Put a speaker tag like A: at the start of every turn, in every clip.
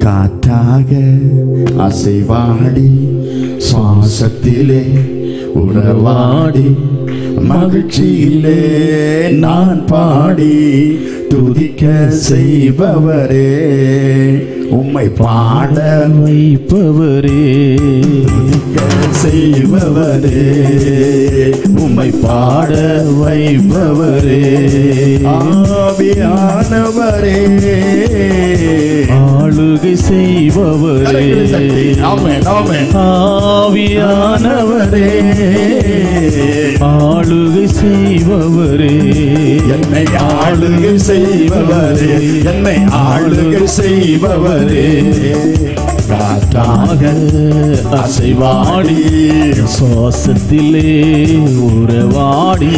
A: காற்றாக அசைவாடி சுவாசத்திலே உறவாடி மகிழ்ச்சியிலே நான் பாடி துதிக்க செய்பவரே, உம்மை பாட
B: வைப்பவரே,
A: துதிக்க செய்பவரே, உம்மை பாட வைப்பவரே, ஆவியானவரே,
B: ஆளுகை செய்பவரே, ஆவியானவரே, ஆளுகை செய்பவரே,
A: என்னை ஆளுகை செய்பவரே, என்னை ஆளுகை செய்பவரே, காற்றாக
B: அசைவாடி சுவாசத்திலே உறவாடி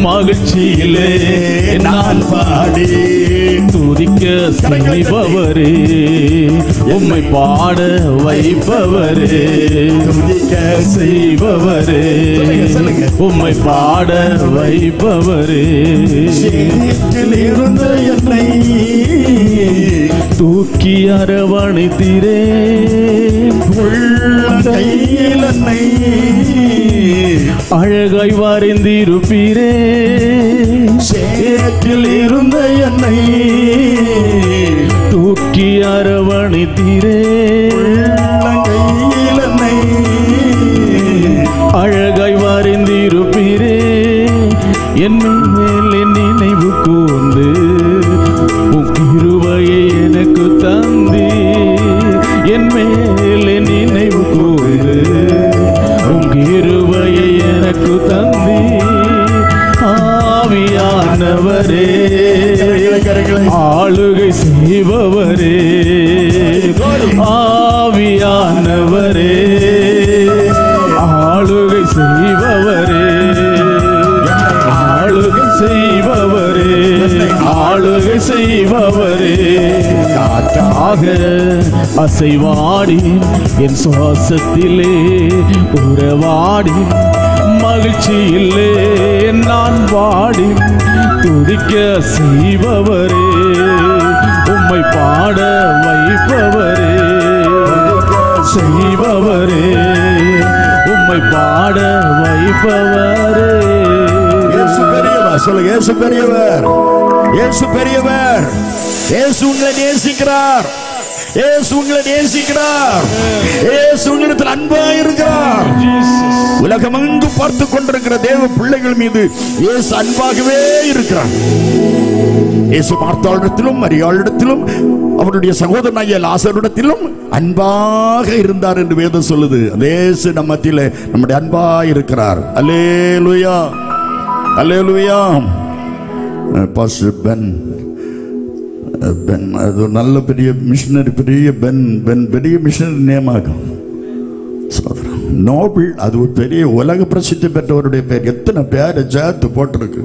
B: மகிழ்ச்சியிலே நான் பாடி துதிக்க செய்பவரே, உம்மை பாட வைப்பவரே,
A: துதிக்க
B: செய்பவரே, உம்மை பாட வைப்பவரே,
A: இருந்த என்னை
B: தூக்கி அரவணைத்தீரே,
A: கையில் என்னை
B: அழகாய் வரைந்திருப்பீரே,
A: சேற்றில் இருந்த என்னை
B: தூக்கி அரவணைத்தீரே,
A: கையில் என்னை
B: அழகாய் வரைந்திருப்பீரே, என் மேல் என் நினைவு கூர்ந்து உம் கிருபையை எனக்கு தந்தி, என் மேல் என் நினைவு கூர்ந்து உம் கிருபையை எனக்கு தந்தி, ஆவியானவரே, ஆளுகை செய்பவரே, ஆவியானவரே, ஆளுகை செய்பவரே, ஆளுகை செய்பவரே, ஆளுகை செய்பவரே, காற்றாக அசைவாடி என் சுவாசத்திலே உறவாடி மகிழ்ச்சியிலே நான் வாடி துதிக்க செய்பவரே, உம்மை பாட வைப்பவரே, செய்பவரே, உம்மை பாட வைப்பவரே.
A: இயேசு பெரியவர், சொல்லுங்க, இயேசு பெரியவர், இயேசு பெரியவர், இயேசு உங்களை நேசிக்கிறார், இயேசு உங்களை நேசிக்கிறார், இயேசு உங்களிடத்தில் அன்பாய் இருக்கிறார். உலகமெங்கு பார்த்து கொண்டிருக்கிற தேவ பிள்ளைகள் மீது இயேசு அன்பாகவே இருக்கிறார். இயேசு மார்த்தாளிடத்திலும் மரியாளிடத்திலும் அவருடைய சகோதரனாகிய லாசரிடத்திலும் அன்பாக இருந்தார் என்று வேதம் சொல்லுது. இயேசு நம்ம மத்தியிலே நம்முடைய அன்பாய் இருக்கிறார். அல்லேலூயா, அல்லேலூயா. பாஸ்டர் பென், அது ஒரு நல்ல பெரிய மிஷனரி, பெரிய பெரிய மிஷனரி நேம் ஆகும். நோபல், அது ஒரு பெரிய உலக பிரசித்தி பெற்றவருடைய பேர். எத்தனை பேரை சேர்த்து போட்டிருக்கு.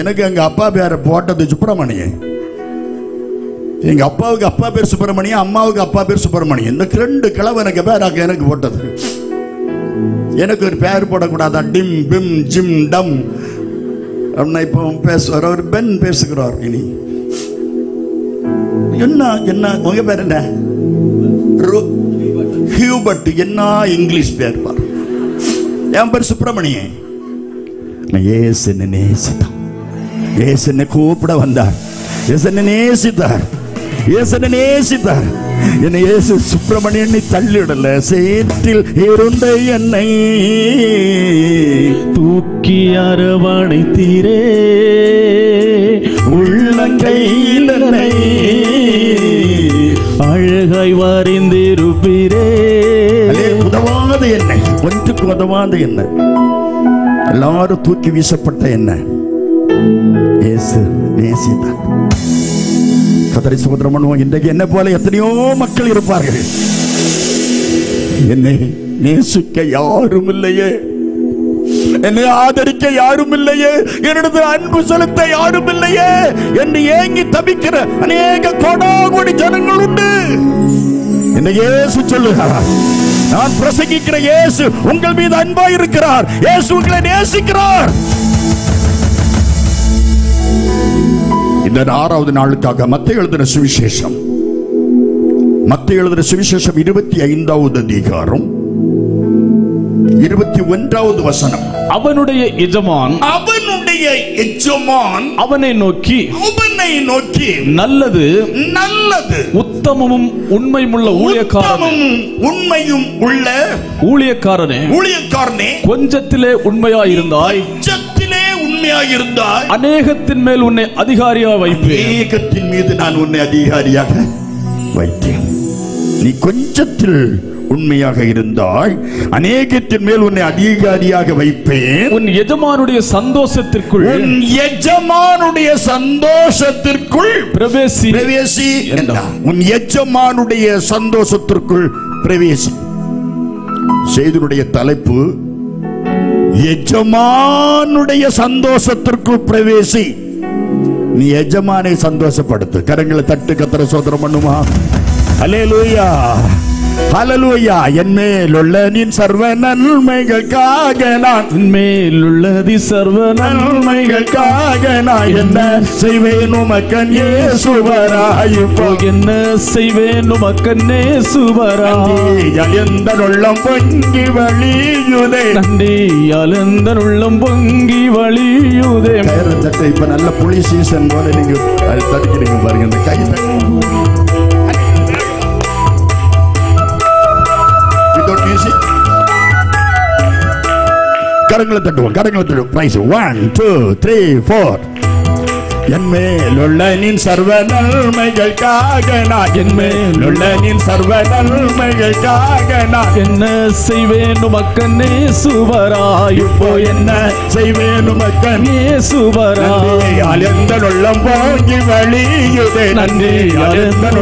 A: எனக்கு எங்க அப்பா பேரை போட்டது சுப்பிரமணியன். எங்க அப்பாவுக்கு அப்பா பேர் சுப்பிரமணியன், அம்மாவுக்கு அப்பா பேர் சுப்பிரமணியன். இந்த 2 கிழவனுக்கு பேர் எனக்கு போட்டது. எனக்கு ஒரு பேர் போடக்கூடாதா? டிம் பிம் ஜிம் டம் அப்படின்னா இப்போ பேசுவார். அவர் பென் பேசுகிறார். இனி என்ன என்ன உங்க பேர் என்ன? ஹியூபர்ட். என்ன இங்கிலீஷ் பேர் பாரு. என் பேர் சுப்பிரமணியன். இயேசு என்னை நேசித்தார், இயேசு என்னை கூப்பிட வந்தார், இயேசு என்னை நேசித்தார், இயேசு என்னை நேசித்தார். என்னை இயேசு சுப்பிரமணியனை தள்ளிடல, சேற்றில் இருந்த என்னை
B: தூக்கி அரவணைத்தீரே,
A: உள்ளங்கையில் என்னை
B: அழகாய் வரைந்திருப்பீரே.
A: உதவாத என்ன, ஒன்றுக்கு உதவாத என்ன, எல்லாரும் தூக்கி வீசப்பட்ட என்ன இயேசு நேசித்தார். கதறி சகோதரம் பண்ணுவோம். இன்றைக்கு என்ன போல எத்தனையோ மக்கள் இருப்பார்கள். என்னை நேசிக்க யாரும் இல்லையே, என்னை ஆதரிக்க யாரும் இல்லையே, என்னிடத்தில் அன்பு செலுத்த யாரும் இல்லையே என்று ஏங்கி தவிக்கிற அநேக கோடாகோடி ஜனங்கள் உண்டு. என்ன இயேசு சொல்லுகிறார், நான் பிரசங்கிக்கிற இயேசு உங்கள் மீது அன்பாய் இருக்கிறார், இயேசு உங்களை நேசிக்கிறார். இந்த 6வது நாளுக்காக மத்தேயு எழுதின சுவிசேஷம் மத்தேயு எழுதின சுவிசேஷம் 25வது அதிகாரம் 21வது வசனம்.
B: அவனுடைய எஜமான் அவனை நோக்கி நல்லது உத்தமமும் உண்மையுமுள்ள ஊழியக்காரனே கொஞ்சத்திலே உண்மையாயிருந்தாய் அநேகத்தின் மேல் உன்னை அதிகாரியாக வைப்பேன்.
A: அநேகத்தின் மீது நான் உன்னை அதிகாரியாக வைத்தேன். நீ கொஞ்சத்தில் உண்மையாக இருந்தாய், அநேகத்தின் மேல் உன்னை அதிகாரியாக வைப்பேன்.
B: உன் எஜமானுடைய சந்தோஷத்திற்குள்
A: பிரவேசி. உன் எஜமானுடைய சந்தோஷத்திற்குள் பிரவேசி. செய்தியுடைய தலைப்பு எஜமானுடைய சந்தோஷத்திற்குள் பிரவேசி. நீ எஜமானை சந்தோஷப்படுத்து. கரங்களை தட்டு கர்த்தரை ஸ்தோத்திரம் பண்ணுமா? அல்லேலூயா, ஹல்லேலூயா. என் மேலுள்ள நின் சர்வ நன்மைகளுக்காக நான்
B: சர்வ நன்மைகளுக்காக நான்
A: என்ன செய்வேன் உமக்கன் இயேசுவராய்.
B: என்ன செய்வேன் உமக்கன் இயேசுவராய்.
A: எந்த உள்ளம் பொங்கி வழியுதே,
B: நன்றியால் எந்த உள்ளம் பொங்கி வழியுதே.
A: இப்ப நல்ல புலி சீசன் போல நீங்க தடுக்கிறீங்க பாருங்க. இந்த கை கரங்களை தட்டுவோம். பிரைஸ் 1 2 3 4. என் மேலுள்ள நின் சர்வ நன்மைகளுக்காக நான்
B: என்ன செய்வேன் உமக்கன் இயேசுவராய்.
A: இப்போ என்ன செய்வேன் உமக்கன்
B: இயேசுவராய்.
A: எந்த உள்ளம் பொங்கி வழியுதே,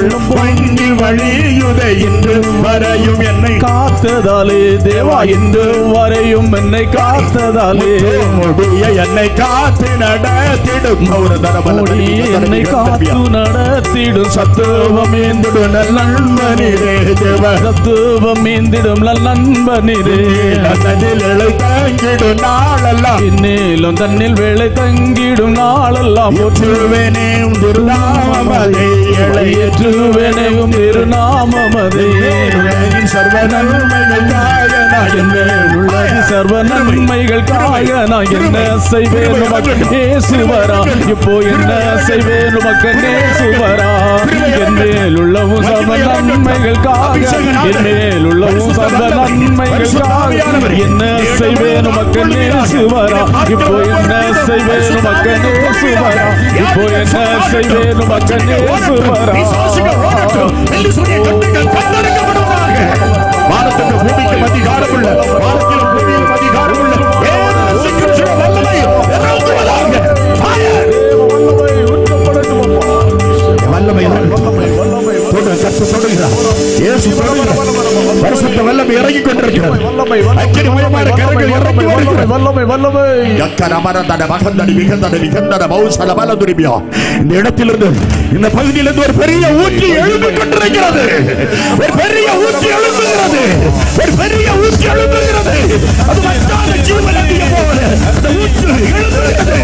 A: உள்ளம் பொங்கி வழியுதே. இன்று வரையும் என்னை
B: காத்ததாலே தேவா, இன்று வரையும் என்னை காத்ததாலே
A: என்னை காத்து நடத்திடும்
B: என்னை காத்து நடத்திடும் சத்துவமேந்திடும் நண்பனிரே. சத்துவமேந்திடும் நண்பனிரே.
A: தங்கிடும் நாளெல்லாம்
B: இன்னேலும் தன்னில் வேலை தங்கிடும் நாளெல்லாம்
A: போற்றுவேனே திருநாமமதே.
B: ஏற்றுவேனையும் திருநாமமதே.
A: சர்வ நன்மைகளுக்காக
B: சர்வ நன்மைகளுக்காக நான் என்ன செய்வேன் உமக்கன் இயேசுவரா. இப்போ என்ன செய்வேன் உமக்கன் இயேசுவரா. என் மேல் உள்ளவும் சர்வ நன்மைகளுக்காக, என் மேல் உள்ளவும் சர்வ நன்மைகளுக்காக என்ன செய்வேன் உமக்கன் இயேசுவரா. இப்போ என்ன செய்வேன் உமக்கன் இயேசுவரா. இப்போ என்ன செய்வேன் உமக்கன் இயேசுவரா.
A: வானத்துக்கு பூமிக்கு அதிகாரமுள்ள, வானத்திலும் பூமியிலும் அதிகாரமுள்ள வல்லமை இறங்குவதாக. வல்லமை இறங்கி கொண்டிருக்கிறது. இந்த இடத்திலிருந்து, இந்த பகுதியிலிருந்து ஒரு பெரிய ஊற்றி எழுந்து கொண்டிருக்கிறது. ஒரு பெரிய ஊற்றி எழுப்புகிறது. ஒரு பெரிய ஊற்றி எழுப்புகிறது. அது மச்சான ஜீவநதியை போல அந்த ஊற்று எழுப்புகிறது.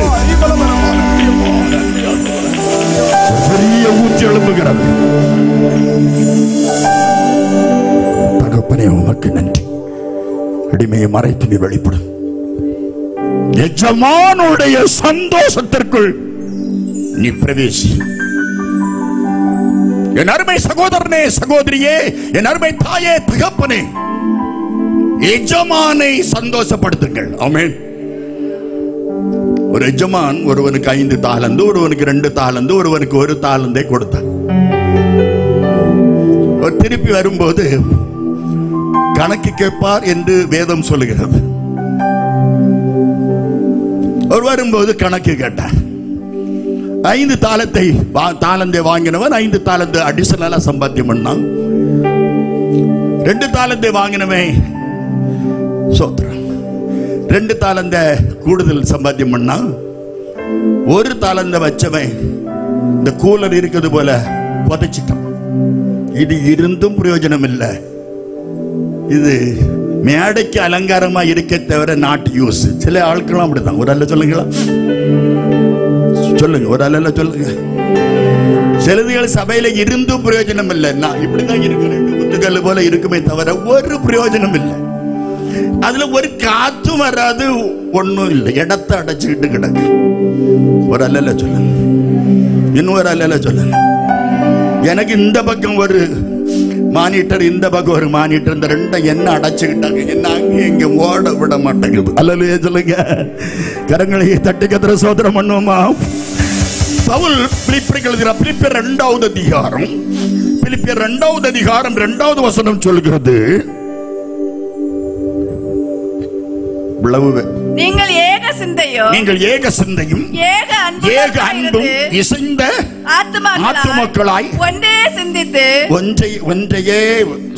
A: பெரிய ஊற்றி எழுப்புகிறது. தகப்பனே உமக்கு நன்றி. அடிமையை மறைத்து நீ வெளிப்படும். எஜமானுடைய சந்தோஷத்திற்குள் நீ பிரவேசி. என் அருமை சகோதரனே, சகோதரியே, என் அருமை தாயே, தகப்பனே, எஜமானை சந்தோஷப்படுத்துங்கள். ஆமென். ஒரு எஜமான் ஒருவனுக்கு 5 தாலந்து, ஒருவனுக்கு 2 தாலந்து, ஒருவனுக்கு 1 தாலந்தை கொடுத்தான். திருப்பி வரும்போது கணக்கு கேட்பார் என்று வேதம் சொல்லுகிறது. அவர் வரும்போது கணக்கு கேட்டார். 5 தாலந்தை வாங்கினவன் 5 தாலந்து அடிஷனலா சம்பாத்தியம் பண்ணான். 2 தாலந்தை வாங்கினவன் சோத்ரன் 2 தாலந்த கூடுதல் சம்பாத்தியம் பண்ணான். 1 தாலந்த வச்சவன் இந்த கூலர் இருக்குது போல புதைச்சிட்டான். இது இருந்தும் பிரயோஜனம் இல்லை. இது மேடைக்கு அலங்காரமா இருக்க தவிர நாட் யூஸ். சில ஆட்களும் அப்படிதான். ஒரு அல்ல சொல்லுங்களா, சொல்லுங்க, ஒரு அல்ல சொல்லுங்க. சிலதுகள் சபையில இருந்தும் பிரயோஜனம் இல்லை. நான் இப்படிதான் இருக்கிறேன், குத்துக்கல் போல இருக்குமே தவிர ஒரு பிரயோஜனம் இல்லை. அதுல ஒரு காத்தும் வராது, ஒண்ணும் இல்லை. இடத்தை அடைச்சுக்கிட்டு கிடக்கு. ஒரு அல்லல சொல்ல, இன்னொரு அல்லல சொல்ல. எனக்கு இந்த பக்கம் ஒரு மானிட்டர், இந்த பக்கம் ஒரு மானிட்டர், இந்த ரெண்டும் என்ன அடைச்சுக்கிட்டாங்க. என்ன அங்கே இங்க ஓட விட மாட்டேங்குது. அல்லலையே சொல்லுங்க. கரங்களை தட்டி கத்திர சோதனம் பண்ணுவோமா? பவுல் பிலிப்பியர் எழுதுகிற பிலிப்பியர் 2வது அதிகாரம், பிலிப்பியர் 2வது அதிகாரம் 2வது வசனம் சொல்கிறது,
C: நீங்கள் ஏக சிந்தையும்
A: ஏக அன்பும் இசைந்த ஆத்துமக்களாய்
C: ஒன்றே சிந்தித்து
A: ஒன்றையே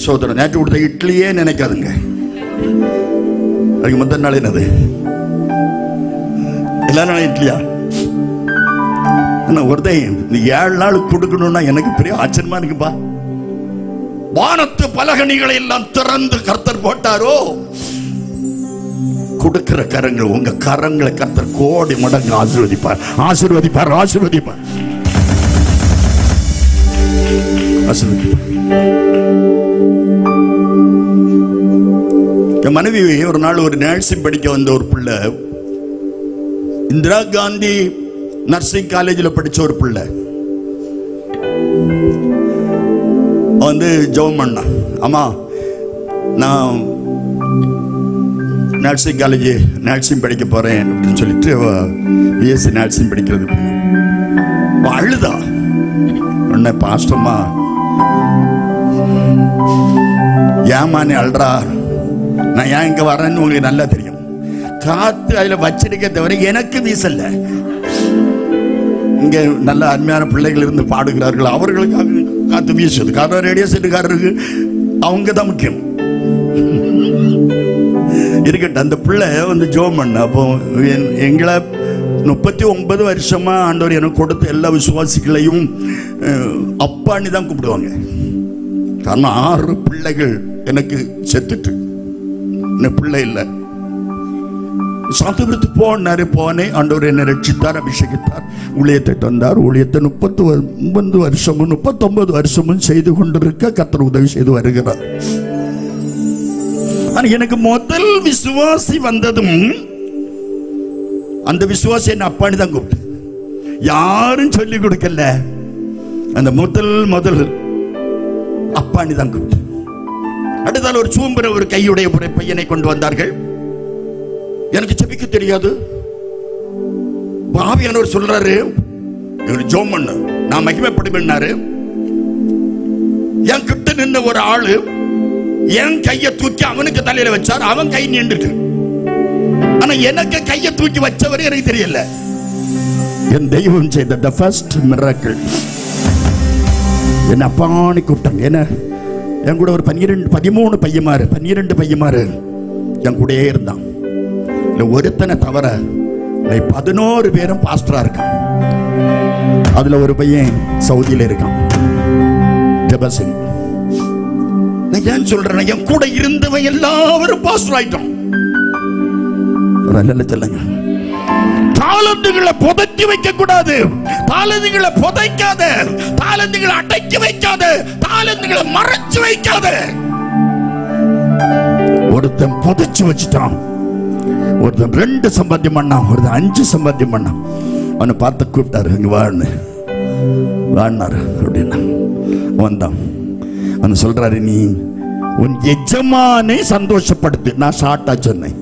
A: சோதனை. நேற்று கொடுத்த இட்லியே நினைக்காதுங்க. அதுக்கு முதல் நாள் என்னது? எல்லா நாளும் இட்லியா? ஒருத்தையும் 7 நாள் கொடுக்கணும்னா எனக்கு பெரிய ஆச்சரியமா இருக்குப்பா. வானத்து பலகணிகளை எல்லாம் திறந்து கர்த்தர் போட்டாரோ, கொடுக்கிற கரங்கள், உங்க கரங்களை கர்த்தர் கோடி மடங்கு ஆசீர்வதிப்பார், ஆசீர்வதிப்பார், ஆசீர்வதிப்பார், ஆசீர்வதிப்பார். என் மனைவி ஒரு நாள் ஒரு நர்சிங் படிக்க வந்த ஒரு பிள்ளை, இந்திரா காந்தி நர்சிங் காலேஜில் படிச்ச ஒரு பிள்ளை வந்து ஜெபம் பண்ணா, அம்மா நான் நர்சிங் காலேஜ் நர்சிங் படிக்க போறேன் அப்படின்னு சொல்லிட்டு பிஎஸ்சி நர்சிங் படிக்கிறது அழுதா. உடனே பாஸ்டர்மா ஏமா நீ அழுறா? நான் ஏன் இங்க வரேன்னு உங்களுக்கு நல்லா தெரியும். காத்து அதுல வச்சிருக்க தவிர எனக்கு வீசல்ல. இங்க நல்ல அருமையான பிள்ளைகள் இருந்து பாடுகிறார்கள், அவர்களுக்கு காத்து வீசுது. காரணம் ரேடியோ செட்டுக்காரருக்கு அவங்க தான் முக்கியம். இருக்கட்டும். அந்த பிள்ளை வந்து ஜெபம் பண்ண. அப்போ எங்களை 39 வருஷமா ஆண்டவர் எனக்கு கொடுத்த எல்லா விசுவாசிகளையும் அப்பான்னு தான் கூப்பிடுவாங்க. காரணம் 6 பிள்ளைகள் எனக்கு செத்துட்டு, பிள்ளை இல்லை. சாத்துவிட்டு போனாரு, போனேன். ஆண்டவர் என்னை ரட்சித்தார், அபிஷேகித்தார், ஊழியத்தை தந்தார். ஊழியத்தை 39 வருஷமும் 39 வருஷமும் செய்து கொண்டிருக்க கர்த்தர் உதவி செய்து வருகிறார். எனக்கு முதல் விசுவாசி வந்ததும் அந்த விசுவாசி என்ன அப்பான்னு தான் கூப்பிட்டு, யாரும் சொல்லி கொடுக்கல. அந்த முதல் அப்பான்னு தான் கூப்பிட்டு. அடுத்தால் ஒரு சூம்பர ஒரு கையுடைய ஒரு பையனை கொண்டு வந்தார்கள். எனக்கு ஜெபிக்க தெரியாது. ஆவியானவர் சொல்றாரு, ஜெபம் பண்ணு, நான் மகிமைப்படுவேன்னாரு. என் கிட்ட நின்ற ஒரு ஆளு என் கையை தூக்கி அவனுக்கு தலையில வச்சார். அவன் கை நின்றுட்டு, ஆனா எனக்கு கையை தூக்கி வச்சவரே எனக்கு தெரியல. என் தெய்வம் செய்த the first miracle. என்ன அப்பான்னு கூப்பிட்டாங்க. என்ன என் கூட ஒரு 13 பையமாரு என் கூடயே இருந்தான். ஒருத்தனை தவிர 11 பேரும் பாஸ்டரா இருக்கான். அதுல ஒரு பையன் சவுதியில இருக்கான், ஜெபசிங். நான் ஏன் சொல்றேன், என் கூட இருந்தவன் எல்லாரும் பாஸ்டர் ஆயிட்டோம். சொல்லுங்க, தாளந்துகளை புதைச்சி வைக்க கூடாது, தாளந்துகளை புதைக்காத, தாளந்துகளை அடக்கி வைக்காத, தாளந்துகளை மறைச்சு வைக்காத. ஒருத்தன் புதைச்சு வச்சுட்டான், ஒருத்தன் 2 சம்பாத்தியம் பண்ணான், ஒருத்தன் 5 சம்பாத்தியம் பண்ணான். அவனை பார்த்து கூப்பிட்டாரு, இங்க வாழ்னாரு அப்படின்னா வந்தான். அவன் சொல்றாரு, நீ உன் எஜமானை சந்தோஷப்படுத்து. நான் ஷார்ட்டா சொன்னேன்,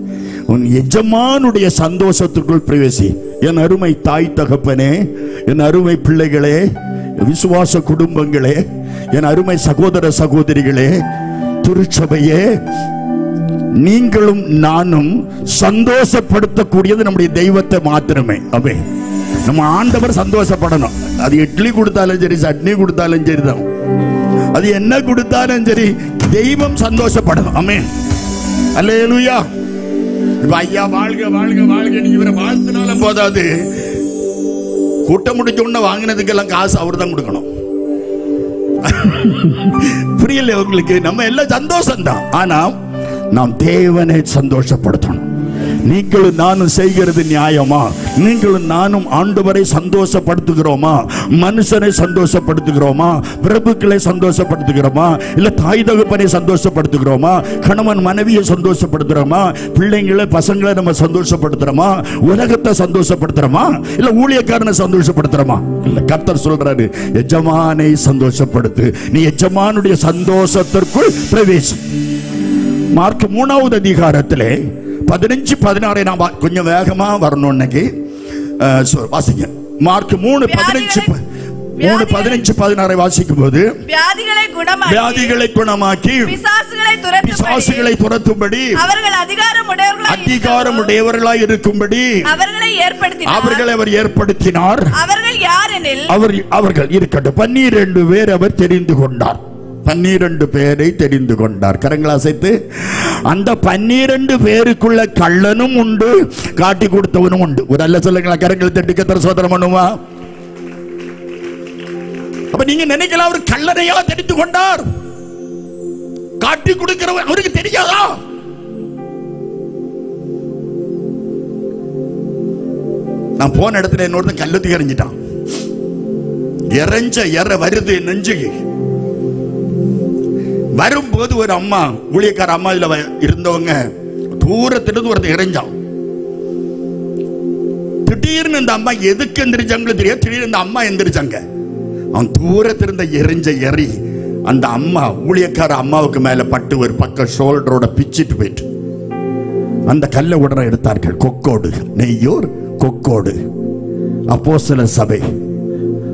A: உன் எஜமானுடைய சந்தோஷத்துக்குள் பிரவேசி. என் அருமை தாய் தகப்பனே, என் அருமை பிள்ளைகளே, விசுவாச குடும்பங்களே, என் அருமை சகோதர சகோதரிகளே, திருச்சபையே, நீங்களும் நானும் சந்தோஷப்படுத்தக்கூடியது நம்முடைய தெய்வத்தை மாத்திரமே. அவே நம்ம ஆண்டவர் சந்தோஷப்படணும். அது இட்லி கொடுத்தாலும் சரி, சட்னி கொடுத்தாலும் சரிதான், அது என்ன கொடுத்தாலும் சரி, தெய்வம் சந்தோஷப்படணும். ஆமென், அல்லேலூயா. ஐயா வாழ்க வாழ்க வாழ்க, நீங்க இவரை வாழ்த்தினாலும் போதாது, கூட்டம் முடிச்ச உடனே வாங்கினதுக்கெல்லாம் காசு அவர் தான் கொடுக்கணும். புரியல உங்களுக்கு? நம்ம எல்லாம் சந்தோஷம் தான், ஆனா நாம் தேவனை சந்தோஷப்படுத்தணும். நீங்களும் நானும் செய்கிறது நியாயமா? நீங்களும் நானும் ஆண்டவரை சந்தோஷப்படுத்துகிறோமா? மனுஷனை சந்தோஷப்படுத்துகிறோமா? பிரபுக்களை சந்தோஷப்படுத்துகிறோமா? இல்ல தாய் தகப்பனை சந்தோஷப்படுத்துகிறோமா? கணவன் மனைவியை சந்தோஷப்படுத்துறோமா? பிள்ளைங்களை பசங்களை நம்ம சந்தோஷப்படுத்துறோமா? உலகத்தை சந்தோஷப்படுத்துறோமா? இல்ல ஊழியக்காரனை சந்தோஷப்படுத்துறோமா? இல்ல, கர்த்தர் சொல்றாரு, எஜமானை சந்தோஷப்படுத்து. நீ எஜமானுடைய சந்தோஷத்திற்குள் பிரவேசி. மார்க் 3வது அதிகாரத்திலே 15-16 நாம் கொஞ்சம் வேகமா வரணும் இன்னைக்கு. வாசிங்க. மார்க் 3:15-16 வாசிக்கும் போது, வியாதிகளை குணமாக்கி பிசாசுகளை துரத்தும்படி அதிகாரமுடையவர்களாய் இருக்கும்படி அவர்களை அவர் ஏற்படுத்தினார். அவர்கள் இருக்கட்டும், 12 பேர் அவர் தெரிந்து கொண்டார். 12 பேரை தெரிந்து கொண்டார். கரங்களை அசைத்து, அந்த 12 பேருக்குள்ள கள்ளனும் உண்டு, காட்டி கொடுத்தவனும் உண்டு. ஒரு அல்ல சொல்லுங்களா? கரங்களை தட்டி கர்த்தர் சோதனம் பண்ணுவா. அப்ப நீங்க நினைக்கலாம், அவர் கள்ளனையா தெரிந்து கொண்டார்? காட்டி கொடுக்கிறவர் அவருக்கு தெரியாதா? நான் போன இடத்துல என்னோட கள்ளத்துக்கு எறிஞ்சிட்டான். எற வருது நெஞ்சுக்கு. வரும்போது ஒரு அம்மா, ஊழியக்கார அம்மா இதுல இருந்தவங்க, தூரத்திலிருந்து ஒருத்தர் இறைஞ்சான். திடீர்னு இந்த அம்மா எதுக்கு எந்திரிச்சாங்களோ தெரியாது, திடீர்னு இந்த அம்மா எந்திரிச்சாங்க. அவன் தூரத்திலிருந்த எரிஞ்ச எரி அந்த அம்மா ஊழியக்கார அம்மாவுக்கு மேல பட்டு ஒரு பக்கம் ஷோல்டரோட பிச்சிட்டு போயிட்டு அந்த கல்லை உடனே எடுத்தார்கள். கொக்கோடு, நெய்யூர் கொக்கோடு அப்போஸ்தலர் சபை.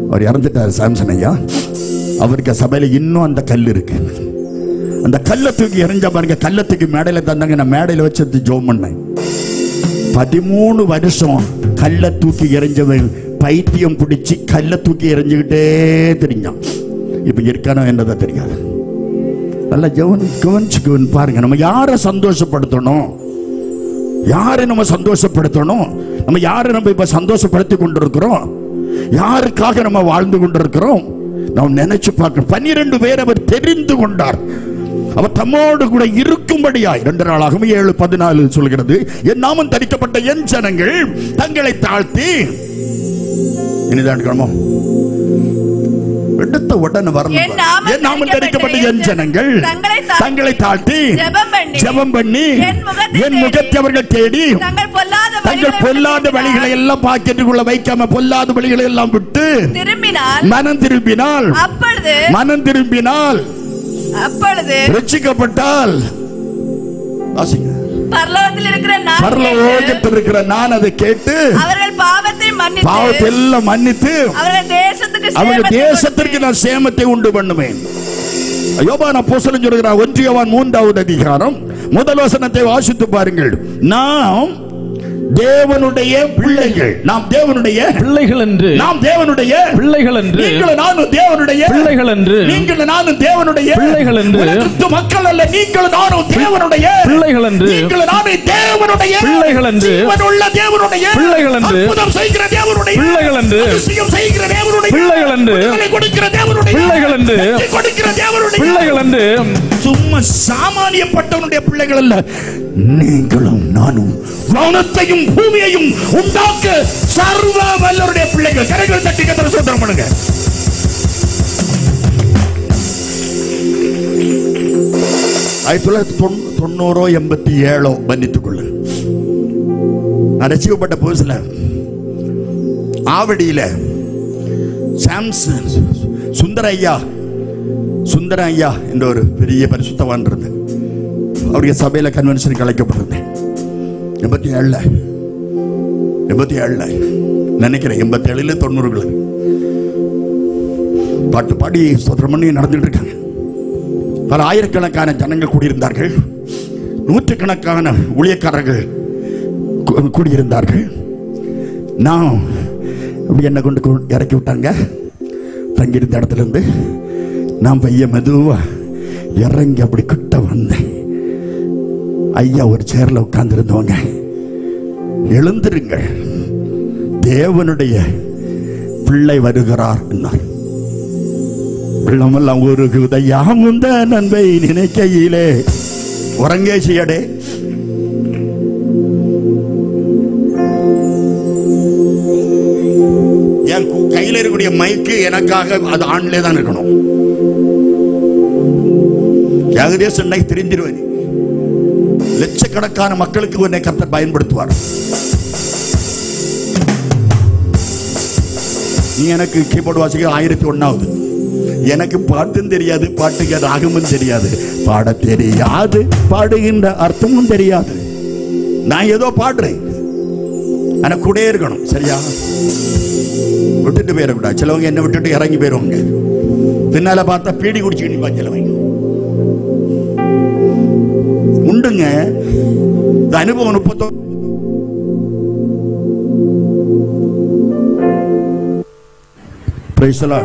A: அவர் இறந்துட்டார் சாம்சன் ஐயா. அவருக்கு சபையில இன்னும் அந்த கல் இருக்கு. அந்த கல்லை தூக்கி எறிஞ்ச பாருங்க. கல்லத்துக்கு மேடையில தந்தாங்க. நான் மேடையில வச்சு ஜோம் பண்ணேன். 13 வருஷம் கல்லை தூக்கி எறிஞ்சவன் பைத்தியம் பிடிச்சி கல்லை தூக்கி எறிஞ்சுக்கிட்டே தெரிஞ்சான். இப்ப இருக்கானோ என்னதான் தெரியாது. நல்லா கவனிச்சுக்குவன் பாருங்க. நம்ம யாரை சந்தோஷப்படுத்தணும்? யாரை நம்ம சந்தோஷப்படுத்தணும்? நம்ம யாரை நம்ம இப்ப சந்தோஷப்படுத்தி கொண்டிருக்கிறோம்? யாருக்காக நம்ம வாழ்ந்து கொண்டிருக்கிறோம்? நாம் நினைச்சு பார்க்கணும். 12 பேர் அவர் தெரிந்து கொண்டார். அவர் தம்மோடு கூட இருக்கும்படியாய். 2 நாளாகவும் 7:14 சொல்கிறது, என் நாமம் தரிக்கப்பட்ட என் ஜனங்கள் தங்களை தாழ்த்தி, இனிதான் எடுத்த உடனே வரணும். என் நாமம் தரிக்கப்பட்ட என் ஜனங்கள் தங்களை தாழ்த்தி ஜெபம் பண்ணி என் முகத்தை அவர்கள் தேடி தங்கள் பொல்லாத வழிகளை எல்லாம் பாக்கெட்டுக்குள்ள வைக்காம பொல்லாத வழிகளை எல்லாம் விட்டு மனம் திரும்பினால் ரட்சிக்கப்பட்டால், பரலோகத்தில் இருக்கிற நான் அதை கேட்டு பாவத்தை எல்லாம் மன்னித்து அவர்கள் தேசத்திற்கு நான் சேமத்தை உண்டு பண்ணுவேன். யோவான் அப்போஸ்தலன் சொல்கிறார், 1 யோவான் 3வது அதிகாரம் 1 வசனத்தை வாசித்து பாருங்கள். நாம் தேவனுடைய பிள்ளைகள். நாம் தேவனுடைய
B: பிள்ளைகள் என்று.
A: நாம் தேவனுடைய
B: பிள்ளைகள் என்று.
A: நீங்கள் நானும் தேவனுடைய
B: பிள்ளைகள் என்று.
A: நீங்கள் நானும் தேவனுடைய
B: பிள்ளைகள் என்று.
A: உலகத்து மக்கள் அல்ல, நீங்கள் நானும் தேவனுடைய
B: பிள்ளைகள் என்று.
A: நீங்கள் நானும் தேவனுடைய
B: பிள்ளைகள் என்று.
A: ஜீவனுள்ள தேவனுடைய
B: பிள்ளைகள் என்று.
A: அற்புதம் செய்கிற தேவனுடைய
B: பிள்ளைகள் என்று.
A: அதிசயம் செய்கிற தேவனுடைய
B: பிள்ளைகள் என்று.
A: கொடுக்கிற தேவனுடைய
B: பிள்ளைகள் என்று.
A: கொடுக்கிற தேவனுடைய
B: பிள்ளைகள் என்று.
A: சும்மா சாமானியப்பட்டவனுடைய பிள்ளைகள் அல்ல. நீங்களும் நானும் வானத்தையும் பூமியையும் உண்டாக்க சர்வ வல்லவருடைய பிள்ளைகள். கரங்களை தட்டி கர்த்தரை ஸ்தோத்திரம் பண்ணுங்க. ஆயிரத்தி 1987 மன்னித்துக் கொள்ளு. நான் ரசிக்கப்பட்ட புதுசுல ஆவடியில சுந்தர ஐயா என்ற ஒரு பெரிய பரிசுத்தவான் இருந்தது. அவருடைய சபையில கன்வென்ஷனுக்கு அழைக்கப்பட்டிருந்தேன். 87 நினைக்கிறேன். 87 90 பாட்டு பாடி ஸ்தோத்திரம் பண்ணி நடந்துட்டு இருக்காங்க. பல ஆயிரக்கணக்கான ஜனங்கள் கூடியிருந்தார்கள். 100கணக்கான ஊழியக்காரர்கள் கூடியிருந்தார்கள். நான் அப்படி என்னை கொண்டு இறக்கி விட்டாங்க. தங்கியிருந்த இடத்துல இருந்து நான் பையன் மெதுவா இறங்கி அப்படி கிட்ட வந்தேன். ஐயா ஒரு சேர்ல உட்கார்ந்து இருந்தவங்க, எழுந்திருங்கள், தேவனுடைய பிள்ளை வருகிறார் என்றார். வெள்ளமெல்லாம் உருகுதையா முந்த நன்மை நினைக்கையிலே உறங்கே செய்யடே. கையில் இருக்கக்கூடிய மைக்கு எனக்காக அது ஆன்லே தான் இருக்கணும். ஏகதேசம் இன்னைக்கு தெரிஞ்சிருவேன். லட்சக்கணக்கான மக்களுக்கு உன்னை கர்த்தர் பயன்படுத்துவார். நீ எனக்கு கீபோர்டு வாசிக்க 1001வது. எனக்கு பாட்டும் தெரியாது, பாட்டுக்கு ராகமும் தெரியாது, பாட தெரியாது, பாடுகின்ற அர்த்தமும் தெரியாது. நான் ஏதோ பாடுறேன், ஆனா கூட இருக்கணும். சரியா? விட்டுட்டு போயிடக்கூடாது. சிலவங்க என்ன விட்டுட்டு இறங்கி போயிருவாங்க. பின்னால பார்த்தா பீடி குடிச்சுக்கிட்டு சிலவங்க உண்டுங்க. இந்த அனுபவம் 30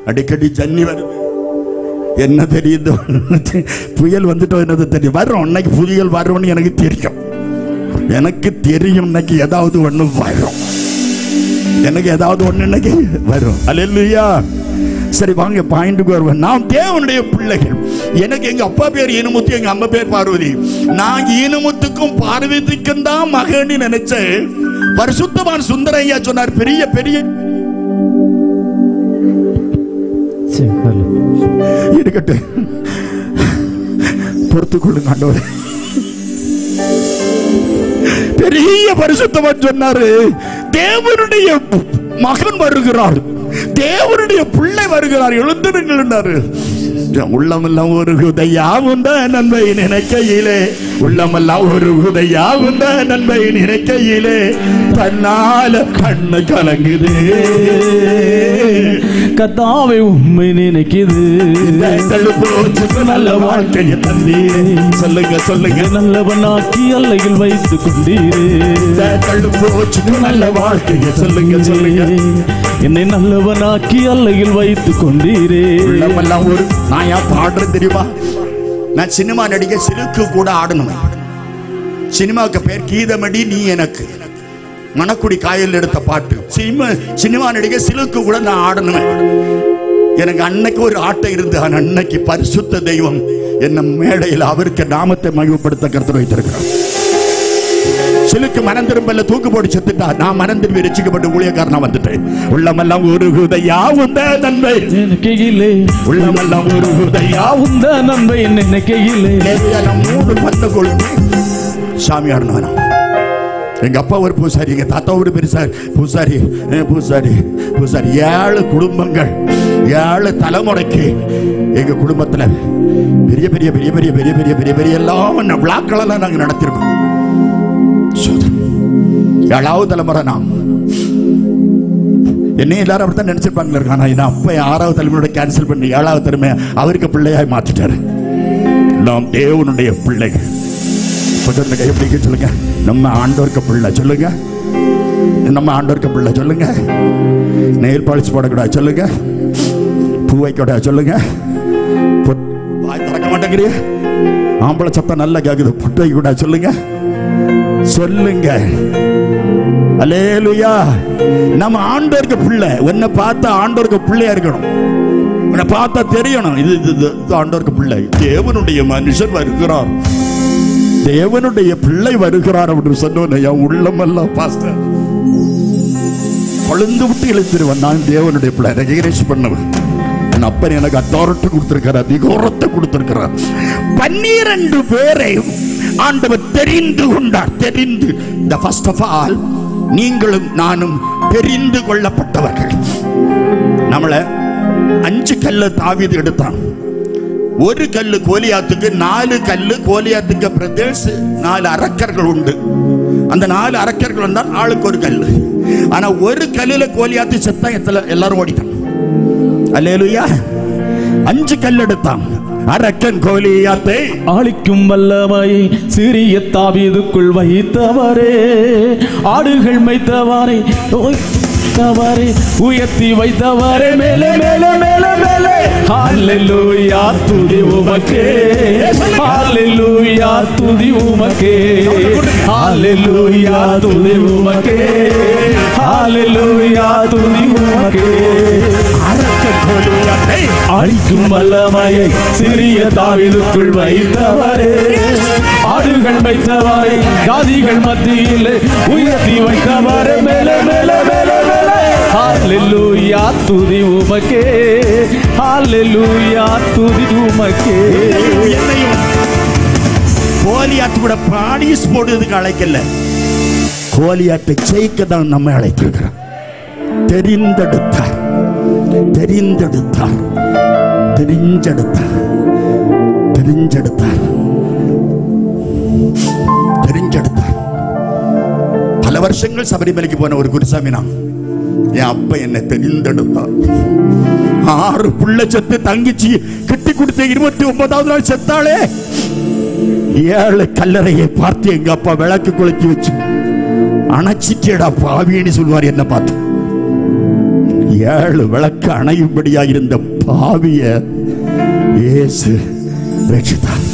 A: அடிக்கடி ஜன்னி வருது. என்ன தெரியுதோ, புயல் வந்துட்டோ என்னது தெரியும். வரும் இன்னைக்கு புயல் வரும்னு எனக்கு தெரியும். எனக்கு தெரியும் இன்னைக்கு ஏதாவது ஒண்ணு வரும். எனக்கு ஏதாவது ஒண்ணு இன்னைக்கு வரும். அல்லேலூயா. சரி வாங்க பாயிண்ட்டுக்கு வருவேன். நான் தேவனுடைய பிள்ளைகள். எனக்கு எங்க அப்பா பேர் ஈனமுத்து, எங்க அம்மா பேர் பார்வதி. நான் ஈனமுத்துக்கும் பார்வதிக்கும் தான் மகன்னு நினைச்சேன். பரிசுத்தவான் சுந்தரையா சொன்னார், பெரிய பெரிய இருக்கட்டும், பொறுத்துக்கொள்ளுங்க ஆண்டவரே. பெரிய பரிசுத்தவான் சொன்னாரு, தேவனுடைய மகன் வருகிறார், தேவனுடைய பிள்ளை வருகிறார், எழுந்திருங்கள். உள்ளமெல்லாம் ஒரு குதையாவுந்த நன்மை நினைக்கையிலே, உள்ளமெல்லாம் ஒரு குதையாவுந்த நன்மை நினைக்கையிலே தன்னால கண்ணு கலங்குது.
B: கர்த்தாவே உம்மை நினைக்குது.
A: நல்ல வாழ்க்கையை தந்தி சொல்லுங்க சொல்லுங்க.
B: நல்லவனாக்கி அல்லையில் வைத்து கொண்டீரே.
A: நல்ல வாழ்க்கையை சொல்லுங்க சொல்லுங்க.
B: என்னை நல்லவனாக்கி அல்லையில் வைத்து கொண்டீரே.
A: உள்ளமெல்லாம் ஒரு நான் ஏன் பாடுறேன் தெரியுமா? நான் சினிமா நடிக்க சிலுக்கு கூட ஆடணும். சினிமாவுக்கு பேர் கீதமடி நீ எனக்கு. மணக்குடி காயல் எடுத்த பாட்டு. சினிமா நடிக்க சிலுக்கு கூட நான் ஆடணும். எனக்கு அன்னைக்கு ஒரு ஆட்டம் இருந்து, அன்னைக்கு பரிசுத்த தெய்வம் என்ன மேடையில் அவருக்கு நாமத்தை மகிமைப்படுத்த கர்த்தர் வைத்திருக்கிறார். சிலுக்கு மனம் திரும்பல, தூக்கு போட்டு செத்துட்டா. நான் மனம் திரும்பி ரட்சிக்கப்பட்டு ஊழியக்காரனா வந்துட்டேன். உள்ளமெல்லாம் ஒரு ஹுதையாவுந்த நன்மை
B: நினைக்கையிலே,
A: உள்ளமெல்லாம் ஒரு ஹுதையாவுந்த
B: நன்மை நினைக்கையிலே.
A: 3 பத்து கொள்கை சாமி ஆடணும். எங்க அப்பா ஒரு பூசாரி, எங்க தாத்தா ஒரு பெருசார் பூசாரி. பூசாரி பூசாரி 7 குடும்பங்கள், 7 தலைமுறைக்கு எங்க குடும்பத்துல பெரிய பெரிய பெரிய பெரிய பெரிய பெரிய பெரிய பெரிய எல்லாம் விழாக்களெல்லாம் நாங்க நடத்திருக்கோம். 7வது தலைமுறை நாம். என்னை எல்லாரும் அப்படித்தான் நினைச்சிருப்பாங்க. ஆனா என் அப்பா 6வது தலைமுறையோட கேன்சல் பண்ணி 7வது தலைமை அவருக்கு பிள்ளையாய் மாற்றிட்டாரு. நாம் தேவனுடைய பிள்ளைகள். கைப்பிடிக்க சொல்லுங்க, நம்ம ஆண்டவருக்கு பிள்ளை சொல்லுங்க. நம்ம ஆண்டவருக்கு பிள்ளை சொல்லுங்க. நெயில் பாலிஷ் போடக்கூடாது சொல்லுங்க. பூ வைக்கூடாது சொல்லுங்க. வாய் திறக்க மாட்டேங்கிறிய, ஆம்பளை சத்தம் நல்லா கேக்குது, பொட்டு வைக்கூடாது சொல்லுங்க சொல்லுங்க. அல்லேலூயா. நம்ம ஆண்டவருக்கு பிள்ளை. உன்னை பார்த்தா ஆண்டவருக்கு பிள்ளையா இருக்கணும். உன்னை பார்த்தா தெரியணும் இது ஆண்டவருக்கு பிள்ளை. தேவனுடைய மனுஷன் வருகிறார், தேவனுடைய பிள்ளை வருகிறார் அப்படின்னு சொன்ன என் உள்ளமெல்லாம் பாஸ்டர் கொழுந்து விட்டு இழுத்துருவன். நான் தேவனுடைய பிள்ளை ரெகக்னைஸ் பண்ணவன். என் அப்பன் எனக்கு அத்தாரிட்டி கொடுத்திருக்கிறார், அதிகாரத்தை கொடுத்திருக்கிறார். 12 பேரை ஆண்டவர் தெரிந்து கொண்டார். தெரிந்து, the first of all, நீங்களும் நானும் தெரிந்து கொள்ளப்பட்டவர்கள். நம்மள 5 கல்ல தாவீது எடுத்தான். 1 கல்லு கோலியாத்துக்கு, 4 கல்லு கோலியாத்துக்கு பிரதேஷ் 4 அரக்கர்கள் உண்டு. அந்த 4 அரக்கர்கள் வந்தால் ஆளுக்கு 1 கல்லு. ஆனா 1 கல்லுல கோலியாத்து செத்தா எல்லாரும் ஓடிட்டான். அல்லேலூயா. 5 கல் எடுத்தான். அரக்கன் கோலியாத்தை
B: ஆளிக்கும் வல்லமையை சிறிய தாவீதுக்குள் வைத்தவரே, ஆடுகள் மேய்த்தவரை உயர்த்தி வைத்தவரே, மேலே மேலே மேலே மேலே. ஹல்லேலூயா துதி உமக்கே, ஹல்லேலூயா துதி உமக்கே, ஹல்லேலூயா துதி உமக்கே, ஹல்லேலூயா துதி உமக்கே. அழிக்கும் வல்லமையை சிறிய தாவீதுக்குள் வைத்தவரே, ஆடுகள் வைத்தவரை ஜாதிகள் மத்தியில் உயர்த்தி வைத்தவரே, மேலே மேலே மேலே மேலே. ஹalleluya துதி உமக்கே, ஹalleluya துதி உமக்கே.
A: என்னையும் கோலியாத்து கூட பாடிஸ் போடுறதுக்கு அழைக்கல, கோலியாத்தை ஜெயிக்க தான் நம்மை அழைத்திருக்கிறார். தெரிந்தெடுத்தார், தெரிந்தெடுத்தார், தெரிஞ்செடுத்தார், தெரிஞ்செடுத்தார், தெரிஞ்செடுத்தார். பல வருஷங்கள் சபரிமலைக்கு போன ஒரு குருசாமி நான், என் அப்பா என்னை தெரிந்தெடுத்தார். 6 பிள்ளை செத்து தங்கிச்சு கட்டி கொடுத்த 29வது நாள் செத்தாளே, 7 கல்லறையை பார்த்து எங்க அப்பா விளக்கு கொளுத்தி வச்சு அணைச்சிட்டேடா பாவின்னு சொல்வார். என்ன பார்த்து 7 விளக்கு அணையும்படியாக இருந்த பாவிய இயேசு ரட்சித்தார்,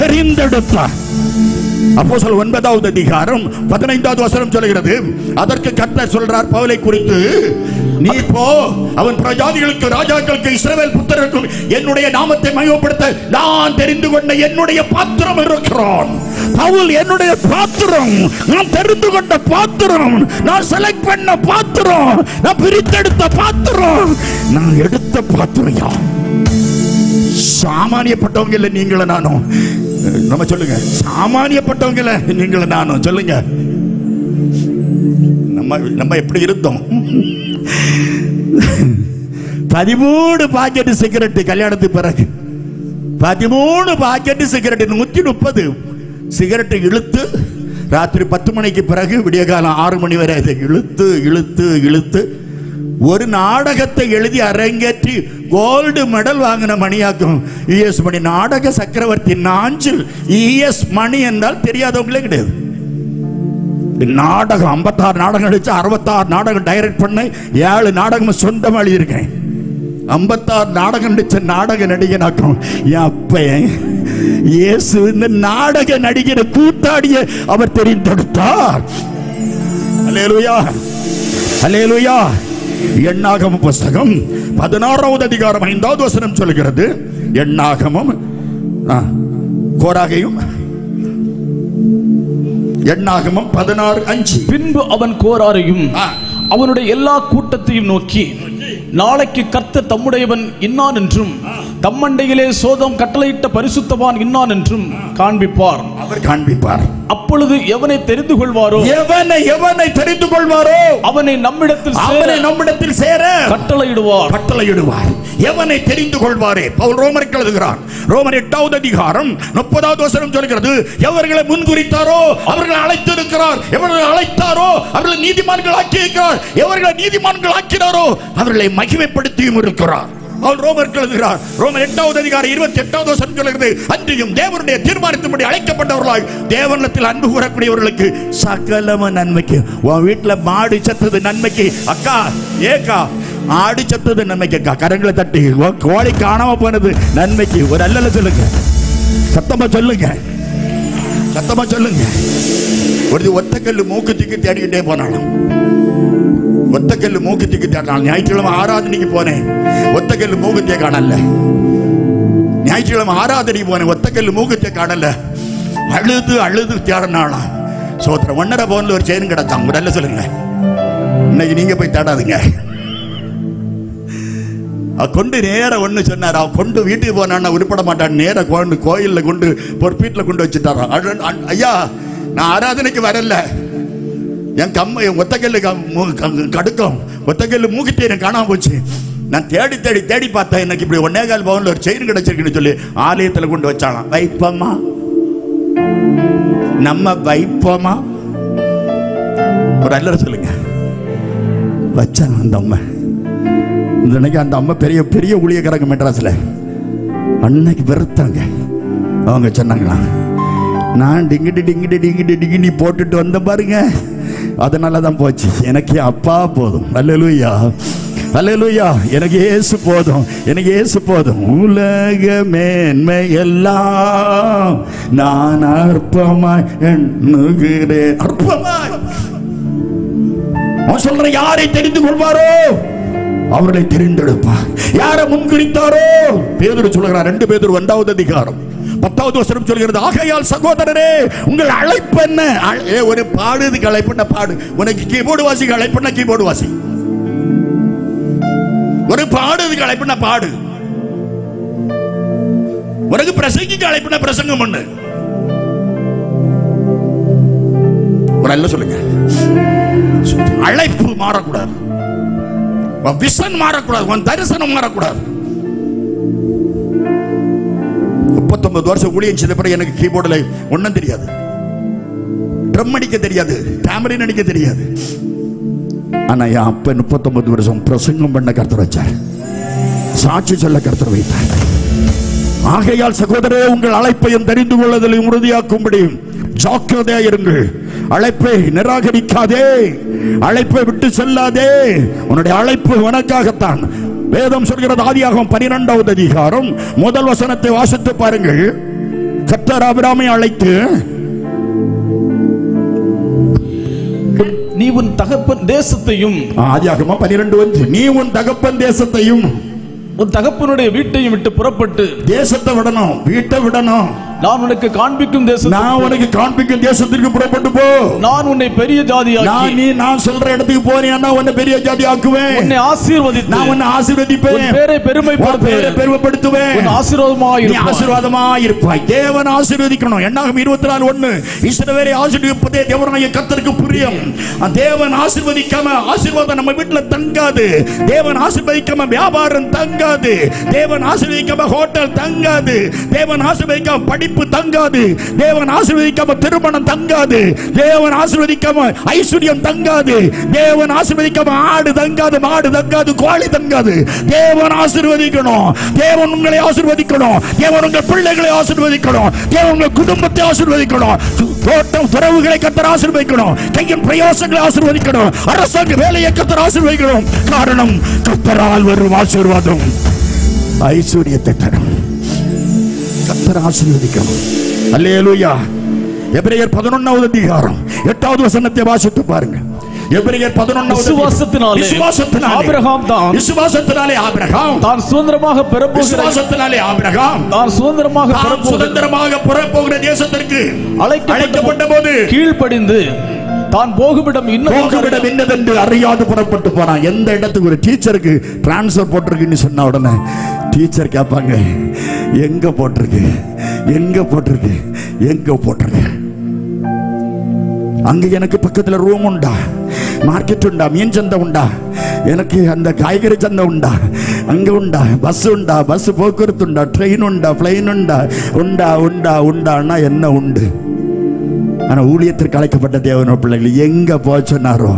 A: தெரிந்தெடுத்தார். அப்போஸ்தலர் 9வது அதிகாரம் 15வது வசனம் சொல்கிறது, அதற்கு கர்த்தர் சொல்றார் பவுலை குறித்து, நீ போ, அவன் பிரஜாதிகளுக்கு ராஜாக்களுக்கு இஸ்ரவேல் புத்திரருக்கும் என்னுடைய நாமத்தை மகிமைப்படுத்த நான் தெரிந்து கொண்ட என்னுடைய பாத்திரம் இருக்கிறான். பவுல் என்னுடைய பாத்திரம், நான் தெரிந்து கொண்ட பாத்திரம், நான் செலக்ட் பண்ண பாத்திரம், நான் பிரித்தெடுத்த பாத்திரம், நான் எடுத்த பாத்திரம். யா சாமானியப்பட்டவங்க இல்ல நீங்களும் நானும். நம்ம சொல்லுங்க, சாமானியப்பட்டவங்க இல்ல நீங்களும் நானும். சொல்லுங்க, நம்ம எப்படி இருந்தோம்? 13 பாக்கெட் சிகரெட் கல்யாணத்துக்கு பிறகு, 13 பாக்கெட் சிகரெட், 130 சிகரெட் இழுத்து ராத்திரி 10 மணிக்கு பிறகு விடிய காலம் 6 மணி வரை அதை இழுத்து இழுத்து இழுத்து ஒரு நாடகத்தை எழுதி அரங்கேற்றி கோல்டு மெடல் வாங்கின மணியாக்கும் இஎஸ் மணி. நாடக சக்கரவர்த்தி நாஞ்சில் இஎஸ் மணி என்றால் தெரியாதவங்களே கிடையாது. நாடகம் 56 நாடகம் நடிச்சு 66 நாடகம் டைரக்ட் பண்ண 7 நாடகம் சொந்தமா எழுதியிருக்கேன். 56 நாடகம் நடிச்ச நாடக நடிகனாக்கும் என் அப்பன் இயேசு இந்த நாடக நடிகரை கூத்தாடிய அவர் தெரிந்தெடுத்தார். அல்லேலூயா, அல்லேலூயா. எண்ணாகமம் புஸ்தகம் 16வது அதிகாரம் 5வது வசனம் சொல்கிறது, எண்ணாகமம் கோராகையும் எண்ணாகமம் 16:5.
B: பின்பு அவன் கோராரையும் அவனுடைய எல்லா கூட்டத்தையும் நோக்கி, நாளைக்கு கர்த்தர் தம்முடையவன் இன்னான் என்றும் தம்மண்டையிலே சோதம் கட்டளையிட்ட பரிசுத்தவான் இன்னான் என்றும் காண்பிப்பார்.
A: அவர் காண்பிப்பார்.
B: அப்பொழுது எவனை தெரிந்து கொள்வாரோ,
A: எவனை தெரிந்து கொள்வாரோ
B: அவனை நம்மிடத்தில் சேர கட்டளையிடுவார்,
A: கட்டளையிடுவார். எவனை தெரிந்து கொள்வாரே பவுல் ரோமருக்கு எழுதுகிறான். ரோமர் 8வது அதிகாரம் 30வது வசனம் சொல்கிறது, எவர்களை முன்குறித்தாரோ அவர்களை அழைத்திருக்கிறார், எவர்களை அழைத்தாரோ அவர்களை நீதிமான்கள் ஆக்கியிருக்கிறார், எவர்களை நீதிமான்கள் ஆக்கினாரோ அவர்களை மகிமைப்படுத்தியும் இருக்கிறார். பவுல் ரோமருக்கு எழுதுகிறார். ரோமர் 8வது அதிகாரம் 28வது வசனம் சொல்கிறது, அன்றியும் தேவனுடைய தீர்மானத்தின்படி அழைக்கப்பட்டவர்களாய் தேவனிடத்தில் அன்பு கூறக்கூடியவர்களுக்கு சகலம நன்மைக்கு. உன் வீட்டுல மாடு சத்தது நன்மைக்கு அக்கா, ஏக்கா ஆடு சத்தது நன்மைக்கு அக்கா, கரங்களை தட்டி. கோழி காணாம போனது நன்மைக்கு. ஒரு அல்லல சொல்லுங்க, சத்தமா சொல்லுங்க, சத்தமா சொல்லுங்க. ஒரு ஒத்தக்கல்லு மூக்குத்திக்கு தேடிக்கிட்டே போனாலும், ஒத்தக்கல்லு மூக்குத்திக்கு தேடினாலும். ஞாயிற்றுக்கிழமை ஆராதனைக்கு போனேன், ஒத்தக்கல்லு மூக்குத்திய காணல. ஞாயிற்றுக்கிழமை ஆராதனைக்கு போனேன், ஒத்தக்கல்லு மூக்குத்திய காணல. அழுது அழுது தேடினாலும் சோத்திரம் 1.5 பவுன்ல ஒரு செயின் கிடைச்சான். ஒரு அல்ல சொல்லுங்க. இன்னைக்கு நீங்க போய் தேடாதுங்க. கொண்டு நேர ஒண்ணு சொன்னார். அவன் கொண்டு வீட்டுக்கு போனான்னா உருப்பட மாட்டான். நேர கொண்டு கோயில்ல கொண்டு வீட்டில் கொண்டு வச்சுட்டாரான். ஐயா, நான் ஆராதனைக்கு வரல, என் ஒத்தக்கல்லு கடுக்கும், ஒத்தக்கல்லு மூக்கிட்டே காணாம போச்சு. நான் தேடி தேடி தேடி பார்த்தேன். எனக்கு இப்படி 1.25 பவுன்ல ஒரு செயின் கிடைச்சிருக்குன்னு சொல்லி ஆலயத்தில் கொண்டு வச்சாலாம். வைப்போமா, நம்ம வைப்போமா? ஒரு அல்லற சொல்லுங்க. வச்சாங்க அந்த அம்மா. இன்னைக்கு அந்த அம்மா பெரிய பெரிய ஊழியக்காரங்க மெட்ராஸ்ல. அன்னைக்கு வெறுத்தாங்க. அவங்க சொன்னாங்களா, நான் டிங்கிடி டிங்கிடி டிங்கிடி டிங்கிடி போட்டுட்டு வந்த பாருங்க, அதனால தான் போச்சு. எனக்கு அப்பா போதும். அல்லேலூயா, அல்லேலூயா. எனக்கு இயேசு போதும், எனக்கு இயேசு போதும். உலக மேன்மை எல்லாம் நான் அற்பமாய் எண்ணுகிறேன். அற்பமாய் சொல்ற, யாரை தெரிந்து கொள்வாரோ அவர்களை தெரிந்தெடுப்பார். யாரை முன்குறித்தாரோ. பேதுரு சொல்கிறார், 2 பேதுரு 1வது அதிகாரம் 10வது வசனம் சொல்கிறது, ஆகையால் சகோதரரே உங்கள் அழைப்பு என்ன? ஒரு பாடுதுக்கு அழைப்புன பாடு. உனக்கு கீபோர்டு வாசிக்கு அழைப்புன கீபோர்டு வாசி. ஒரு பாடுறதுக்கு அழைப்புனா பாடு, உனக்கு பிரசங்கிக்கு அழைப்புனா பிரசங்கம் பண்ணு. ஒரு சொல்லுங்க, அழைப்பு மாறக்கூடாது, விஷன் மாறக்கூடாது, உன் தரிசனம் மாறக்கூடாது. 39 வருஷம் ஊழியம் செய்த பிறகு எனக்கு கீபோர்டில் ஒன்றும் தெரியாது, ட்ரம் அடிக்க தெரியாது, டேமரின் அடிக்க தெரியாது. ஆனா என் அப்ப 39 வருஷம் பிரசங்கம் பண்ண கர்த்தர் வச்சார், சாட்சி சொல்ல கர்த்தர் வைத்தார். ஆகையால் சகோதரே, உங்கள் அழைப்பையும் தெரிந்து கொள்வதில் உறுதியாக்கும்படி ஜாக்கிரதையா இருங்கள். அழைப்பை நிராகரிக்காதே, அழைப்பை விட்டு செல்லாதே. உன்னுடைய அழைப்பு உனக்காகத்தான். வேதம் சொல்கிறது, ஆதியாகமம் 12வது அதிகாரம் 1 வசனத்தை வாசித்து பாருங்கள். கர்த்தர் ஆபிரகாமை அழைத்து,
B: நீ உன் தகப்பன் தேசத்தையும்,
A: ஆதியாகமம் 12:1, நீ உன் தகப்பன் தேசத்தையும்
B: உன் தகப்பனுடைய வீட்டையும் விட்டு புறப்பட்டு,
A: தேசத்தை விடணும், வீட்டை விடணும்,
B: நான் உனக்கு காண்பிக்கும்
A: தேசத்திற்கு புறப்பட்டு போ.
B: நான் உன்னை பெரிய ஜாதியாக்கி,
A: நான் சொல்ற இடத்துக்கு போனேன்னா உன்னை பெரிய ஜாதி ஆக்குவேன்.
B: உன்னை ஆசீர்வதித்து,
A: நான் உன்னை ஆசீர்வதிப்பேன்,
B: உன் பேரை பெருமைப்படுத்துவேன்,
A: உன் ஆசீர்வாதமாய் இருப்பாய். தேவன் ஆசீர்வதிக்கணும். என்னாகும் 24:1, இஸ்ரவேலை ஆசீர்வதிப்பதே தேவனாகிய கர்த்தருக்கு பிரியம். தேவன் ஆசீர்வதிக்காம ஆசீர்வாதம் நம்ம வீட்டுல தங்காது. தேவன் ஆசீர்வதிக்காம வியாபாரம் தங்காது. தேவன் ஆசீர்வதிக்காம ஹோட்டல் தங்காது. தேவன் ஆசீர்வதிக்காம படிப்பு தங்காது. தேவன் ஆசீர்வதிக்காம திருமணம் தங்காது. தேவன் ஆசீர்வதிக்காம ஐஸ்வர்யம் தங்காது. தேவன் ஆசீர்வதிக்காம ஆடு தங்காது, மாடு தங்காது, கோழி தங்காது. தேவன் ஆசீர்வதிக்கணும். தேவன் உங்களை ஆசீர்வதிக்கணும். தேவன் உங்கள் பிள்ளைகளை ஆசீர்வதிக்கணும். தேவன் உங்கள் குடும்பத்தை ஆசீர்வதிக்கணும். தோட்டம் துறவுகளை கர்த்தர் ஆசீர்வதிக்கணும். கையின் பிரயாசங்களை ஆசீர்வதிக்கணும். அரசாங்க வேலையை கர்த்தர் ஆசீர்வதிக்கணும். காரணம், கர்த்தரால் வரும் ஆசீர்வாதம் ஐஸ்வர்யத்தை தரும். கர்த்தர் ஆசீர்வதிக்கணும். அல்லேலூயா. எபிரேயர் 11வது அதிகாரம் 8வது வசனத்தை வாசித்து பாருங்க. எபிரேயர் 11 விசுவாசத்தினாலே ஆபிரகாம் தான் சுதந்திரமாக பெறப்போகிற தேசத்திற்கு அழைக்கப்பட்ட போது கீழ்ப்படிந்து தான் போகுமிடம் இன்னதென்று அறியாது புறப்பட்டு போனான். எந்த இடத்துக்கு ஒரு டீச்சருக்கு டிரான்ஸ்ஃபர் போட்டிருக்குன்னு சொன்ன உடனே டீச்சர் கேட்பாங்க, எங்க போட்டிருக்கு, எங்க போட்டிருக்கு, எங்க போட்டிருக்கு. அங்க எனக்கு பக்கத்துல ரூம் உண்டா, மார்க்கெட் உண்டா, மீன் சந்தை உண்டா, எனக்கு அந்த காய்கறி சந்தை உண்டா, அங்க உண்டா, பஸ் உண்டா, பஸ் போக்குவரத்து உண்டா, ட்ரெயின் உண்டா, பிளைன் உண்டா, உண்டா உண்டா உண்டான்னா என்ன உண்டு. ஆனா ஊழியத்திற்கு அழைக்கப்பட்ட தேவனுடைய பிள்ளைகள் எங்க போச்சுன்னாரோ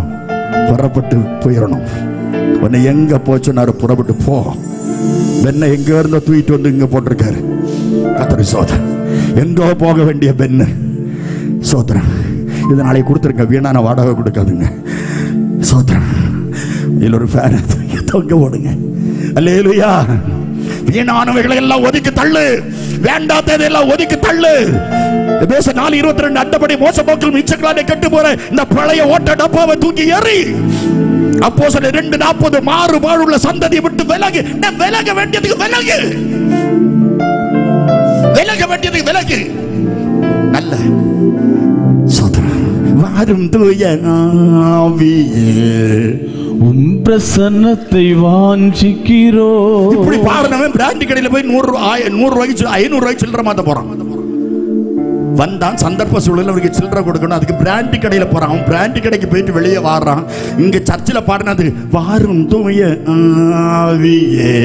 A: புறப்பட்டு போயிடணும். உன்னை எங்க போச்சுன்னாரோ புறப்பட்டு போ. பெண்ணை எங்க இருந்தோ தூக்கிட்டு வந்து இங்க போட்டிருக்காரு கர்த்தர். சோதரன் எங்கோ போக வேண்டிய பெண்ணு சோதரன் இதை நாளை கொடுத்துருங்க, வீணான வாடகை கொடுக்காதுங்க. சோதரன் இதுல ஒரு ஃபேன் தொங்க போடுங்க. அல்லேலூயா. வீணானவைகளை எல்லாம் ஒதுக்கி தள்ளு, வேண்டாததெல்லாம் ஒதுக்கி தள்ளு. 4:22 அட்டபடி மோச போக்கில் மிச்சங்களாலே கெட்டு போற இந்த பழைய ஓட்ட டப்பாவை தூக்கி எறி. அப்போஸ்தலர் 2:40 மாறுபாடுள்ள சந்ததியை விட்டு விலகு. விலக வேண்டியதுக்கு விலகு, விலக வேண்டியதுக்கு விலகு. நல்ல சோதரன் வாரும் தூய ஆவியே
B: உன் பிரசன்னத்தை வாஞ்சிக்கிறோ.
A: இப்படி பாருனவன் பிராண்டி கடையில் போய் 100 ரூபாய்க்கு 500 ரூபாய்க்கு சில்லற மாத்த போறான். வந்தான், சந்தர்ப்ப சூழல் அவருக்கு சில்லற கொடுக்கணும், அதுக்கு பிராண்டி கடையில போறான். அவன் பிராண்டி கடைக்கு போயிட்டு வெளியே வாடுறான். இங்க சர்ச்சில் பாடினது வாரும் தூய ஆவியே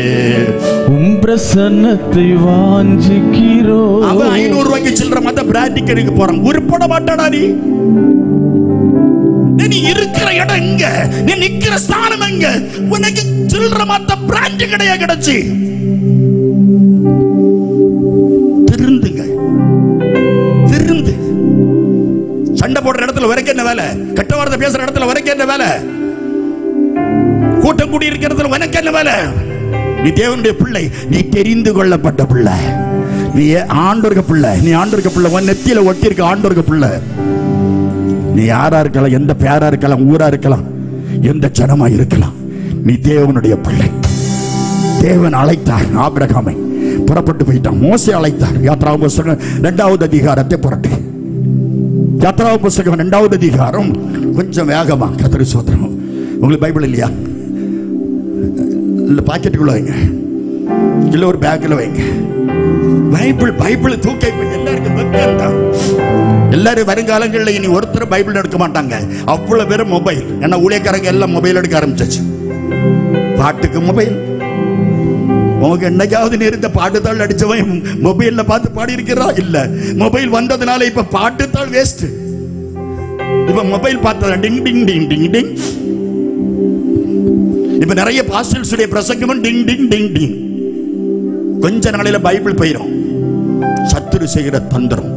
B: உம் பிரசன்னத்தை வாஞ்சிக்கிறோ.
A: அவன் 500 ரூபாய்க்கு சில்லற மாத்த பிராண்டி கடைக்கு போறான். உருப்பட மாட்டாடா நீ. நீ இருக்கிற இடம் எங்க, நீ நிக்கிற ஸ்தானம் எங்க, உனக்கு சில்லற மாத்த பிராண்டி கடையா கிடைச்சு. திருந்துங்க, திருந்து. சண்டை போடுற இடத்துல வரைக்கும் என்ன வேலை, கெட்ட வார்த்தை பேசுற இடத்துல வரைக்கும் என்ன வேலை, கூட்டம் கூடி இருக்கிற இடத்துல உனக்கு என்ன வேலை. நீ தேவனுடைய பிள்ளை, நீ தெரிந்து கொள்ளப்பட்ட பிள்ளை, நீ ஆண்டவருக்கு பிள்ளை, நீ ஆண்டவருக்கு பிள்ளை. உன் நெத்தியில ஒட்டி இருக்க ஆண்டவருக்கு பிள்ளை. நீ யாரா இருக்கலாம், எந்த பேரா இருக்கலாம், ஊரா இருக்கலாம், எந்த ஜனமா இருக்கலாம், நீ தேவனுடைய பிள்ளை. தேவன் அழைத்தார் ஆபிரகாமை, புறப்பட்டு போயிட்டான். மோசே அழைத்தார். யாத்ராகம புத்தகம் 2வது அதிகாரத்தை புரட்டு. யாத்ராகம புத்தகம் 2வது அதிகாரம் கொஞ்சம் வேகமா. கர்த்தருக்கு ஸ்தோத்திரம். உங்களுக்கு பைபிள் இல்லையா? இல்லை பாக்கெட்டுக்குள்ள வைங்க, இல்லை ஒரு பேக்கில் வைங்க. பைபிள் தூக்க எல்லாருக்கும் வெக்கம் தான். எல்லாரும் வருங்காலங்களில் இனி ஒருத்தர் பைபிள் எடுக்க மாட்டாங்க. அவ்வளவு பேரும் மொபைல். ஏன்னா ஊழியக்காரங்க எல்லாம் மொபைல் எடுக்க ஆரம்பிச்சாச்சு. பாட்டுக்கு மொபைல். உனக்கு என்னைக்காவது நேர்ந்த பாட்டுத்தாள் அடிச்சவன் மொபைல்ல பார்த்து பாடி இருக்கிறா? இல்ல. மொபைல் வந்ததுனால இப்ப பாட்டுத்தாள் வேஸ்ட். இப்ப மொபைல் பார்த்தா டிங் டிங் டிங் டிங் டிங். இப்ப நிறைய பாஸ்டர்ஸ் உடைய பிரசங்கமும் டிங் டிங் டிங் டிங். கொஞ்ச நாளையில பைபிள் போயிடும். சத்துரு செய்கிற தந்திரம்.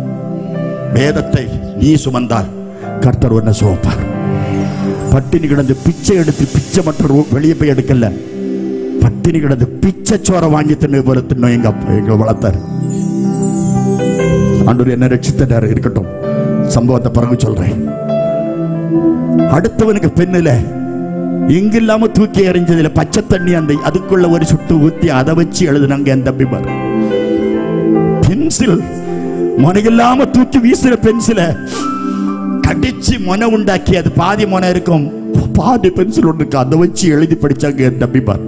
A: வேதத்தை நீ சுமந்தால் கர்த்தர் ஒன்ன சுமப்பார். பட்டினி கிடந்து பிச்சை எடுத்து, பிச்சை மற்ற வெளியே போய் எடுக்கல, பட்டினி கிடந்து பிச்சை சோற வாங்கி தின்னு போல தின்னும் எங்க அப்பா எங்களை வளர்த்தார். ஆண்டவர் என்ன ரட்சித்தார். இருக்கட்டும், சம்பவத்தை பிறகு சொல்றேன். அடுத்தவனுக்கு பெண்ணுல இங்கில்லாம தூக்கி எறிஞ்சதுல பச்சை தண்ணி அந்த அதுக்குள்ள ஒரு சுட்டு ஊத்தி அதை வச்சு எழுதுனாங்க என் தம்பி பாரு. பென்சில் மொனையில்லாம தூக்கி வீசுற பென்சில கடிச்சு மொனை உண்டாக்கி, அது பாதி மொனை இருக்கும், பாதி பென்சில் ஒன்று இருக்கு, அதை வச்சு எழுதி படிச்சாங்க என் தம்பிமார்.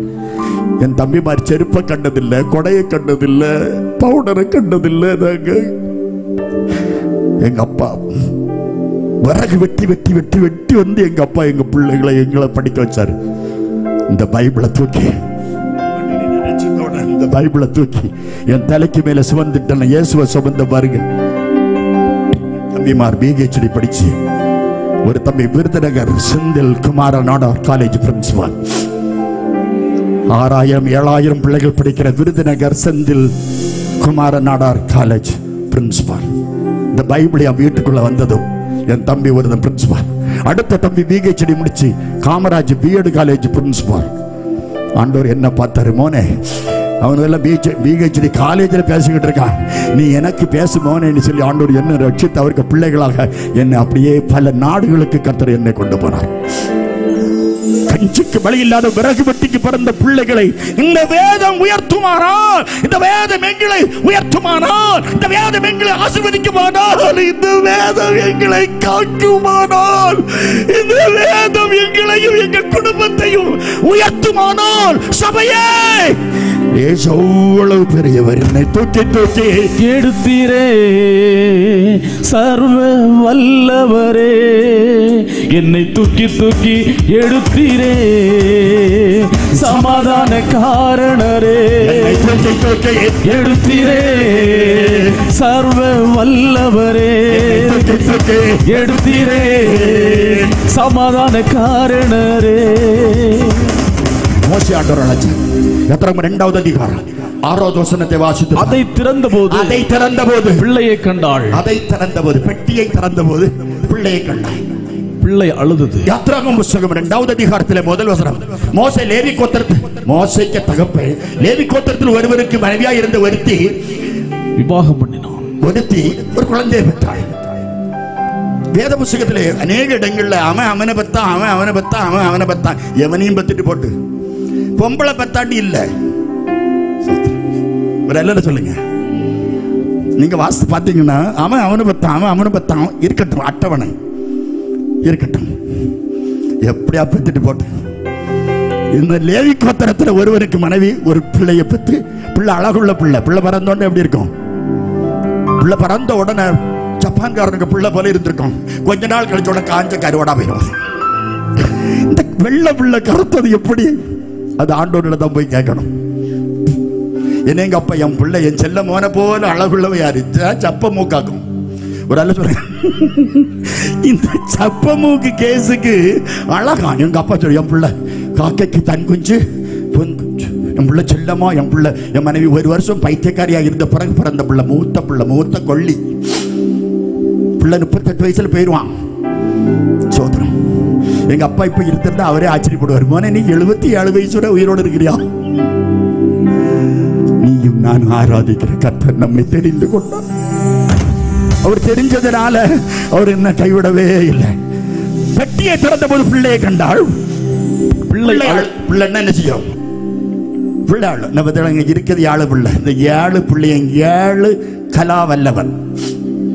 A: என் தம்பிமார் செருப்பை கண்டதில்லை, கொடையை கண்டதில்லை, பவுடரை கண்டதில்லை. எங்க அப்பா விறகு வெட்டி வெட்டி வெட்டி வெட்டி வந்து எங்க அப்பா எங்க பிள்ளைகளை எங்களை படிக்க வச்சாரு. இந்த பைபிளை தூக்கி, இந்த பைபிளை தூக்கி என் தலைக்கு மேல சுமந்துட்டேன். இயேசுவை சுமந்த பாருங்க. தம்பிமார் பிஹெச்டி படிச்சு, ஒரு தம்பி விருதுநகர் செந்தில் குமார நாடார் காலேஜ் பிரின்சிபால். 6000-7000 பிள்ளைகள் படிக்கிற விருதுநகர் செந்தில் குமார நாடார் காலேஜ் பிரின்சிபால். இந்த பைபிள் என் வீட்டுக்குள்ள வந்ததும் என் தம்பி ஒரு பிரின்சிபால். அடுத்த தம்பி பிஹெச்டி முடிச்சு காமராஜ் பிஎட் காலேஜ் பிரின்சிபால். ஆண்டவர் என்ன பார்த்தாரு, மோனே அவனெல்லாம் பிஹெச்டி காலேஜில் பேசிக்கிட்டு இருக்கான், நீ எனக்கு பேசு மோனேன்னு சொல்லி ஆண்டவர் என்ன ரட்சித்து அவருக்கு பிள்ளைகளாக என்னை அப்படியே பல நாடுகளுக்கு கர்த்தர் என்னை கொண்டு போனார். கஞ்சிக்கு வழி இல்லாத விறகு வெட்டிக்கு பிறந்த பிள்ளைகளை இந்த வேதம் உயர்த்துமானால், இந்த வேதம் எங்களை உயர்த்துமானால், இந்த வேதம் எங்களை ஆசீர்வதிக்குமானால், இந்த வேதம் எங்களை காக்குமானால், இந்த வேதம் எங்களையும் எங்கள் குடும்பத்தையும் உயர்த்துமானால், சபையே எவ்வளவு பெரியவர் என்னை தூக்கி தூக்கி
B: எடுத்தீரே சர்வ வல்லவரே, என்னை தூக்கி தூக்கி எடுத்தீரே சமாதான காரணரே, எடுத்தீரே சர்வ வல்லவரே, எடுத்தீரே சமாதான காரணரே.
A: மோசே ஆண்டவர் அழைச்சார். எத்தனை 2வது அதிகாரம் 6வது வசனத்தை வாசித்து,
B: அதை திறந்தபோது பிள்ளையை கண்டாள். அதை
A: திறந்தபோது, பெட்டியை திறந்தபோது பிள்ளையை கண்டாள்.
B: பிள்ளை அழுதது.
A: யாத்திராகமம் புத்தகம் 2வது அதிகாரத்திலே முதல் வசனம். மோசே லேவி கோத்திரத்தில், மோசேக்கு தகப்பன் லேவி கோத்திரத்தில் ஒருவருக்கு மனைவியா இருந்த ஒருத்தி
B: விவாகம் பண்ணினான்.
A: ஒருத்தி ஒரு குழந்தையை பெற்றாள். வேத புத்தகத்திலே அநேக இடங்கள்ல அவனை பத்தான், அவனை பத்தான், அவனை பத்தான், எவனையும் பத்திட்டு போட்டு பொம்பளை பத்தாண்டி இல்ல. சொல்லுங்க, நீங்க வாசித்து பாத்தீங்கன்னா அவனை பத்தான் இருக்கட்டும், அட்டவணை இருக்கட்டும், எப்படியா பெற்றுட்டு போட்டு. இந்த லேவி கோத்திரத்துல ஒருவருக்கு மனைவி ஒரு பிள்ளைய பெற்று, பிள்ளை அழகுள்ள பிள்ளை பிறந்தோடனே எப்படி இருக்கும்? பிள்ளை பிறந்த உடனே ஜப்பான்காரனுக்கு பிள்ளை போல இருந்திருக்கும். கொஞ்ச நாள் கழிச்ச உடனே காஞ்ச கருவாடா போயிடும். இந்த வெள்ளை பிள்ளை கருத்தது எப்படி? அது ஆண்டோட தான் போய் கேட்கணும். என்ன எங்க அப்பா என் பிள்ளை என் செல்ல மோன போல அழகுள்ளவ யாரு? சப்ப மூக்காக்கும். ஒரு ஆளு சொல்ற, இந்த சப்ப மூக்கு கேஸுக்கு அழகா எங்க அப்பா சொல்ல, என் பிள்ளை காக்கைக்கு தன் குஞ்சு பொன் குஞ்சு, என் பிள்ளை செல்லமா, என் பிள்ளை என் மனைவி 1 வருஷம் பைத்தியக்காரியா இருந்த பிறகு பிறந்த பிள்ளை, மூத்த கொள்ளி பிள்ளை 38 வயசுல போயிடுவான். சோதரம். எங்க அப்பா இப்ப இருந்தா அவரே ஆச்சரியப்படுவார், மோனே நீ 77 வயசோட உயிரோடு இருக்கிறியா? நீயும் நான் ஆராதிக்கிற கர்த்தர் நம்மை தெரிந்து கொண்டார். அவர் தெரிஞ்சதுனால அவர் என்ன கைவிடவே இல்லை. பெட்டியை திறந்த போது பிள்ளையை கண்டாள். பிள்ளை என்ன செய்யும்? பிள்ளை நம்ம இருக்கிறது 7 பிள்ளை. இந்த 7 பிள்ளைய 7 கலா வல்லவன்,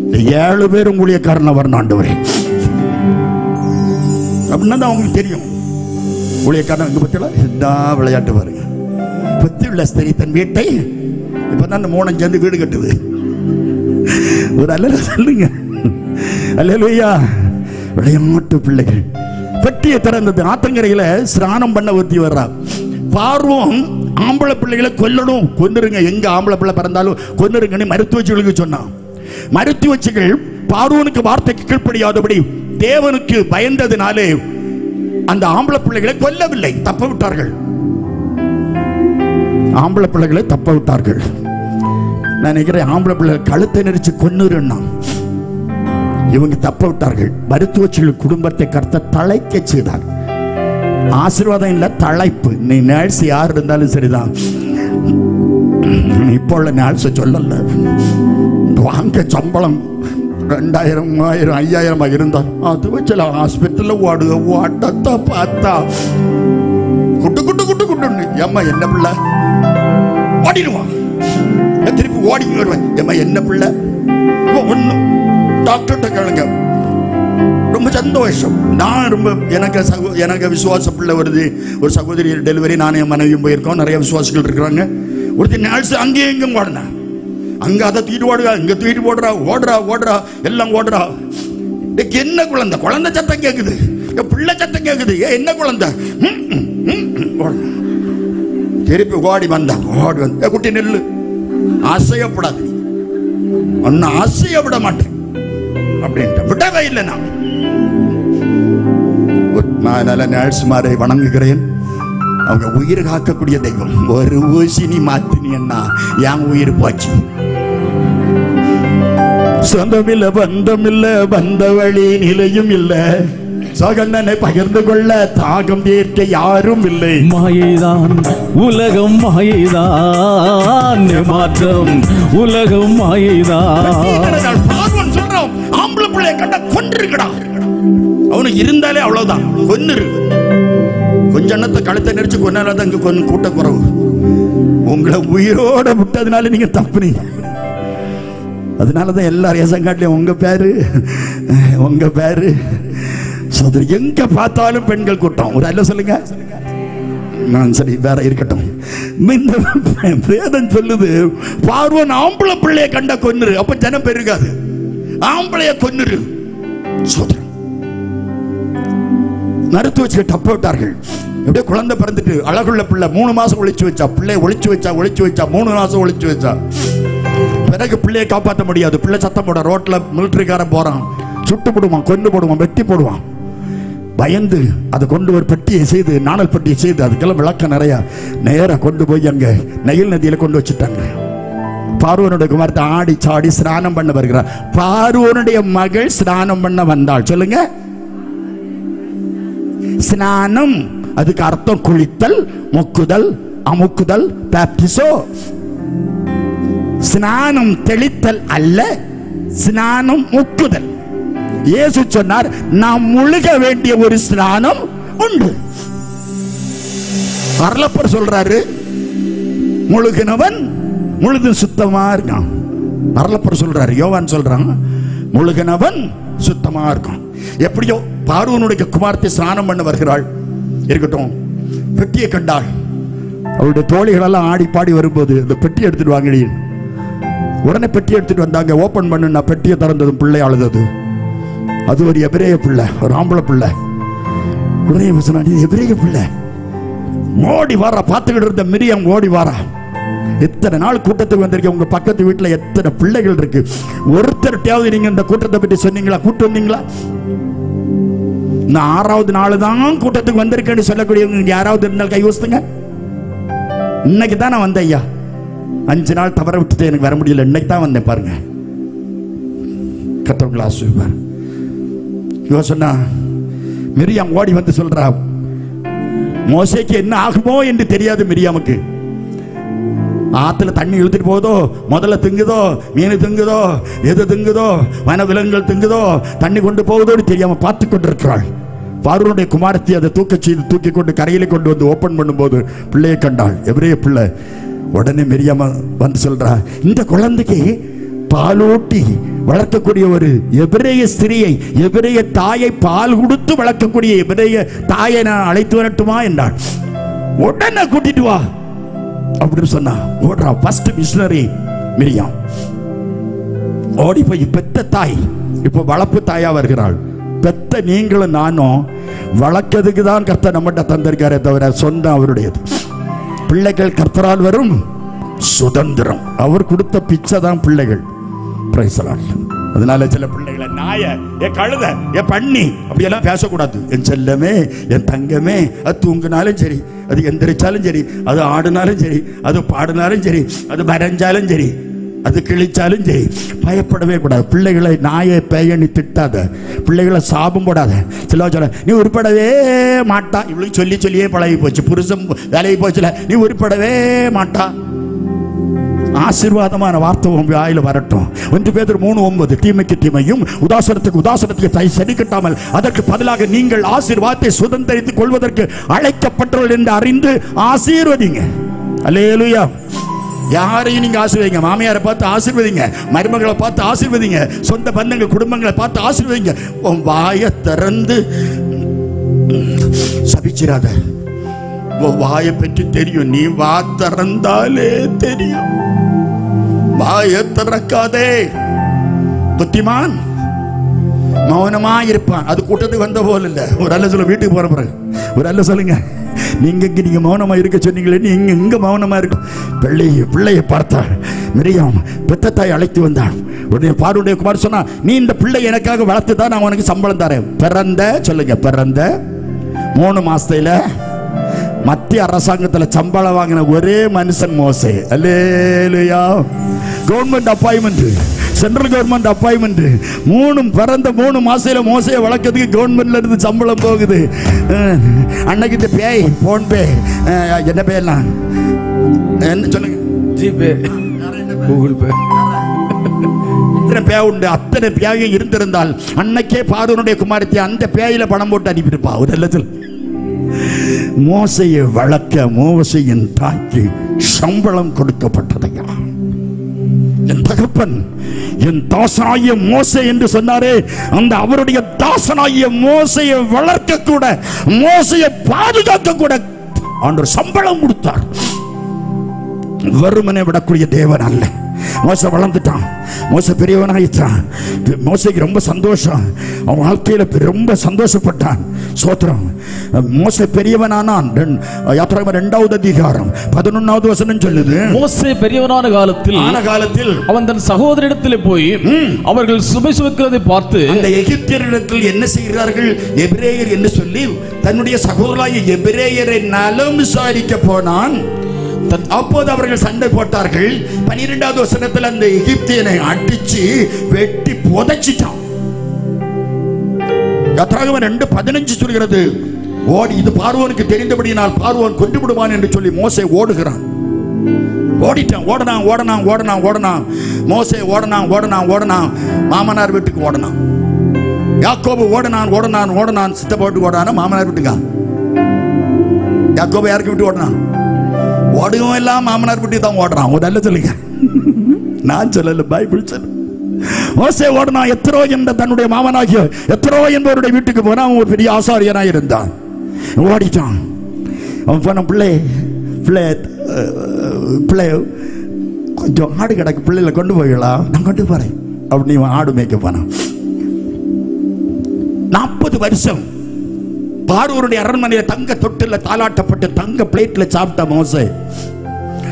A: இந்த 7 பேரும் ஊழியக்காரன் அவர் ஆண்டவரே அப்படின்னா தான் அவங்களுக்கு தெரியும். ஊழியக்காரன் எங்க பத்தில என்ன விளையாட்டு பாருங்க. புத்தியுள்ள ஸ்திரீ தன் வீட்டை இப்பதான் 3 சேர்ந்து வீடு கட்டுது. ஒரு அல்ல சொல்லுங்க, அல்லேலூயா. விளையாட்டு பிள்ளைகள் பெட்டியை திறந்தது. ஆத்தங்கரையில ஸ்நானம் பண்ண ஒருத்தி வர்றா. பார்வோன் ஆம்பளை பிள்ளைகளை கொல்லணும், கொன்னுருங்க, எங்க ஆம்பளை பிள்ளை பிறந்தாலும் கொன்னுருங்கன்னு மருத்துவச்சிகளுக்கு சொன்னான். மருத்துவச்சிகள் பார்வோனுக்கு வார்த்தைக்கு கீழ்ப்படியாதபடி தேவனுக்கு பயந்ததினாலே அந்த ஆம்பளை பிள்ளைகளை கொல்லவில்லை, தப்ப விட்டார்கள். ஆம்பளை பிள்ளைகளை தப்ப விட்டார்கள். நான் நினைக்கிறேன் ஆம்பளை பிள்ளை கழுத்தை நெரிச்சு கொன்னுருன்னா இவங்க தப்ப விட்டார்கள். மருத்துவச்சிகள் குடும்பத்தை கர்த்தர் தழைக்க செய்தார். ஆசீர்வாதம் இல்ல, தழைப்பு. நீ நர்ஸ் யார் இருந்தாலும் சரிதான், இப்போ உள்ள நர்ஸ் சொல்லல, வாங்க சம்பளம் 2000 3000 5000 இருந்தா அது வச்சல ஹாஸ்பிட்டல்ல ஓடுக ஓட்டத்தை பார்த்தா குட்டு குட்டு குட்டு குட்டு. ஏம்மா என்ன பிள்ளை? ஓடிடுவான், திருப்பி ஓடி வருவேன். ஏம்மா என்ன பிள்ளை? ஒன்னும் டாக்டர்கிட்ட கேளுங்க. ரொம்ப சந்தோஷம். நான் ரொம்ப எனக்கு விசுவாச பிள்ளை வருது. ஒரு சகோதரி டெலிவரி, நானே என் மனைவியும் போயிருக்கோம். நிறைய விசுவாசிகள் இருக்கிறாங்க. ஒருத்தர் நாள்ஸ் அங்கேயும் எங்கும் ஓடினா, அங்க அதை தூக்கிட்டு ஓடுறா, இங்க தூக்கிட்டு போடுறா, ஓடுறா ஓடுறா, எல்லாம் ஓடுறா. என்ன குழந்தை? குழந்தை சத்தம் கேக்குது, பிள்ளை சத்தம் கேக்குது. என்ன குழந்தை? திருப்பி ஓடி வந்தா, ஓடி வந்த குட்டி நெல்லு, அசையப்படாது, ஒன்னும் அசைய விட மாட்டேன் அப்படின்ட்டு விடவே இல்லை. நான் நல்ல நர்ஸ்மாரை வணங்குகிறேன். அவங்க உயிர் காக்கக்கூடிய தெய்வம். ஒரு ஊசி நீ மாத்தினா என் உயிர் போச்சு. சொந்தமில்ல, பந்தமில்ல, வந்த வழி நிலையும் இல்ல, சகந்தனை பகிர்ந்து கொள்ள தாகம் தீர்க்க யாரும் இல்லை.
B: மாயைதான் உலகம், மாயைதான் மாற்றம், உலகம் மாயைதான்.
A: பார்வன் சொல்றான், ஆம்பளை பிள்ளைய கண்டா கொன்றுக்கடா, அவனுக்கு இருந்தாலே அவ்வளவுதான், கொன்னுரு. கொஞ்ச எண்ணத்தை கழுத்தை நெரிச்சு கொன்னாலதான் இங்க கொஞ்சம் கூட்ட குறவு. உங்களை உயிரோட விட்டதுனால நீங்க தப்புனீங்க. அதனாலதான் எல்லாரும் ஏசங்காட்டிலையும் உங்க பேரு உங்க பேரு. எங்க பார்த்தாலும் பெண்கள் கூட்டம். ஒரு அல்ல சொல்லுங்க. நான் சரி வேற இருக்கட்டும். இந்த வேதம் சொல்லுது, பார்வோன் ஆம்பளை பிள்ளைய கண்ட கொன்னுரு, அப்ப ஜனம் பெருகாது. ஆம்பளைய கொன்னுரு. சோதரம் மருத்துவச்சிகள் தப்ப விட்டார்கள். எப்படியே குழந்தை பிறந்துட்டு அழகுள்ள பிள்ளை 3 மாசம் ஒளிச்சு வச்சா, பிள்ளைய ஒளிச்சு வச்சா 3 மாசம் ஒளிச்சு வச்சா. பிறகு பிள்ளையை காப்பாற்ற முடியாது. பிள்ளை சத்தம் போட, ரோட்ல மிலிட்டரிக்காரன் போறான், சுட்டு போடுவான், கொண்டு போடுவான், வெட்டி போடுவான். பயந்து அதை கொண்டு ஒரு பெட்டியை செய்து, நாணல் பெட்டியை செய்து, அதுக்கெல்லாம் விளக்கம் நிறைய நேரா கொண்டு போய் அங்க நைல் நதியில கொண்டு வச்சுட்டாங்க. பார்வோனுடைய குமாரத்தை ஆடி சாடி ஸ்நானம் பண்ண வருகிறார். பார்வோனுடைய மகள் ஸ்நானம் பண்ண வந்தாள். சொல்லுங்க, ஸ்நானம் அதுக்கு அர்த்தம் குளித்தல், முக்குதல், அமுக்குதல், பேப்டிசோ. ஸ்நானம் தெளித்தல் அல்ல, ஸ்நானம் முக்குதல். இயேசு சொன்னார், நாம் முழுக வேண்டிய ஒரு ஸ்நானம் உண்டு. அருளப்பர் சொல்றாரு, முழுகினவன் முழுதும் சுத்தமா இருக்கான். அருளப்பர் சொல்றாரு, யோவான் சொல்றான், முழுகினவன் சுத்தமா இருக்கான். எப்படியோ பார்வோனுடைய குமாரத்தை ஸ்நானம் பண்ண வருகிறாள். இருக்கட்டும், பெட்டியை கண்டாள். அவருடைய தோழிகள் எல்லாம் ஆடி பாடி வரும்போது இந்த பெட்டி எடுத்துட்டு வாங்கடி. உடனே பெட்டி எடுத்துட்டு வந்தாங்க. ஓபன் பண்ணு, நான் பெட்டியை திறந்ததும் பிள்ளை அழுதது. அது ஒரு எபிரேய பிள்ளை, ஒரு ஆம்பளை பிள்ளை. உடனே எபிரேய பிள்ளை ஓடி வாரா. பார்த்துக்கிட்டு இருந்த மிரியாம் ஓடி வாரா. எத்தனை நாள் கூட்டத்துக்கு வந்திருக்க, உங்க பக்கத்து வீட்டுல எத்தனை பிள்ளைகள் இருக்கு, ஒருத்தருட்டையாவது நீங்க இந்த கூட்டத்தை பற்றி சொன்னீங்களா? கூட்டு வந்தீங்களா? நான் 6வது நாள் தான் கூட்டத்துக்கு வந்திருக்கேன்னு சொல்லக்கூடியவங்க யாராவது இருந்தால் கை வச்சுங்க. இன்னைக்கு தான் நான் வந்தேன் ஐயா, 5 நாள் தவற விட்டுட்டு எனக்கு வர முடியல, இன்னைக்கு தான் வந்தேன் பாருங்க. கத்தவங்களா ஆசீர்வாதம். இவ சொன்னா, மிரியாம் ஓடி வந்து சொல்றா, மோசேக்கு என்ன ஆகுமோ என்று தெரியாது மிரியாமுக்கு. ஆத்துல தண்ணி இழுத்துட்டு போதோ, முதல்ல திங்குதோ, மீன் திங்குதோ, எது திங்குதோ, வன விலங்குகள் திங்குதோ, தண்ணி கொண்டு போகுதோடு தெரியாம பார்த்து கொண்டிருக்கிறாள். பார்வோனுடைய குமாரத்தை அதை தூக்கி கொண்டு கரையில கொண்டு வந்து ஓபன் பண்ணும்போது பிள்ளையை கண்டாள், எபிரேய பிள்ளை. உடனே மிரியாம வந்து சொல்றா, இந்த குழந்தைக்கு பாலூட்டி வளர்க்கக்கூடிய ஒரு எபிரேய ஸ்திரியை, எபிரேய தாயை, பால் கொடுத்து வளர்க்கக்கூடிய எபிரேய தாயை நான் அழைத்து வரட்டுமா என்றாள். உடனே கூட்டிட்டு வா. அப்படின்னு சொன்னா ஓடுறா. ஃபர்ஸ்ட் மிஷனரி மிரியாம் ஓடி போய் பெத்த தாய் இப்போ வளர்ப்பு தாயா வருகிறாள். பெத்த நீங்களும் நானும் வளர்க்கிறதுக்கு தான் கர்த்தர் நம்மகிட்ட தந்திருக்காரே தவிர சொந்தம் அவருடையது. பிள்ளைகள் கர்த்தரால் வரும் சுதந்திரம். அவர் கொடுத்த பிச்சை தான் பிள்ளைகள். அதனால சில பிள்ளைகளை நாய, என் கழுத, என் பண்ணி அப்படியெல்லாம் பேசக்கூடாது. என் செல்லமே, என் தங்கமே, அது தூங்கினாலும் சரி, அது எந்திரிச்சாலும் சரி, அது ஆடினாலும் சரி, அது பாடினாலும் சரி, அது வரைஞ்சாலும் சரி, அது கிழிச்சாலும் சரி, பயப்படவே கூடாது. பிள்ளைகளை நாயை பேயணி திட்டாத, பிள்ளைகளை சாபம் போடாத. சில சொல்ல நீ உருப்படவே மாட்டா, இவளுக்கு சொல்லி சொல்லியே பழகி போச்சு, புருஷன் வேலையை போச்சுல, நீ உருப்படவே மாட்டா. ஆசீர்வாதமான வார்த்தை உங்க வாயில வரட்டும். 1 பேதுரு 3:9 தீமைக்கு தீமையும் உதாசனத்துக்கு உதாசனத்துக்கு சரி கட்டாமல் அதற்கு பதிலாக நீங்கள் ஆசீர்வாதத்தை சுதந்தரித்துக் கொள்வதற்கு அழைக்கப்பட்டவர்கள் என்று அறிந்து ஆசீர்வதிங்க. அல்லேலூயா. யாரையும் நீங்க ஆசீர்வதிங்க. மாமியாரை பார்த்து ஆசீர்வதிங்க, மருமகளை பார்த்து ஆசீர்வதிங்க, சொந்த பந்தங்கள் குடும்பங்களை பார்த்து ஆசீர்வதிங்க. உன் வாயை திறந்து சபிச்சிராத. வாயை பற்றி தெரியும், நீ வா திறந்தாலே தெரியும். வாயை திறக்காதே. புத்திமான் மௌனமா இருப்பான். அது கூட்டத்துக்கு வந்த போல இல்ல. ஒரு அல்ல சொல்ல, வீட்டுக்கு போற பிறகு ஒரு அல்ல சொல்லுங்க, நீங்க மௌனமா இருக்க சொன்னீங்களே, நீங்க இங்க மௌனமா இருக்கு. பிள்ளையை பார்த்தாள் மிரியாம். பெத்த தாய் அழைத்து வந்தாள். உடனே பார்வோனுடைய குமாரன் சொன்னா, நீ இந்த பிள்ளை எனக்காக வளர்த்து தான் நான் உனக்கு சம்பளம் தரேன். பிறந்த 3 மாசத்துல மத்திய அரசாங்கத்தில் சம்பளம் வாங்கின ஒரே மனுஷன் மோசே. Hallelujah. Government appointment, central government appointment. பிறந்த 3 மாசத்துல மோசையை வளர்க்கறதுக்கு கவர்மெண்ட்ல இருந்து சம்பளம் போகுது. அன்னைக்கு இந்த பேய் போன் பே, என்ன பேர்லாம் என்ன சொல்லுங்க, ஜிபே, கூகுள் பே, பேய் உண்டு. அத்தனை பேயும் இருந்திருந்தால் அன்னைக்கே பார்வோனுடைய குமாரத்தி அந்த பேயில பணம் போட்டு அனுப்பியிருப்பா. ஒரு லட்சம். மோசையை வளர்க்க மோசையின் தாய்க்கு சம்பளம் கொடுக்கப்பட்டதையா. என் தகப்பன் என் தாசனாகிய மோசே என்று சொன்னாரே, அந்த அவருடைய தாசனாகிய மோசையை வளர்க்க கூட, மோசையை பாதுகாக்க கூட ஆண்டவர் சம்பளம் கொடுத்தார். வறுமனை விடக்கூடிய தேவன் அல்ல. மோசை வளர்ந்துட்டான், மோசை பெரியவனாயிட்டான். மோசைக்கு ரொம்ப சந்தோஷம், அவன் வாழ்க்கையில ரொம்ப சந்தோஷப்பட்டான். சோத்திரம். மோசே பெரியவனானான். யாத்திராகமம் 2வது அதிகாரம் 11வது வசனம் சொல்லுது, மோசே பெரியவனான காலத்தில்
B: அவன் தன் சகோதரிடத்திலே போய் அவர்கள் சுமை சுமக்கிறதை பார்த்து,
A: அந்த எகிப்தியரிடத்தில் என்ன செய்கிறார்கள் எபிரேயர் என்று சொல்லி தன்னுடைய சகோதரராகிய எபிரேயரை நலம் விசாரிக்க போனான். அப்போது அவர்கள் சண்டை போட்டார்கள். 12வது வசனத்தில் அந்த எகிப்தியனை அடிச்சு வெட்டி புதைச்சிட்டான். யாத்திராகமம் 2:15 சொல்கிறது, ஓடி, இது பார்வோனுக்கு தெரிந்தபடியினால் பார்வோன் கொண்டு விடுவான் என்று சொல்லி மோசே ஓடுகிறான். ஓடனான். மோசே ஓடனான். மாமனார் வீட்டுக்கு ஓடனான். யாக்கோபு ஓடனான். சித்தப்பாட்டுக்கு ஓடானா மாமனார் வீட்டுக்கா? யாக்கோபு யாருக்கு விட்டு ஓடனான்? ஓடுவோம் எல்லாம் மாமனார் வீட்டுக்கு தான் ஓடுறான். ஒரு நல்ல சொல்லுங்க, நான் சொல்லல, பைபிள் சொல்லு. மோசே ஓடனான். எத்ரோ என்ற தன்னுடைய மாமனாகிய எத்ரோ என்பவருடைய வீட்டுக்கு போனா அவன் ஒரு பெரிய ஆசாரியனாக இருந்தான். ஓடிட்டான். அவன் போன பிள்ளை கொஞ்சம் ஆடு கிடக்கு, பிள்ளைகளை கொண்டு போய்களா, நான் கொண்டு போறேன் அப்படின்னு ஆடு மேய்க்க போனான். 40 வருஷம் பார்வோனுடைய அரண்மனையில தங்க தொட்டில தாளாட்டப்பட்டு தங்க பிளேட்ல சாப்பிட்ட மோசே.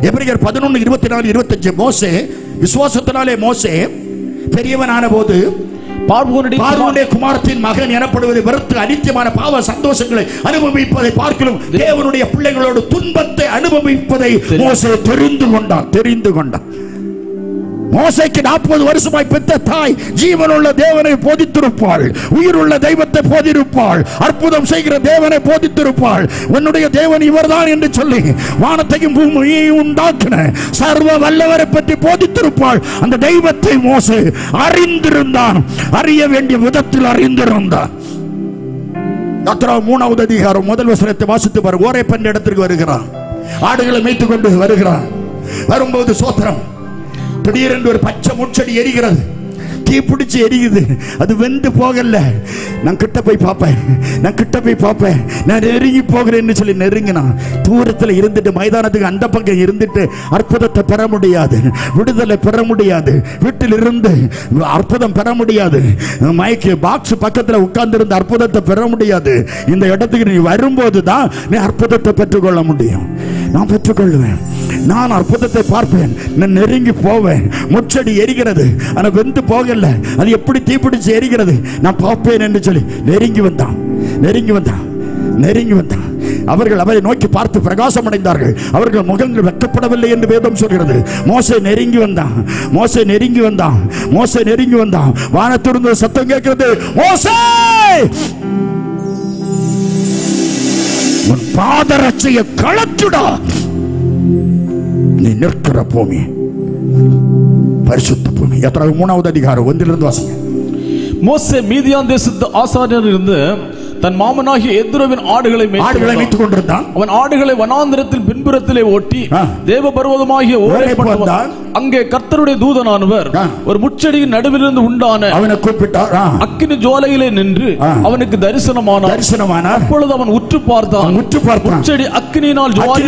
A: எபிரேயர் 11:24-25 மோசே விசுவாசத்தினாலே மோசே பெரியவனான போது பார்வோனுடைய குமாரத்தின் மகன் எனப்படுவதை வெறுத்து அனித்தியமான பாவ சந்தோஷங்களை அனுபவிப்பதை பார்க்கிறோம். தேவனுடைய பிள்ளைகளோடு துன்பத்தை அனுபவிப்பதை மோசே தெரிந்து கொண்டான். மோசேக்கு 40 வருஷமாய் பெற்ற தாய் ஜீவனுள்ள தேவனை போதித்திருப்பாள், உயிருள்ள தெய்வத்தை போதிருப்பாள், அற்புதம் செய்கிற தேவனை போதித்திருப்பாள். உன்னுடைய தேவன் இவர்தான் என்று சொல்லி வானத்தையும் பூமியையும் உண்டாக்கின சர்வ வல்லவரை பற்றி போதித்திருப்பாள். அந்த தெய்வத்தை மோசே அறிந்திருந்தான், அறிய வேண்டிய விதத்தில் அறிந்திருந்தான். யாத்திராகமம் 3வது அதிகாரம் 1 வசனத்தை வாசித்து பாரு. ஓரேப் என்ற இடத்திற்கு வருகிறான், ஆடுகளை மேய்த்துக் கொண்டு வருகிறான். வரும்போது சோத்திரம், திடீரென்று ஒரு பச்சை முச்செடி எரிகிறது. தீ பிடிச்சி எரியுது, அது வெந்து போகல. நான் கிட்ட போய் பார்ப்பேன், நான் கிட்ட போய் பார்ப்பேன், நான் நெருங்கி போகிறேன்னு சொல்லி நெருங்கினான். தூரத்தில் இருந்துட்டு மைதானத்துக்கு அந்த பக்கம் இருந்துட்டு அற்புதத்தை பெற முடியாது, விடுதலை பெற முடியாது, வீட்டில் இருந்து அற்புதம் பெற முடியாது, மைக்கு பாக்ஸ் பக்கத்தில் உட்கார்ந்து இருந்த அற்புதத்தை பெற முடியாது. இந்த இடத்துக்கு நீ வரும்போது தான் நீ அற்புதத்தை பெற்றுக்கொள்ள முடியும். நான் பெற்றுக்கொள்வேன், நான் அற்புதத்தை பார்ப்பேன், நான் நெருங்கி போவேன். முச்செடி எரிகிறது, ஆனால் வெந்து போகல, அது எப்படி தீப்பிடிச்சு எரிகிறது நான் பார்ப்பேன் என்று சொல்லி நெருங்கி வந்தான், நெருங்கி வந்தான், நெருங்கி வந்தான். அவர்கள் அவரை நோக்கி பார்த்து பிரகாசம் அடைந்தார்கள். அவர்கள் முகங்கள் வெட்கப்படவில்லை என்று வேதம் சொல்கிறது. மோசே நெருங்கி வந்தான், மோசே நெருங்கி வந்தான், மோசே நெருங்கி வந்தான். வானத்திலிருந்து சத்தம் கேட்கிறது, மோசே உன் பாதரட்சையை கழற்றுடா, நீ நிற்கிற பூமி பரிசுத்த பூமி. எத்தனை 3வது அதிகாரம் 1 வாசிங்க.
B: மோசே மீதியான் தேசத்து ஆசாரியர் இருந்து தன் மாமனாகிய எத்ரோவின் ஆடுகளை மேய்த்துக்
A: கொண்டிருந்தான்.
B: அவன் ஆடுகளை வனாந்திரத்தில் பின்புறத்திலே ஓட்டி தேவ பர்வதமாகிய ஓரேப் வந்தான். அங்கே கர்த்தருடைய தூதனானவர் ஒரு முச்செடியின் நடுவிலிருந்து உண்டான
A: அவனை கூப்பிட்டார்.
B: அக்கினி ஜுவாலையிலே நின்று அவனுக்கு தரிசனமானார். அப்பொழுது அவன் உற்று பார்த்தான். முச்செடி அக்கினியினால் ஜுவாலை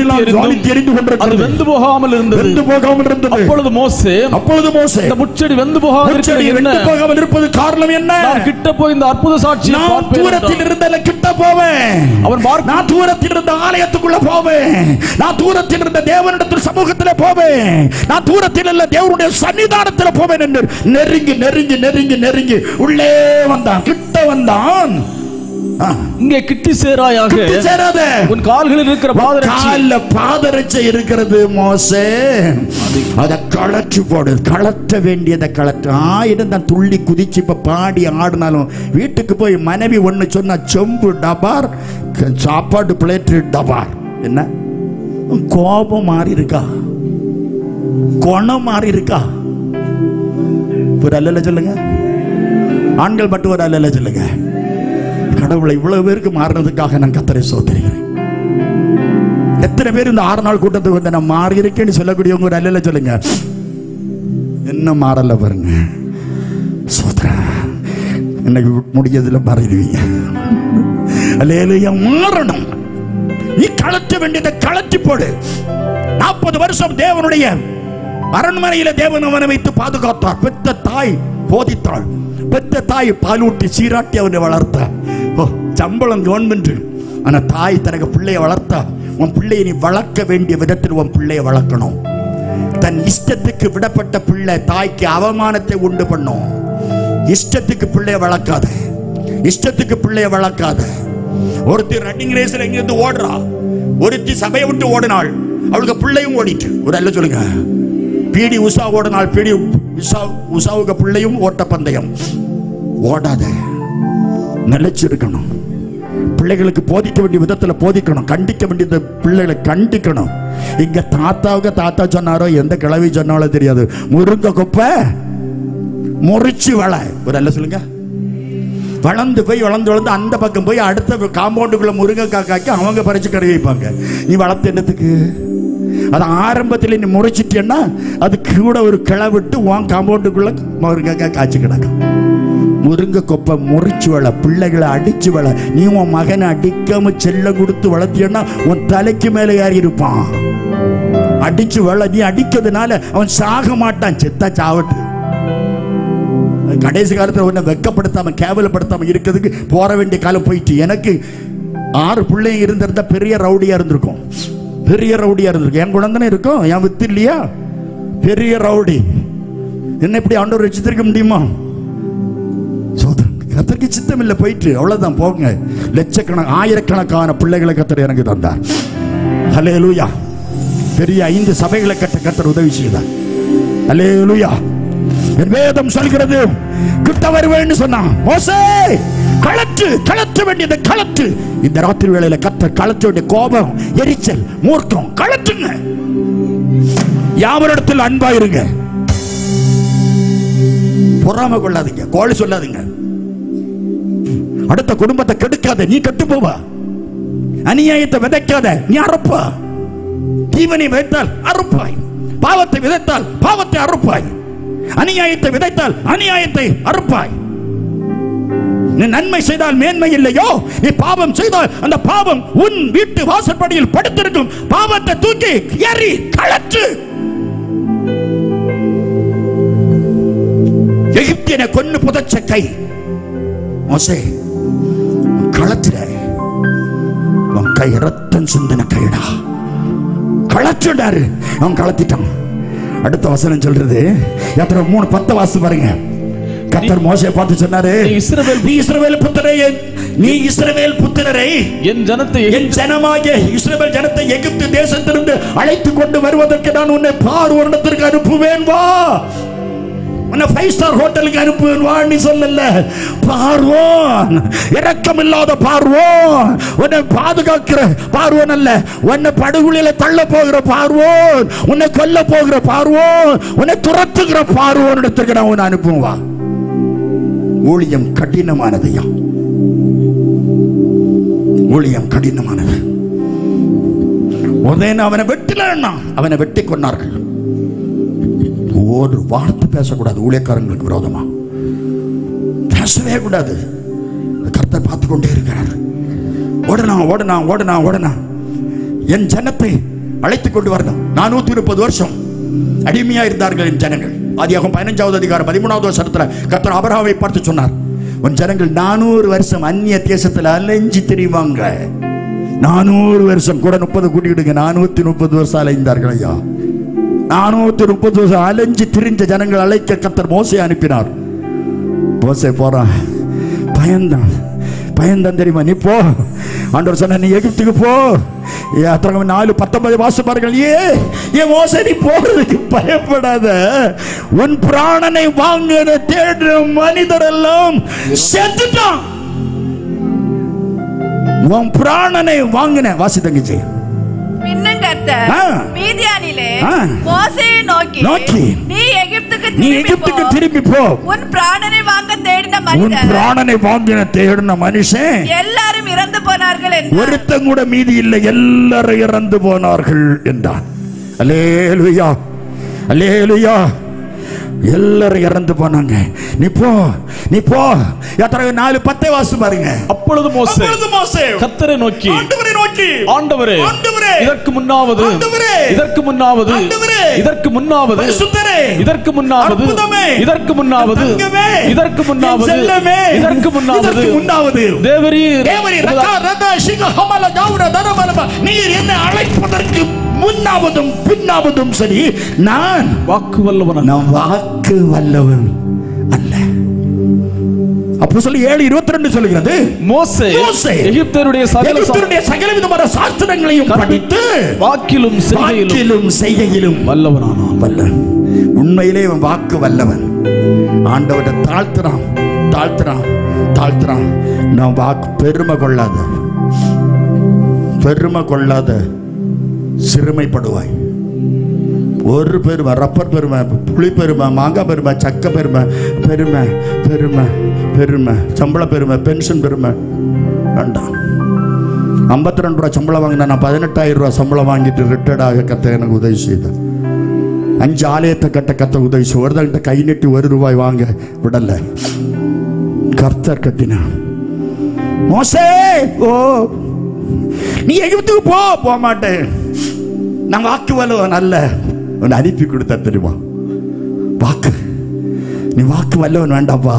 B: எரிந்து அது வெந்து போகாமல் இருந்தது. அப்பொழுது மோசே இந்த முச்செடி வெந்து போகாமல் இருப்பது காரணம் என்ன? நான் கிட்ட போய் இந்த அற்புத சாட்சியை பார்ப்பேன். கிட்ட போவேன், நான் தூரத்தில் இருந்த ஆலயத்துக்குள்ள போவேன், நான் தூரத்தில் இருந்த தேவனிடத்தில் சமூகத்தில் போவேன், நான் தூரத்தில் இல்ல தேவனுடைய சன்னிதானத்தில் போவேன் என்று நெருங்கி நெருங்கி நெருங்கி நெருங்கி உள்ளே வந்தான், கிட்ட வந்தான். இங்கே கிட்டி சேராயாக,
A: சேராத,
B: உன் கால்களில் இருக்கிற
A: பாதரட்சை இருக்கிறது மோசே, அதை கழற்றி போடு. கழற்ற வேண்டியதை கழற்ற. ஆயிரம் தான் துள்ளி குதிச்சு இப்ப பாடி ஆடினாலும் வீட்டுக்கு போய் மனைவி ஒண்ணு சொன்னா செம்பு டபார், சாப்பாடு பிளேட் டபார். என்ன கோபம் மாறி இருக்கா, குணம் மாறி இருக்கா? ஒரு அல்ல சொல்லுங்க, ஆண்கள் மட்டும் ஒரு அல்ல சொல்லுங்க. கடவுளை இவ்வளவு பேருக்கு மாறினதுக்காக நான் கர்த்தரை ஸ்தோத்திரிக்கிறேன். எத்தனை பேர் இந்த 6 நாள் கூட்டத்துக்கு வந்து நான் மாறி இருக்கேன்னு சொல்லக்கூடியவங்க ஒரு அல்ல சொல்லுங்க. என்ன மாறல பாருங்க, சோதரா இன்னைக்கு முடிஞ்சதுல மாறிடுவீங்க. அல்லேலூயா. மாறணும். நீ கழற்ற வேண்டியதை கழற்றி போடு. 40 வருஷம் தேவனுடைய அரண்மனையில தேவன் அவனை வைத்து பாதுகாத்தார். பெத்த தாய் போதித்தாள், பெத்த தாய் பாலூட்டி சீராட்டி அவனை வளர்த்தார். சம்பளம் கவர்மெண்ட், ஆனா தாய் தனக்கு பிள்ளைய வளர்த்தா. உன் பிள்ளையை நீ வளர்க்க வேண்டிய விதத்தில் உன் பிள்ளைய வளர்க்கணும். தன் இஷ்டத்துக்கு விடப்பட்ட பிள்ளை தாய்க்கு அவமானத்தை உண்டு பண்ணும். இஷ்டத்துக்கு பிள்ளைய வளர்க்காத, இஷ்டத்துக்கு பிள்ளைய வளர்க்காத. ஒருத்தி ரன்னிங் ரேஸ்ல எங்கிருந்து ஓடுறா, ஒருத்தி சபையை விட்டு ஓடினாள், அவளுக்கு பிள்ளையும் ஓடிட்டு. ஒரு அல்ல சொல்லுங்க. பீடி உஷா ஓடினாள், பீடி உஷாவுக்கு பிள்ளையும் ஓட்ட பந்தயம். ஓடாத, நிலைச்சிருக்கணும். பிள்ளைகளுக்கு போதிக்க வேண்டிய விதத்தில் போதிக்கணும், கண்டிக்க வேண்டிய பிள்ளைகளை கண்டிக்கணும். இங்க தாத்தாவுக்கு தாத்தா சொன்னாரோ எந்த கிழவி சொன்னாலோ தெரியாது, முருங்க கொப்பை முறிச்சு வள. ஒரு அல்ல சொல்லுங்க. வளர்ந்து போய் வளர்ந்து வளர்ந்து அந்த பக்கம் போய் அடுத்த காம்பவுண்டுக்குள்ள முருங்கைக்காய் காய்க்க அவங்க பறிச்சு கறி வைப்பாங்க. நீ வளர்த்து என்னத்துக்கு? அது ஆரம்பத்தில் நீ முறிச்சிட்டேன்னா அது கூட ஒரு கிளை விட்டு உன் காம்பவுண்டுக்குள்ள முருங்கைக்காய் காய்ச்சி கிடக்கும். முருங்கை கொப்பை முறிச்சு வள, பிள்ளைகளை அடிச்சு வள. நீ உன் மகனை அடிக்காம செல்லம் கொடுத்து வளர்த்தியன்னா உன் தலைக்கு மேலே ஏறி இருப்பான். அடிச்சு வள. நீ அடிக்கிறதுனால அவன் சாக மாட்டான், செத்தா சாவட்டு. கடைசி காலத்தில் ஒன்றை வெக்கப்படுத்தாம கேவலப்படுத்தாம இருக்கிறதுக்கு போற வேண்டிய காலம் போயிட்டு. எனக்கு 6 பிள்ளைங்க இருந்திருந்தா பெரிய ரவுடியா இருந்திருக்கும், பெரிய ரவுடியா இருந்திருக்கும். என் குழந்தை இருக்கும், என் வித்து இல்லையா? பெரிய ரவுடி. என்ன இப்படி ஆண்டவர் வச்சிருக்க முடியுமா? கர்த்தருக்கு சித்தம் இல்லை, போயிட்டு அவ்வளவுதான். போங்க. லட்சக்கணக்கான ஆயிரக்கணக்கான பிள்ளைகளை கர்த்தர் எனக்கு தந்தார். ஹல்லேலூயா. பெரிய 5 சபைகளை கட்ட கர்த்தர் உதவி செய்தார். ஹல்லேலூயா. என் வேதம் சொல்கிறது, கிட்ட வருவேன்னு சொன்னான். மோசே கழற்ற வேண்டியதை கழற்று. இந்த ராத்திரி வேளையில கர்த்தர் கழற்ற வேண்டிய கோபம், எரிச்சல், மூர்க்கம் கழற்றுங்க. யாவரிடத்தில் அன்பா இருங்க, பொறாமை கொள்ளாதீங்க, கோழி சொல்லாதீங்க, அடுத்த குடும்பத்தை கெடுக்காத, நீ கெட்டு போவா. அநியாயத்தை விதைக்காத, நீ அறுப்பா. தீவனை விதைத்தால் அறுப்பாய், பாவத்தை விதைத்தால் பாவத்தை அறுப்பாய். அநியாயத்தை விதைத்தால் அநியாயத்தை அறுப்பாய். நீ நன்மை செய்தால் மேன்மை இல்லையோ, நீ பாவம் செய்தால் அந்த பாவம் உன் வீட்டு வாசற்படியில் படுத்திருக்கும். பாவத்தை தூக்கி எறி, கழற்று. எகிப்தியனை கொன்னு புதைச்ச கை மோசே களத்துல உன் கை ரத்தம் சிந்தின கைடா, களச்சுடாரு. அவன் களத்திட்டான். அடுத்த வசனம் சொல்றது, எத்தனை 3:10 வாசி பாருங்க. கர்த்தர் மோசேயை பார்த்து சொன்னாரு, நீ இஸ்ரவேல் புத்திரரே, நீ இஸ்ரவேல் புத்திரரை
B: என்
A: ஜனமாகிய இஸ்ரவேல் ஜனத்தை எகிப்து தேசத்திலிருந்து அழைத்து கொண்டு வருவதற்கு நான் உன்னை பார்வோனிடத்திற்கு அனுப்புவேன். வா, உன்னை 5 ஸ்டார் ஹோட்டலுக்கு அனுப்புவேன் வா. நீ சொல்லல, பார்வோன், இரக்கமில்லாத பார்வோன், உன்னை பாதுகாக்கிற பார்வோன் அல்ல, உன்னை படுகொலியில தள்ள போகிற பார்வோன், உன்னை கொல்ல போகிற பார்வோன், உன்னை துரத்துகிற பார்வோன் இடத்துக்கு நான் உன்னை அனுப்புவேன் வா. ஊழியம் கடினமானதையா, ஊழியம் கடினமானது. உடனே அவனை வெட்டினா, அவனை வெட்டி கொண்டார்கள். ஒரு வார்த்தை பேசக்கூடாது ஊழியக்காரங்களுக்கு விரோதமா, பேசவே கூடாது. கர்த்தர் பார்த்து கொண்டே இருக்கிறார். ஓடனா என் ஜனத்தை அழைத்துக் கொண்டு வரணும். 430 வருஷம் அடிமையா இருந்தார்கள் என் ஜனங்கள். ஆதியாகமம் 15வது அதிகாரம் 13வது வசனத்துல கர்த்தர் ஆபிரகாமை பார்த்து சொன்னார், உன் ஜனங்கள் 400 வருஷம் அந்நிய தேசத்துல அலைஞ்சு திரிவாங்க. 400 வருஷம் கூட 30 கூட்டிக்கிடுங்க, 430 வருஷம் அலைந்தார்கள் ஐயா. 430 வருஷம் அலைஞ்சு திரிஞ்ச ஜனங்கள் அழைக்க கர்த்தர் மோசேயை அனுப்பினார். மோசே போறான், பயந்தான் தெரியுமா? நீ போ, ஆண்டவர் சொன்ன, நீ எகிப்துக்கு போ. 4:19 வாசிப்பார்கள். ஏன் மோசே நீ போறதுக்கு பயப்படாத, உன் பிராணனை வாங்க தேடுற மனிதரெல்லாம் செத்துட்டான். உன் பிராணனை வாங்கின வாசி தங்கச்சி.
C: பின்னும் கர்த்தர் மீதியானிலே மோசேயை நோக்கி நீ எகிப்துக்கு திரும்பி போ. உன் பிராணனை வாங்க தேடின மனுஷன் எல்லாரும் இறந்து போனார்கள் என்றார்.
A: ஒருத்தன் கூட மீதி இல்லை, எல்லாரும் இறந்து போனார்கள் என்றான். அல்லேலூயா, அல்லேலூயா. எல்லாரும் இறந்து போனாங்க. நீ போ. 4:10 வாசி பாருங்க.
B: அப்பொழுது மோசே கர்த்தரை நோக்கி, ஆண்டவரே, இதற்கு முன்னாவது
A: நீர் என்னை அழைப்பதற்கு முன்னாவதும் பின்னாவதும் சரி, நான் வாக்கு வல்லவன் அல்ல. அப்போ சொல்லி 7:22 சொல்லுகிறது, மோசே எகிப்தியருடைய சகல விதமான சாஸ்திரங்களையும் படித்து வாக்கிலும் செய்கையிலும் வல்லவனானான். உண்மையிலே இவன் வாக்கு வல்லவன். ஆண்டவரை தாழ்த்துறான். நான் வாக்கு பெருமை கொள்ளாத சிறுமைப்படுவாய். ஒரு பெருமை, ரப்பர் பெருமை, புளி பெருமை, மாங்காய் பெருமை, சக்க பெருமை, சம்பள பெருமை, பென்ஷன் பெருமை வேண்டாம். 52 ரூபா சம்பளம் வாங்கினா, நான் 18,000 ரூபா சம்பளம் வாங்கிட்டு ரிட்டையர்டாக கத்த எனக்கு உதவி செய்தார். 5 ஆலயத்தை கட்ட கத்த உதவி செய்ய, ஒருத்தர்கிட்ட கை நீட்டி 1 ரூபாய் வாங்க விடல. கர்த்தர் கட்டினான். மோசே ஓ, நீ எகிப்துக்கு போக மாட்டேன், நான் வாக்கு வல்லவன் அல்ல. உன்னை அனுப்பி கொடுத்தா தெரியுமா? நீ வாக்கு வல்லவன் வேண்டாப்பா,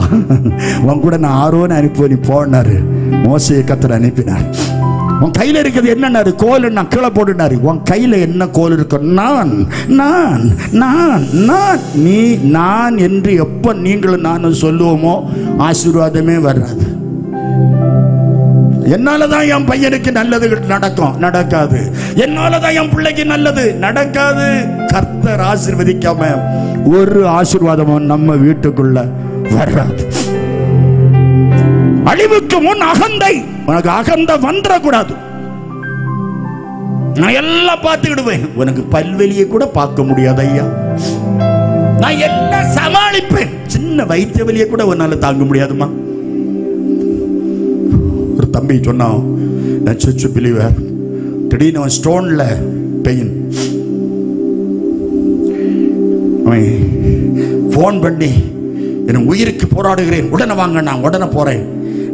A: உன் கூட நான் ஆரோன்னு அனுப்புவேன், நீ போனாரு. மோசையை கர்த்தர் அனுப்பினார். உன் கையில இருக்கிறது என்னன்னாரு? கோல். நான் கீழே போட்டுனாரு. உன் கையில என்ன கோல் இருக்கு? நான் என்று எப்ப நீங்களும் நானும் சொல்லுவோமோ ஆசீர்வாதமே வராது. என்னாலதான் என் பையனுக்கு நல்லது நடக்காது, என்னாலதான் என் பிள்ளைக்கு நல்லது நடக்காது. கர்த்தர் ஆசீர்வதிக்காம ஒரு ஆசீர்வாதமும் நம்ம வீட்டுக்குள்ள வராது. அழிவுக்கு முன் அகந்தை. உனக்கு அகந்தை வந்துடக்கூடாது. நான் எல்லாம் பார்த்துக்கிடுவேன், உனக்கு பல்வெளியை கூட பார்க்க முடியாது ஐயா. நான் எல்லாம் சமாளிப்பேன், சின்ன வயிற்று வலியை கூட உன்னால தாங்க முடியாதுமா. ஒரு தம்பி சொன்னான், நான் சர்ச் பிலீவர், திடீர்னு ஸ்டோன்ல பெயின், போன் பண்ணி என் உயிருக்கு போராடுகிறேன், உடனே வாங்க, நான் உடனே போறேன்.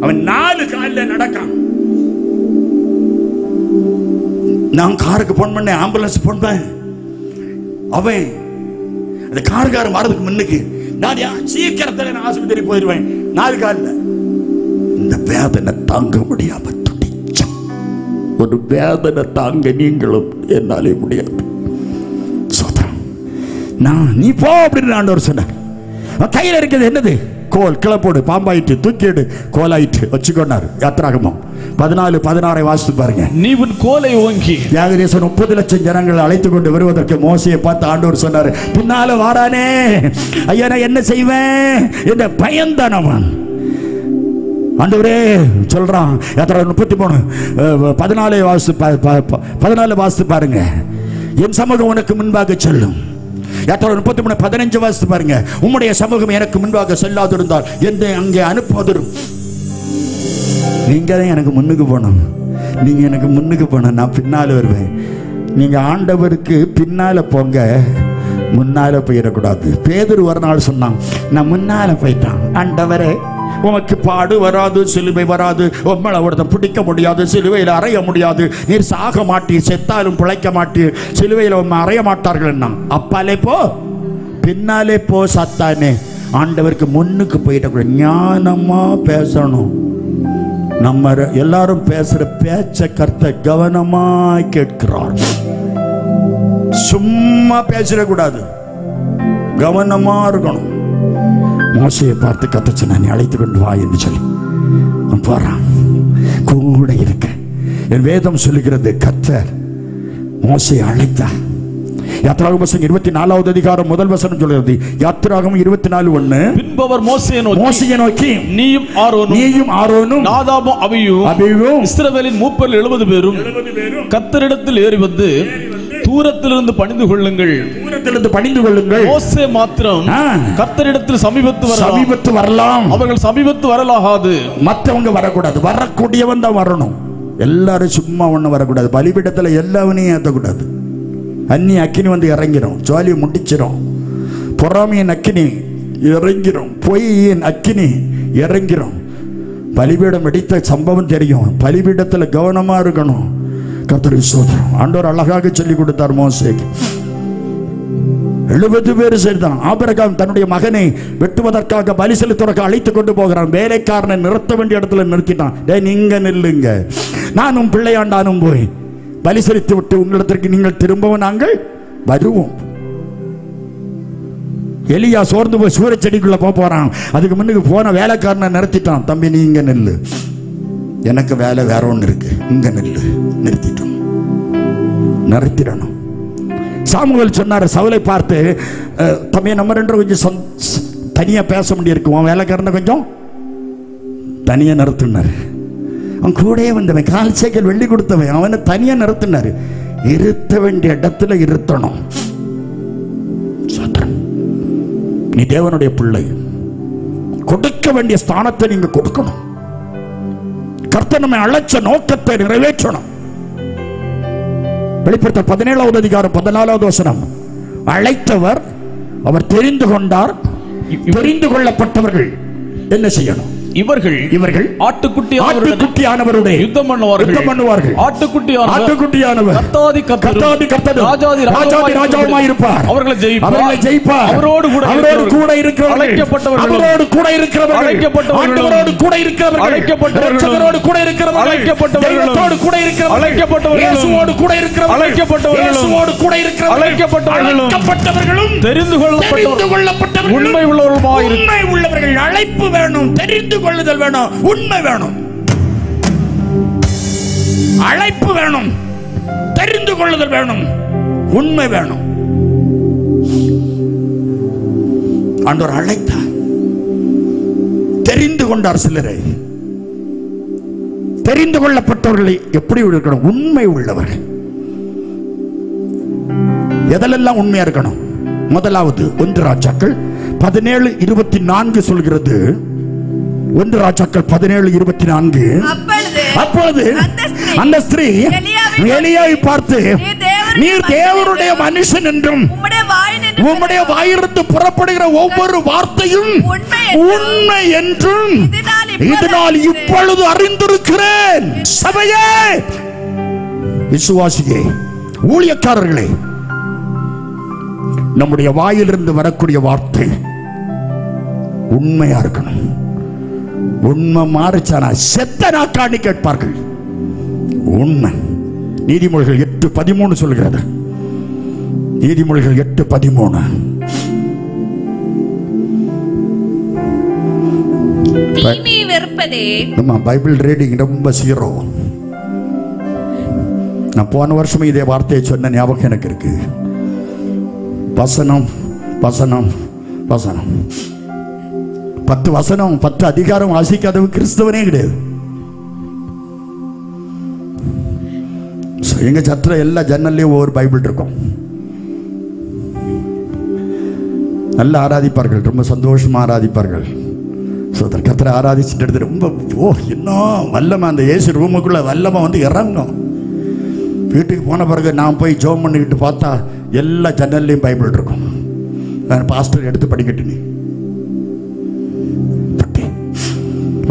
A: அவன் 4 காலில் நடக்கான். நான் காருக்கு போன் பண்ணேன், ஆம்புலன்ஸ் போன் பண்ணேன். அவன் அந்த காருக்காரன் வரதுக்கு முன்னுக்கு நான் சீக்கிரத்தில் நான் ஆஸ்பத்திரி போயிடுவேன். 4 காலில் இந்த வேதனை தாங்க முடியாம துடிச்சான். ஒரு வேதனை தாங்க நீங்களும் என்னாலே முடியாது. நான் நீ போ அப்படின்னு ஆண்டவர் சொன்னார். கையில் இருக்கிறது என்னது? கோல். கிளப்போடு, பாம்பாயிட்டு, தூக்கிடு, கோலாயிட்டு வச்சுக்கொண்டார். யாத்திராகமம் 14:16 வாசித்து பாருங்க.
B: நீ உன் கோலை ஓங்கி
A: ஏகதேசம் 30 லட்சம் ஜனங்களை அழைத்து கொண்டு வருவதற்கு மோசையை பார்த்து ஆண்டவர் சொன்னார், பின்னால வாரானே ஐயா நான் என்ன செய்வேன் என்ற பயந்தானவன். ஆண்டவரே சொல்றான். யாத்திரா 33:14 வாசித்து பாருங்க. என் சமூகம் உனக்கு முன்பாக செல்லும். யாத்திரா 33:15 வாசித்து பாருங்க. உம்முடைய சமூகம் எனக்கு முன்பாக செல்லாதிருந்தால் என்னை அங்கே அனுப்பாதிரும். நீங்க தான் எனக்கு முன்னுக்கு போகணும். நீங்க எனக்கு முன்னுக்கு போன, நான் பின்னால வருவேன். நீங்க ஆண்டவருக்கு பின்னால போங்க, முன்னால போயிடக்கூடாது. பேதுரு ஒரு நாள் சொன்னான், நான் முன்னால போயிட்டான். ஆண்டவரே உமக்கு பாடு வராது, சிலுவை வராது, உம்மளை ஒருத்தன் பிடிக்க முடியாது, சிலுவையில் அறைய முடியாது, நீர் சாக மாட்டீர், செத்தாலும் பிழைக்க மாட்டீர், சிலுவையில் உண்மை அறைய மாட்டார்கள். அப்பாலே போ, பின்னாலே போ சத்தானே. ஆண்டவருக்கு முன்னுக்கு போயிட்ட ஞானமா பேசணும். நம்ம எல்லாரும் பேசுற பேச்ச கர்த்தர் கவனமா கேட்கிறார். சும்மா பேசிடக்கூடாது, கவனமா இருக்கணும். மோசையை பார்த்து கத்த சொன்ன, நீ அழைத்து கொண்டு வா என்று சொல்லி போறான். கூட இருக்க என் வேதம் சொல்லுகிறது, கர்த்தர் மோசையை அழைத்தார். யாத்திராகமம் 24வது அதிகாரம் 1 வசனம் சொல்கிறது. யாத்திராகமம் 24:1.
B: பின்பு அவர் மோசேயை நோக்கி நீயும் ஆரோனும் நாதாபும் அபியூவும் இஸ்ரவேலின் மூப்பரில் 70 பேரும் கர்த்தரிடத்தில் ஏறி வந்து தூரத்திலிருந்து பணிந்து கொள்ளுங்கள். மோசே மாத்திரம் கர்த்தரிடத்தில் சமீபத்து வரலாம். அவர்கள் சமீபத்து வரலாகாது.
A: மற்றவங்க வரக்கூடாது, வரக்கூடியவன் தான் வரணும். எல்லாரும் சும்மா ஒண்ணு வரக்கூடாது. பலிபீடத்தில் எல்லாவனையும் ஏற்றக்கூடாது. அன்னி அக்கினி வந்து இறங்கிடும், ஜோலியை முடிச்சிடும். பொறாமையின் அக்கினி இறங்கிடும், பொய்யின் அக்கினி இறங்கிடும். பலிபீடம் வெடித்த சம்பவம் தெரியும். பலிபீடத்தில் கவனமா இருக்கணும். கர்த்தருக்கு ஸ்தோத்திரம். ஆண்டவர் அழகாக சொல்லி கொடுத்தார் மோசேக்கு. 70 பேர் சேர்ந்தான். ஆபிரகாம் தன்னுடைய மகனை வெட்டுவதற்காக பலி செலுத்துவதற்கு அழைத்து கொண்டு போகிறான். வேலைக்காரனை நிறுத்த வேண்டிய இடத்துல நிறுத்திட்டான். நீங்க நில்லுங்க, நானும் பிள்ளையாண்டானும் போய் பலி செலுத்தி விட்டு உங்களிடத்திற்கு நீங்கள் திரும்பவும் நாங்கள் வருவோம். எலியா சோர்ந்து போய் சூரிய செடிக்குள்ள போறான். அதுக்கு முன்னுக்கு போன வேலைக்காரனை நிறுத்திட்டான். தம்பி நீங்க நில்லு, எனக்கு வேலை வேற ஒன்று இருக்கு, இங்க நில்லு. நிறுத்திட்டோம், நிறுத்திடணும். சாமுவேல் சொன்னார் சவுலை பார்த்து, தம்பி நம்ம 2 கொஞ்சம் தனியா பேச முடியிருக்கு, உன் வேலைக்காரனை கொஞ்சம் தனியா நிறுத்தினார். அவன் கூட வந்தவன், 4 சேக்கல் வெள்ளி கொடுத்தவன், அவனை தனியா நிறுத்தினார். இருத்த வேண்டிய இடத்துல இருத்தணும். நீ தேவனுடைய பிள்ளை, கொடுக்க வேண்டிய ஸ்தானத்தை நீங்க கொடுக்கணும். கர்த்தர் நம்மை அழைச்ச நோக்கத்தை நிறைவேற்றணும். வெளிப்படுத்தல் 17வது அதிகாரம் 14வது வசனம். அழைத்தவர் அவர் தெரிந்து கொண்டார், தெரிந்து கொள்ளப்பட்டவர்கள் என்ன செய்யணும்? இவர்கள் ஆட்டுக்குட்டியானவருடைய யுத்தம் பண்ணுவார்கள். ஆட்டுக்குட்டியானவர் கர்த்தாதி கர்த்தர் ராஜாதி ராஜாவுமாய் இருப்பார். அவர்களை ஜெயிப்பார். அவரோடு கூட இருக்கிறவர்கள், அவரோடு கூட இருக்கிறவர்கள், ஆண்டவரோடு கூட இருக்கிறவர்கள், இரட்சகரோடு கூட இருக்கிறவர்கள், தெய்வத்தோடு கூட இருக்கிறவர்கள், இயேசுவோடு கூட இருக்கிறவர்கள், இயேசுவோடு கூட இருக்கிறவர்கள், அழைக்கப்பட்டவர்களும் தெரிந்து கொள்ளப்பட்டவர்களும் உண்மை உள்ளவர்கள். அழைப்பு வேணும், தெரிந்து கொள்ளுதல் வேணும், உண்மை வேணும். அழைப்பு வேணும், தெரிந்து கொள்ளுதல் வேணும், உண்மை வேணும். ஆண்டவர் அழைத்தார், தெரிந்து கொண்டார். சிலரை தெரிந்து கொள்ளப்பட்டவர்களை எப்படி இருக்கணும்? உண்மை உள்ளவர்கள். எதெல்லாம் உண்மையா இருக்கணும்? முதலாவது 1 ராஜாக்கள் 17:24 சொல்கிறது. 1 ராஜாக்கள் 17:24. அப்பொழுது அந்த ஸ்திரீ எலியாவை பார்த்து, நீர் தேவனுடைய மனுஷன் என்றும் உம்முடைய வாயிலிருந்து புறப்படுகிற ஒவ்வொரு வார்த்தையும் உண்மை என்றும் இதனால் இப்பொழுது அறிந்திருக்கிறேன். சபையே, விசுவாசியே, ஊழியக்காரர்களே, நம்முடைய வாயிலிருந்து வரக்கூடிய வார்த்தை உண்மையா இருக்கணும். உண்மை மாறுச்சானா செத்த நாக்காணி கேட்பார்கள். உண்மை. நீதிமொழிகள் 8:13 சொல்கிறது. நீதிமொழிகள் 8:13.
C: தீமையை வெறுப்பதே.
A: பைபிள் ரீடிங் ரொம்ப சீரோ. நான் போன வருஷம் இதே வார்த்தையை சொன்ன ஞாபகம் எனக்கு இருக்கு. வசனம் வசனம் வசனம் 10 வசனம் 10 அதிகாரம் வாசிக்காதவன் கிறிஸ்தவனே கிடையாது. எங்க சத்திர எல்லா ஜன்னல்லையும் ஒவ்வொரு பைபிள் இருக்கும். நல்லா ஆராதிப்பார்கள், ரொம்ப சந்தோஷமா ஆராதிப்பார்கள். கர்த்தரை ஆராதிச்சுட்டு எடுத்து ரொம்ப இன்னும் வல்லமை அந்த ஏசி ரூமுக்குள்ள வல்லமை வந்து இறங்கும். வீட்டுக்கு போன பிறகு நான் போய் ஜோம் பண்ணிக்கிட்டு பார்த்தா எல்லா ஜன்னல்லையும் பைபிள் இருக்கும். பாஸ்டர் எடுத்து படிக்கட்டு, நீ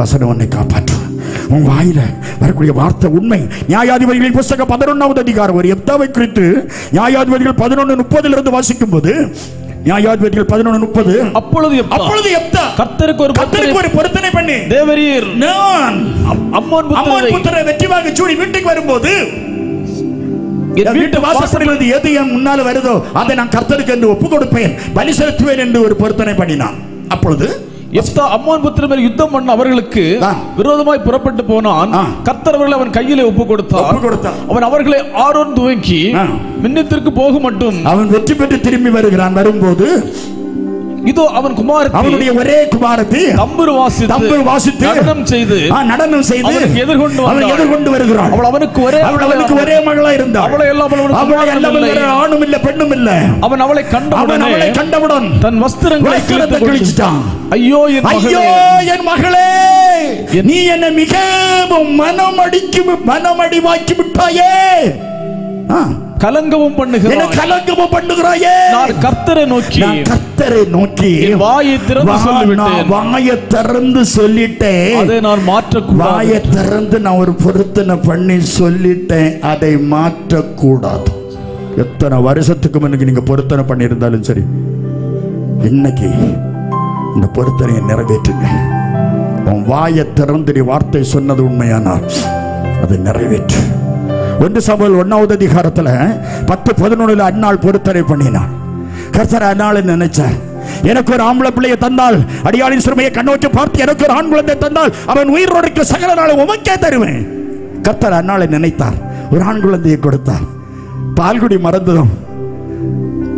A: வசனம் உன்னை காப்பாற்றும். உன் வாயில வரக்கூடிய வார்த்தை உண்மை. நியாயாதிபதிகளின் புத்தகம் 11வது அதிகாரம் ஒரு எப்தாவை குறித்து நியாயாதிபதிகள் 11:30 வாசிக்கும் போது, நியாயாதிபதிகள் 11:30, அப்பொழுது எப்தா கர்த்தருக்கு ஒரு பொருத்தனை பண்ணி, தேவரீர் நான் அம்மோன் புத்திரரை வெற்றி வாங்க சூடி வீட்டுக்கு வரும்போது வீட்டு வாசப்படியிலிருந்து எது என் முன்னால வருதோ அதை நான் கர்த்தருக்கு என்று ஒப்பு கொடுப்பேன், பலி செலுத்துவேன் என்று ஒரு பொருத்தனை பண்ணினான். அப்பொழுது
B: யெப்தா அம்மோன் புத்திரர் மேல் யுத்தம் பண்ண அவர்களுக்கு விரோதமாய் புறப்பட்டு போனான். கர்த்தர் அவர்களை அவன் கையிலே ஒப்பு கொடுத்தார். அவன் அவர்களை ஆரோன் துவக்கி மின்னத்திற்கு போகும் மட்டும்
A: அவன் வெற்றி பெற்று திரும்பி வருகிறான். வரும்போது
B: இதோ அவன் குமாரத்தி,
A: அவனுடைய ஒரே குமாரத்தி தம்புரு வாசித்து நடனம் செய்து அவனை எதிர்கொண்டு வருகிறான். அவள் அவனுக்கு ஒரே மகளா இருந்தாள். அவளை எல்லாம் ஆணும் இல்ல பெண்ணும் இல்ல. அவன் அவளை கண்டவுடன் தன் வஸ்திரங்களை கிழிச்சிட்டான். ஐயோ என் மகளே, நீ என்னை மிகவும் மனமடிவாக்கி விட்டாயே, கலங்கவும் பண்ணுகிறாயே. நான் கர்த்தரை நோக்கி வாயை திறந்து சொல்லிட்டேன். அதை நான் மாற்றக்கூடாது. வாயை திறந்து நான் ஒரு பொருத்தனை பண்ணி சொல்லிட்டேன், அதை மாற்றக்கூடாது. எத்தனை வருஷத்துக்கு முன்னுக்கு நீங்க பொருத்தனை பண்ணியிருந்தாலும் சரி, இன்னைக்கு இந்த பொருத்தனையை நிறைவேற்றுங்க. உன் வாயை திறந்து நீ வார்த்தை சொன்னது உண்மையானால் அதை நிறைவேற்று. 1 சாமுவேல் 1வது அதிகாரத்தில் 10:11 அந்நாள் பொருத்தனை பண்ணினான். கர்த்தர் அந்நாள் நினைச்சார், எனக்கு ஒரு ஆம்பளை பிள்ளையை தந்தால், அடியாளின் சிறுமையை கண்ணோக்கி பார்த்து எனக்கு ஒரு ஆண் குழந்தை தந்தால், அவன் உயிரோடு சகல நாளும் உமக்கே தருவேன். கர்த்தர் அந்நாளை நினைத்தார், ஒரு ஆண் குழந்தையை கொடுத்தார். பால்குடி மறந்ததும்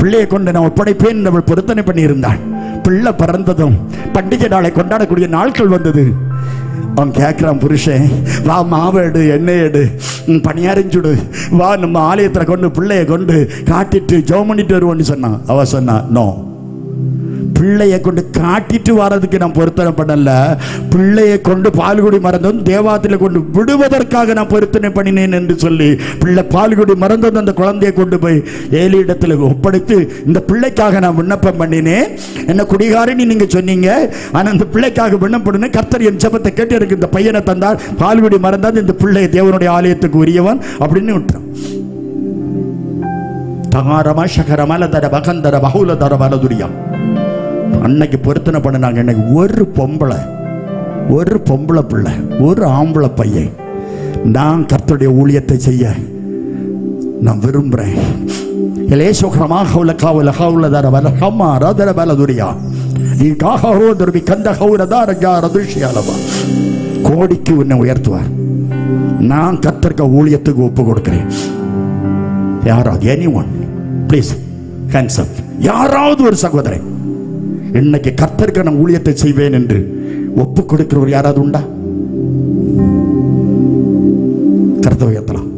A: பிள்ளையை கொண்டு நான் ஒப்படைப்பேன் அவள் பொருத்தனை பண்ணி இருந்தாள். பிள்ளை பிறந்ததும் பண்டிகை நாளை கொண்டாடக்கூடிய நாட்கள் வந்தது. அவன் கேட்கிறான், புருஷன் வா, மாவேடு எண்ணெய் எடு, பணியாரிஞ்சுடு, வா நம்ம ஆலயத்தில் கொண்டு பிள்ளைய கொண்டு காட்டிட்டு ஜெபம் பண்ணிட்டு வருவோன்னு சொன்னான். அவ சொன்னா, நோ, பிள்ளைய கொண்டு காட்டிட்டு வர்றதுக்கு நான் பொருத்தனை பண்ணல, பிள்ளையை கொண்டு பால்குடி மறந்ததும் தேவாலயத்தில் கொண்டு விடுவதற்காக நான் பொருத்தனை பண்ணினேன் என்று சொல்லி பிள்ளை பால்குடி மறந்ததும் அந்த குழந்தையை கொண்டு போய் ஏலி இடத்துல ஒப்படைத்து, இந்த பிள்ளைக்காக நான் விண்ணப்பம் பண்ணினேன், என்ன குடிகாரின்னு நீங்க சொன்னீங்க, ஆனா இந்த பிள்ளைக்காக விண்ணப்பம் கர்த்தர் என் ஜெபத்தை கேட்டு எனக்கு இந்த பையனை தந்தார், பால்குடி மறந்தால் இந்த பிள்ளை தேவனுடைய ஆலயத்துக்கு உரியவன் அப்படின்னு விட்டான். தகாரமா சகரமல தர பகந்தர பகுல தர பலதுரியா. அன்னைக்கு பொருத்தனை பண்ணாங்க. இன்னைக்கு ஒரு பொம்பளை பிள்ளை, ஒரு ஆம்பளை பையன், நான் கர்த்தருடைய ஊழியத்தை செய்ய நான் விரும்புறேன். கோடிக்கு உன்னை உயர்த்துவார். நான் கர்த்தருக்கு ஊழியத்துக்கு ஒப்பு கொடுக்கிறேன். யாராவது எனிஒன் ப்ளீஸ் ஹேண்ட்ஸ் அப். யாராவது ஒரு சகோதரன் இன்னைக்கு கர்த்தருக்கு நான் ஊழியத்தை செய்வேன் என்று ஒப்பு கொடுக்கிறவர் யாராவது உண்டா? கர்த்தரை உயர்த்தலாம்.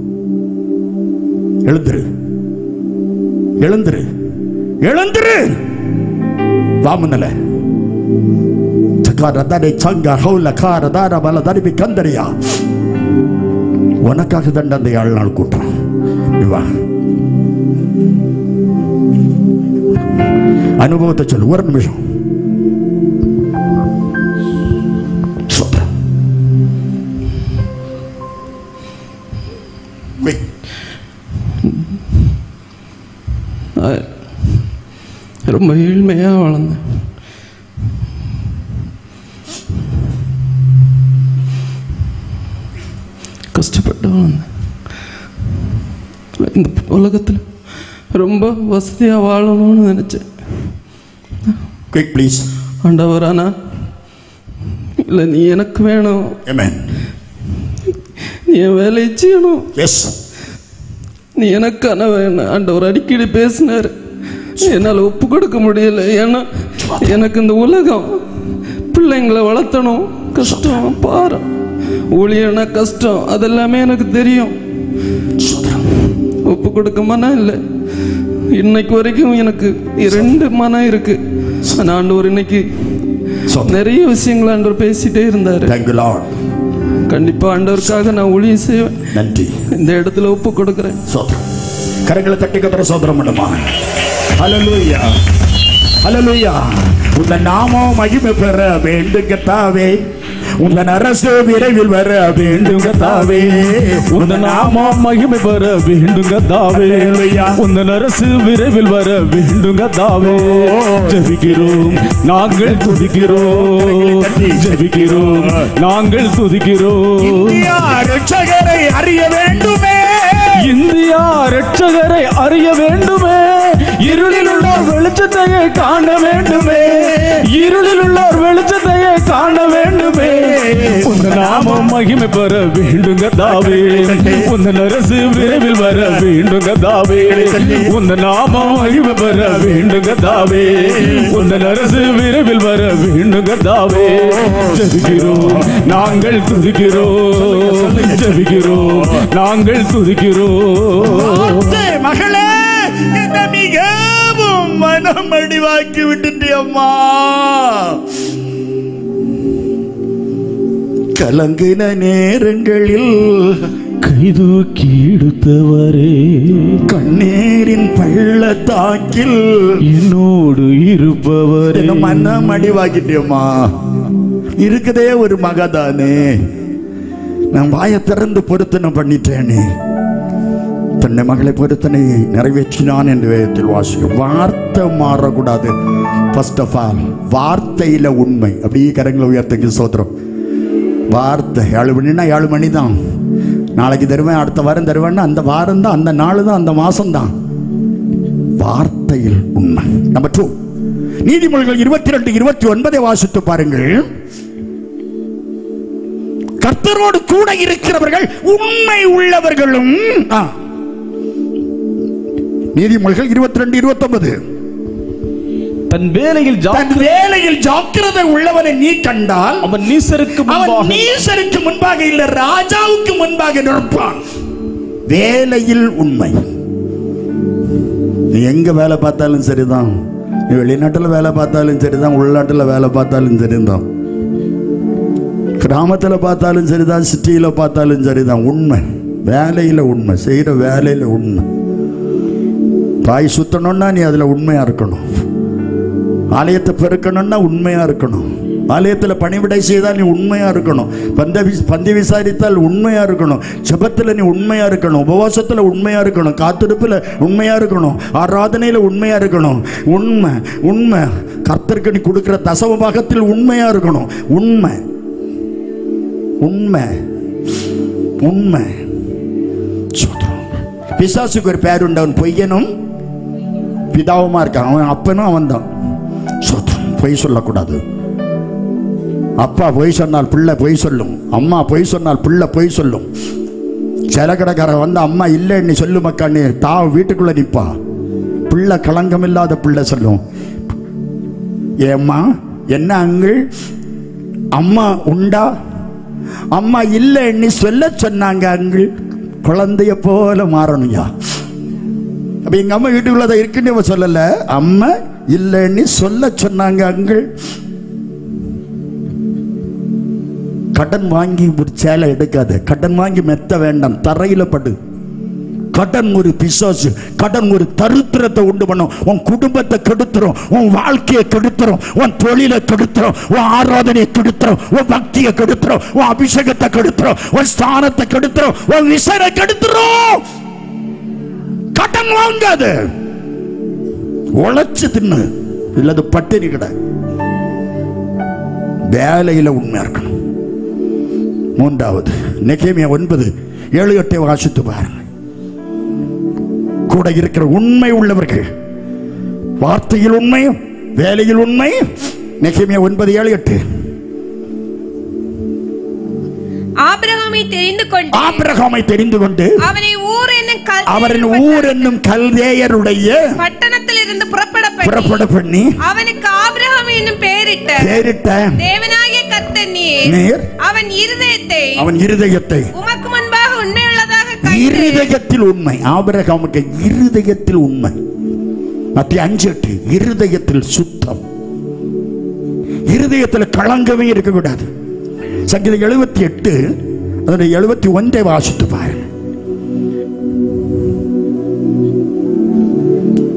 A: எழுந்திரு வாமனல உனக்காக தண்ட அந்த 7 நாள் கூட்டம். அனுபவத்தை சொல்லு. ஒரு நிமிஷம்.
D: ரொம்ப ஏழ்மையாக வளர்ந்தேன். கஷ்டப்பட்டு வளர்ந்தேன். இந்த உலகத்தில் ரொம்ப வசதியாக வாழணும்னு நினச்சேன். ஆண்டவரானா இல்லை, நீ எனக்கு வேணும், நீ என் வேலையை செய்யணும், நீ எனக்கான வேணும். ஆண்டவர் அடிக்கடி பேசினார். என்னால் ஒப்பு கொடுக்க முடியல. ஏன்னா எனக்கு இந்த உலகம் பிள்ளைங்களை வளர்த்தணும், கஷ்டம், பாரு ஊழியனா கஷ்டம், அதெல்லாமே எனக்கு தெரியும். ஒப்பு கொடுக்க மனம் இல்லை. இன்னைக்கு வரைக்கும் எனக்கு 2 மனம் இருக்கு. ஆண்டவர் இன்னைக்கு நிறைய விஷயங்கள் ஆண்டவர் பேசிட்டே இருந்தாரு. கண்டிப்பா ஆண்டவருக்காக நான் ஊழியம் செய்வேன். நன்றி. இந்த இடத்துல ஒப்பு கொடுக்கிறேன்.
A: கரங்களை தட்டி கத்துற சோதரம் பண்ணுமா. ஹல்லேலூயா, ஹல்லேலூயா. உந்த நாமம் மகிமை பெற வேண்டும் கர்த்தாவே. உந்தன் அரசு விரைவில் வர வேண்டும் கர்த்தாவே.
B: உந்தன் நாமம் மகிமை பெற வேண்டும் கர்த்தாவே. உந்தன் அரசு விரைவில் வர வேண்டும் கர்த்தாவே. ஜெபிக்கிறோம், நாங்கள் துதிக்கிறோம். ஜெபிக்கிறோம், நாங்கள் துதிக்கிறோம்.
A: இந்தியா ரட்சகரை அறிய வேண்டுமே.
B: இந்தியா ரட்சகரை அறிய வேண்டுமே. இருளில் உள்ளோர் வெளிச்சத்தையே காண வேண்டுமே. இருளில் உள்ளோர் வெளிச்சத்தையே காண வேண்டுமே. உந்த நாமம் மகிமை பெற வேண்டும் கர்த்தாவே. உந்தன் அரசு விரைவில் வர வேண்டும் கர்த்தாவே. உந்த நாமம் மகிமை பெற வேண்டும் கர்த்தாவே. உந்தன் அரசு விரைவில் வர வேண்டும் கர்த்தாவே. ஜெபிக்கிறோம், நாங்கள் துதிக்கிறோம். ஜெபிக்கிறோம், நாங்கள் துதிக்கிறோம்.
A: மகளே, என்ன மிகவும் மனம் அடிவாக்கி விட்டு அம்மா. கலங்கின நேரங்களில்
B: கைதூக்கி எடுத்தவரே,
A: கண்ணீரின் பள்ளத்தாக்கில்
B: என்னோடு இருப்பவரே.
A: மனம் அடிவாக்கிட்டியம்மா. இருக்குதே ஒரு மகதானே, நான் வாயை திறந்து பொருத்தனை பண்ணிட்டேனே. தன்னை மகளை பொருத்தனையை நிறைவேற்றினான் என்று வேதத்தில் வாசிக்கும். வார்த்தை மாறக்கூடாது. ஃபர்ஸ்ட் ஆஃப் ஆல் வார்த்தையில உண்மை. அப்படியே கரங்களை உயர்த்துக்கு சோத்திரம். வார்த்தை 7 மணினா 7 மணி தான். நாளைக்கு தருவேன், அடுத்த வாரம் தருவேன்னா அந்த வாரம் தான், அந்த நாள் தான், அந்த மாசம் தான். வார்த்தையில் உண்மை. நம்பர் 2, நீதிமொழிகள் 22:29 வாசித்து பாருங்கள். கர்த்தரோடு கூட இருக்கிறவர்கள் உண்மை உள்ளவர்களும். நீதிமொழிகள் 22:29.
B: தன் வேலையில்
A: ஜாக்கிரதை உள்ளவனை நீ கண்டால்
B: அவன் நீசருக்கு
A: முன்பாக இல்ல, ராஜாவுக்கு முன்பாக நிற்பான். வேலையில் உண்மை. நீ எங்க வேலை பார்த்தாலும் சரிதான், நீ வெளிநாட்டில் வேலை பார்த்தாலும் சரிதான், உள்நாட்டில் வேலை பார்த்தாலும் சரிதான், கிராமத்தில் பார்த்தாலும் சரிதான், சிட்டியில் பார்த்தாலும் சரிதான். உண்மை, வேலையில் உண்மை, செய்கிற வேலையில் உண்மை. பாய் சுத்தணும்னா நீ அதில் உண்மையாக இருக்கணும். ஆலயத்தை பெருக்கணும்னா உண்மையாக இருக்கணும். ஆலயத்தில் பணிவிடை செய்தால் நீ உண்மையாக இருக்கணும். பந்தி விசாரித்தால் உண்மையாக இருக்கணும். ஜெபத்தில் நீ உண்மையாக இருக்கணும். உபவாசத்தில் உண்மையாக இருக்கணும். காத்திருப்பில் உண்மையாக இருக்கணும். ஆராதனையில் உண்மையாக இருக்கணும். உண்மை உண்மை. கர்த்தருக்கு நீ கொடுக்குற தசம பாகத்தில் உண்மையாக இருக்கணும். உண்மை உண்மை உண்மை. பிசாசுக்கு ஒரு பேர் உண்டு, அவன் பொய்யனும் பிதாவுமா இருக்கான். அவன் அப்பனும் அவன் தான். பொய் சொல்லக்கூடாது. அப்பா பொய் சொன்னால் பிள்ளை பொய் சொல்லும். அம்மா பொய் சொன்னால் பிள்ளை பொய் சொல்லும். சில கடைக்காரன் வந்து அம்மா இல்லைன்னு சொல்லு மக்கான்னு வீட்டுக்குள்ள நிற்பா. பிள்ளை களங்கம் இல்லாத பிள்ளை சொல்லும். ஏம்மா என்ன அங்கிள், அம்மா உண்டா? அம்மா இல்லைன்னு சொல்ல சொன்னாங்க அங்கிள். குழந்தைய போல மாறணும்யா. அப்ப எங்க அம்மா வீட்டுக்குள்ளதான் இருக்குன்னு சொல்லல, அம்மா இல்லைன்னு சொல்ல சொன்னாங்க அங்கிள். கடன் வாங்கி ஒரு சேலை எடுக்காத. கடன் வாங்கி மெத்த வேண்டாம், தரையில படு. கடன் ஒரு பிசாசு, கடன் ஒரு தரித்திரத்தை உண்டு பண்ணும். உன் குடும்பத்தை கெடுத்துரும், உன் வாழ்க்கையை கெடுத்துரும், உன் தொழிலை கெடுத்துரும், உன் ஆராதனையை கெடுத்துரும், உன் பக்தியை கெடுத்துரும், உன் அபிஷேகத்தை கெடுத்துரும், உன் ஸ்தானத்தை கெடுத்துரும், உன் விசரை கெடுத்துரும். கடன் வாங்காது, உழைச்சு தின்னு, இல்லது பட்டினி கிட. வேலையில உண்மையா இருக்கணும். மூன்றாவது நெகேமியா 9:7-8 வாசித்து பாருங்க. கூட இருக்கிற உண்மை உள்ளவர்கள், வார்த்தையில் உண்மை, வேலையில் உண்மை. நெகேமியா 9:7-8. ஆபிரகாமை தெரிந்து கொண்டு அவரின் ஊர் என்னும் கல்தேயருடைய
C: பட்டணத்தில் இருந்து
A: புறப்பட பண்ணி
C: அவனுக்கு ஆபிரகாம் என்னும் பெயரிட்ட தேவனாகிய கர்த்தர் நீர் அவன் இருதயத்தை உமக்கு முன்பாக உண்மையுள்ளதாக கண்டு.
A: இருதயத்தில் உண்மை. ஆபிரகாமுக்கு இருதயத்தில் உண்மை. மத்திய 5:8. இருதயத்தில் சுத்தம், இருதயத்தில் களங்கமே இருக்கக்கூடாது. சங்கீதம் 78 அதனுடைய 71 வாசித்து பாருங்க.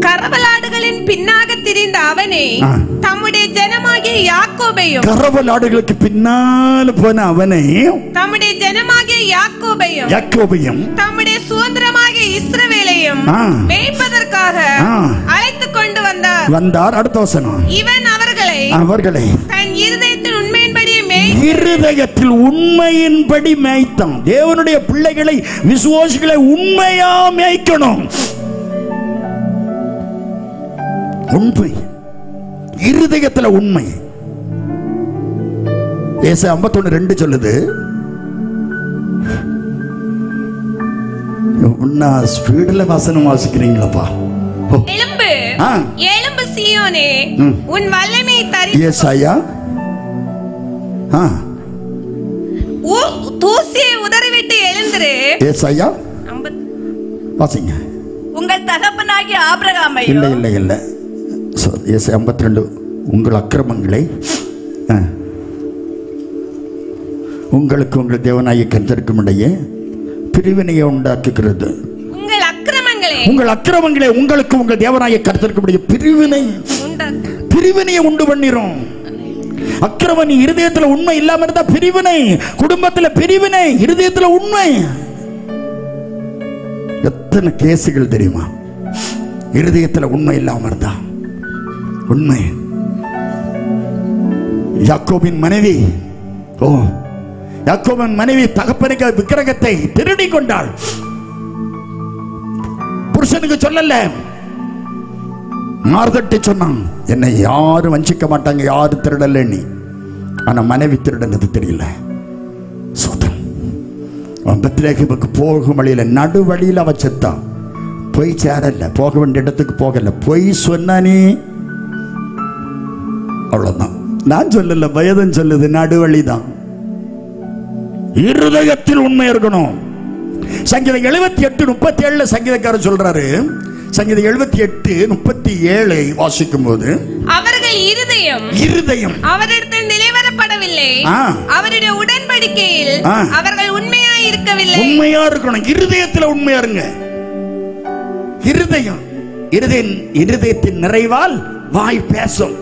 C: கரவலாடுகளின் பின்னாக திரிந்த அவனை தம்முடைய ஜனமாகிய யாக்கோபையும்,
A: கரவலாடுகளுக்கு பின்னால் போன அவனை
C: தம்முடைய ஜனமாகிய யாக்கோபையும் தம்முடைய சுதந்திரமாகிய இஸ்ரவேலையும் மேய்ப்பதற்காக அழைத்துக் கொண்டு வந்தார். அடுத்த வசனம். இவன் அவர்களை தன் இருதயத்தில்
A: உண்மையின்படி மேய்த்தான். தேவனுடைய பிள்ளைகளை, விசுவாசிகளை உண்மையா மேய்க்கணும். உண்மை, இருதயத்தில் உண்மை. ஏசாயா 51:2 சொல்லுது. ஸ்பீடுல வசனம் வாசிக்கிறீங்களப்பா?
C: எழும்பு சீயோனே, உன் வல்லமை தரி.
A: ஏசாயா
C: தூசியை உதறிவிட்டு எழுந்திரு.
A: ஏசாயா வாசிங்க.
C: உங்கள் தகப்பனாகிய ஆபிரகாமை.
A: இல்ல ஏசாயா 52. உங்கள் அக்கிரமங்களை உங்களுக்கு உங்கள் தேவனாகிய கர்த்தருக்கும் இடையே பிரிவினையை உண்டாக்குகிறது. உங்கள் அக்கிரமங்களே உங்களுக்கு உங்கள் தேவனாகிய கர்த்தருக்கும் இடையே பிரிவினையை உண்டு பண்ணிரும். அக்கிரமம் நீ இருதயத்தில் உண்மை இல்லாம இருந்தா பிரிவினை, குடும்பத்தில் பிரிவினை, இருதயத்தில் உண்மை. எத்தனை கேசுகள் தெரியுமா? இருதயத்தில் உண்மை இல்லாம இருந்தா. உண்மை. யாக்கோபின் மனைவி தகப்பனுக்கு விக்கிரகத்தை திருடி கொண்டாள். புருஷனுக்கு சொல்லல, மார்தட்டி சொன்னான், என்னை யாரும் வஞ்சிக்க மாட்டாங்க, யாரும் திருடல நீ. ஆனா மனைவி திருடனது தெரியல. சோதம். பெத்லகேமுக்கு போகும் வழியில நடுவழியில் அவ செத்தா. போய் சேரல, போக வேண்டிய இடத்துக்கு போகல, போய் சொன்னானே, அவ்வளவுதான். நான் சொல்லல, வயதன் சொல்லுது, நடுவழிதான். இருதயத்தில் உண்மை இருக்கணும். சங்கீதம் 78:37 சங்கீதக்காரர் சொல்றாரு. சங்கீதம் 78:37 வாசிக்கும் போது, அவர்கள் இருதயம்
C: அவரிடத்தில் நிலைவரப்படவில்லை, அவருடைய உடன்படிக்கையில் அவர்கள் உண்மையா இருக்கவில்லை.
A: உண்மையா இருக்கணும். இருதயத்தில் உண்மையா இருங்க. இருதயத்தின் நிறைவால் வாய் பேசும்.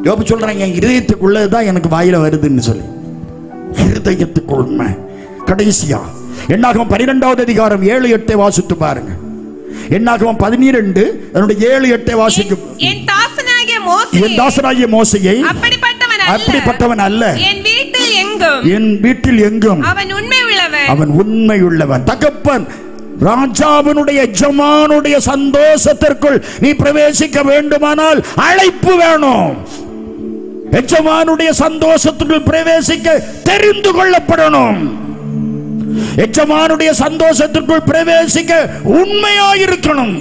A: யோபு சொல்றாங்க, இருதயத்துக்குள்ளதான் எனக்கு வாயில வருதுன்னு சொல்லி. இருதயத்துக்கு உண்மை. கடைசியா என்னாகும் 12வது அதிகாரம் 7-8 வாசித்து பாருங்க. என்னாகும் 12 அதனுடைய 7-8 வாசிக்கும்.
C: என் தாசனாகிய மோசேயை
A: அப்படிப்பட்டவன் அல்ல, என் வீட்டில் எங்கும் அவன் உண்மை உள்ளவன். தகப்பன் ராஜாவினுடைய எஜமானுடைய சந்தோஷத்திற்குள் நீ பிரவேசிக்க வேண்டுமானால் அழைப்பு வேணும். எஜமானுடைய சந்தோஷத்திற்குள் பிரவேசிக்க தெரிந்து கொள்ளப்படணும். எஜமானுடைய சந்தோஷத்திற்குள் பிரவேசிக்க உண்மையாயிருக்கணும்.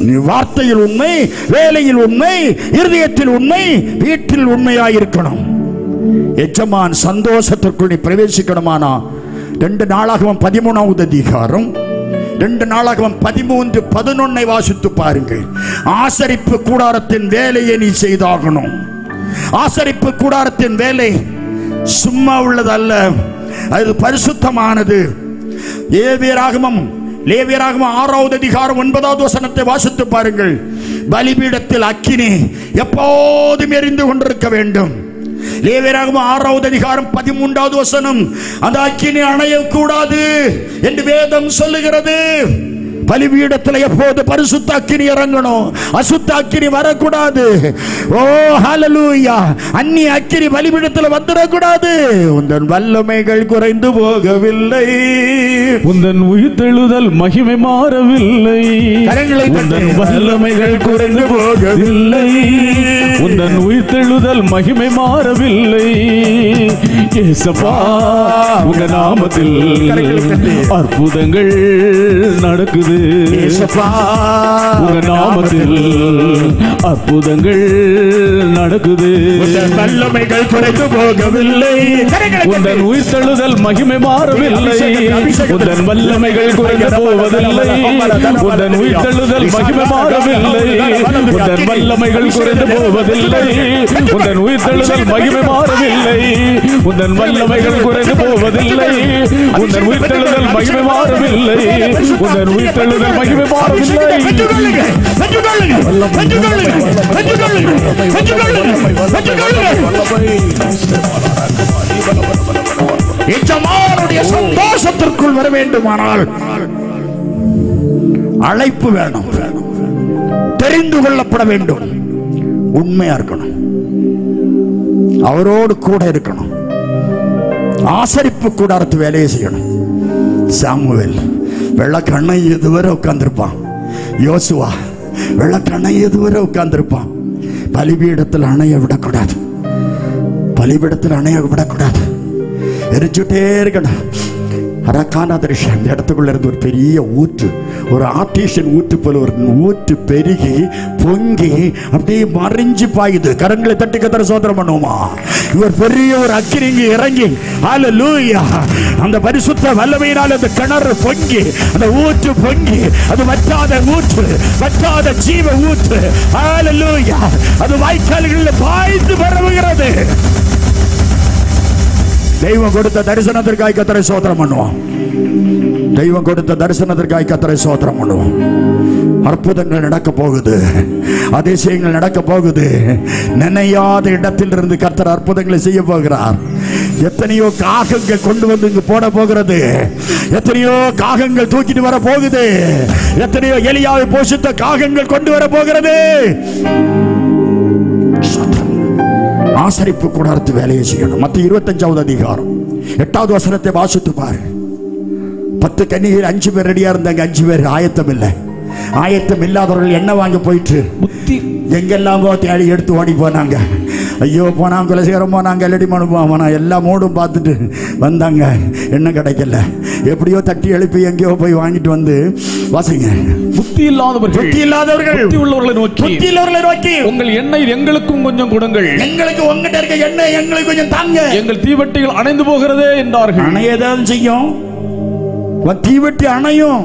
A: நீ வார்த்தையில் உண்மை, வேலையில் உண்மை, இருதயத்தில் உண்மை, வீட்டில் உண்மையாயிருக்கணும். எஜமான் சந்தோஷத்திற்குள் நீ பிரவேசிக்கணுமானா 2 நாளாகமம் 13வது அதிகாரம் 2 நாளாகமம் 13:11 வாசித்து பாருங்கள். ஆசரிப்பு கூடாரத்தின் வேலையை நீ செய்தாகணும். ஆசரிப்பு கூடாரத்தின் வேலை சும்மா உள்ளதல்ல, அது பரிசுத்தமானது. லேவியராகமம் லேவியராகமம் 6வது அதிகாரம் 9வது வசனத்தை வாசித்து பாருங்கள். பலிபீடத்தில் அக்கினி எப்போதும் எரிந்து கொண்டிருக்க வேண்டும். லேவியராகமம் 6வது அதிகாரம் 13வது வசனம், அந்த அக்கினி அணையக்கூடாது என்று வேதம் சொல்லுகிறது. பலிபீடத்தில் எப்போது பரிசுத்த அக்கினி இறங்கணும், அசுத்த அக்கினி வரக்கூடாது. ஓ ஹல்லேலூயா! அந்நிய அக்கினி பலிபீடத்தில் வந்துடக்கூடாது. உந்தன் வல்லமைகள் குறைந்து போகவில்லை,
B: உந்தன் உயிர்த்தெழுதல் மகிமை மாறவில்லை, உந்தன் வல்லமைகள் குறைந்து போகவில்லை, உந்தன் உயிர்த்தெழுதல் மகிமை மாறவில்லை. இயேசப்பா, உங்க நாமத்தில் அற்புதங்கள் நடக்குது. உங்க நாமத்தில் அற்புதங்கள் நடக்குது.
A: வல்லமைகள் குறைந்து போகவில்லை,
B: உந்தன் உயிர்த்தெழுதல் மகிமை மாறவில்லை, உந்தன் வல்லமைகள் குறைந்து போவதில்லை, உந்தன் உயிர்த்தெழுதல் மகிமை மாறவில்லை, உந்தன் வல்லமைகள் குறைந்து போவதில்லை, உந்தன் உயிர்த்தெழுதல் மகிமை மாறவில்லை, உந்தன் வல்லமைகள் குறைந்து போவதில்லை, உந்தன் உயிர்த்தெழுதல் மகிமை மாறவில்லை, உந்தன் உயிர்த்தெழுதல் மகிமை மாறவில்லை.
A: எஜமானுடைய சந்தோஷத்திற்குள் வர வேண்டுமானால் அழைப்பு வேணும், தெரிந்து கொள்ளப்பட வேண்டும், உண்மையா இருக்கணும், அவரோடு கூட இருக்கணும், ஆசரிப்பு கூடாரத்து வேலையை செய்யணும். சாமுவேல் வெள்ளக்கண்ணை எதுவரை உட்கார்ந்திருப்பான், யோசுவா வெள்ளக்கண்ணை எதுவரை உட்கார்ந்திருப்பான். பலிபீடத்தில் அணைய விடக்கூடாது, பலிபீடத்தில் அணைய விடக்கூடாது, எரிச்சுட்டே இருக்கணும். அரக்கான தரிசனம், அந்த இடத்துக்குள்ள இருந்து ஒரு பெரிய ஊற்று, ஒரு ஆர்டிஷியன் ஊற்று போல ஒரு ஊற்று பெருகி பொங்கி அப்படியே மறைஞ்சு பாயுது. கரங்களை தட்டி கத்தர சோதரம் பண்ணுவோமா? இவர் பெரிய ஒரு அக்கினி இங்கே இறங்கி, ஹல்லேலூயா, அந்த பரிசுத்த வல்லமையினால் அந்த கிணறு பொங்கி, அந்த ஊற்று பொங்கி, அது வற்றாத ஊற்று, வற்றாத ஜீவ ஊற்று, ஹல்லேலூயா, அது வாய்க்கால்களில் பாய்ந்து பரவுகிறது. தெய்வம் கொடுத்த தரிசனத்திற்காய் கர்த்தரை ஸ்தோத்திரம் பண்ணுவோம். தெய்வம் கொடுத்த தரிசனத்திற்காய் கர்த்தரை ஸ்தோத்திரம் பண்ணுவோம். அற்புதங்கள் நடக்க போகுது, அதிசயங்கள் நடக்க போகுது. நினையாத இடத்திலிருந்து கர்த்தர் அற்புதங்களை செய்ய போகிறார். எத்தனையோ காகங்கள் கொண்டு வந்து இங்கு போட போகிறது, எத்தனையோ காகங்கள் தூக்கிட்டு வர போகுது, எத்தனையோ எலியாவை போஷித்த காகங்கள் கொண்டு வர போகிறது. ஆசரிப்பு கூடாரத்து வேலையை செய்யணும். மத்திய 25வது அதிகாரம் 8வது வசனத்தை வாசித்து பாரு. 10 கன்னிகைகள் 5 பேர் ரெடியா இருந்தாங்க, 5 பேர் ஆயத்தம் இல்லை. ஆயத்தம் இல்லாதவர்கள் என்ன வாங்க போயிட்டு எங்கெல்லாம் தேடி எடுத்து ஓடி போனாங்க. ஐயோ போனாங்க, குலசேகரம் போனாங்க, எல்லடிமானு போனா, எல்லா மூடும் பார்த்துட்டு வந்தாங்க, என்ன கிடைக்கல. எப்படியோ தட்டி எழுப்பி எங்கேயோ போய் வாங்கிட்டு வந்து வாசிங்க.
B: புத்தி இல்லாதவர்கள் புத்தி உள்ளவர்களை நோக்கி உங்கள் எண்ணெய் எங்களுக்கும் கொஞ்சம் கொடுங்கள், எங்களுக்கு
A: உங்ககிட்ட இருக்க எண்ணெய் எங்களுக்கு கொஞ்சம் தாங்க,
B: எங்கள் தீவட்டிகள் அணைந்து போகிறதே என்றார்கள்.
A: அணையதான் செய்யும், தீவட்டி அணையும்.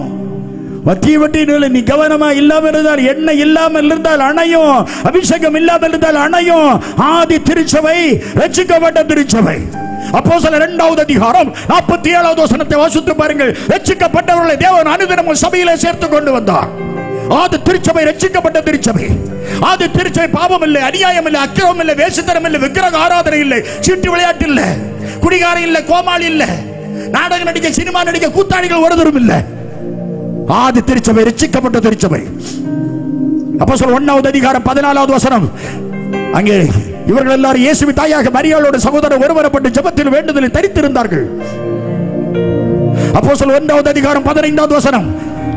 A: தீவட்டியில் நீ கவனமா இல்லாமல் இருந்தால், எண்ணெய் இல்லாமல் இருந்தால் அணையும், அபிஷேகம் இல்லாமல் இருந்தால் அணையும். ஆதி திருச்சபை ரட்சிக்கப்பட்ட திருச்சபை. அப்போஸ்தலர் 2வது அதிகாரம் 47வது வசனத்தை வாசித்து பாருங்கள். ரட்சிக்கப்பட்டவர்களை தேவன் அனுதினமும் சபையிலே சேர்த்து கொண்டு வந்தார். ஆதி திருச்சபை ரட்சிக்கப்பட்ட திருச்சபை. ஆதி திருச்சபை பாவம் இல்லை, அநியாயம் இல்லை, அக்கிரமம் இல்லை, வேசித்தனம் இல்லை, விக்கிரக ஆராதனை இல்லை, சீட்டு விளையாட்டு இல்லை, குடிகாரம் இல்லை, கோமாளி இல்லை, நாடகம் நடிக்க, சினிமா நடிக்க கூத்தாடிகள் ஒருவரும் இல்லை. ஆதி திருச்சபை ரட்சிக்கப்பட்ட திருச்சபை. அப்போஸ்தலர் 1வது அதிகாரம் 14வது வசனம். அங்கே இவர்கள் எல்லாரும் இயேசுவின் தாயாக மரியாளோட சகோதரர் ஒருவரப்பட்டு ஜெபத்தில் வேண்டுதலில் தரித்திருந்தார்கள். அப்போஸ்தலர் 1வது அதிகாரம் 15வது வசனம்.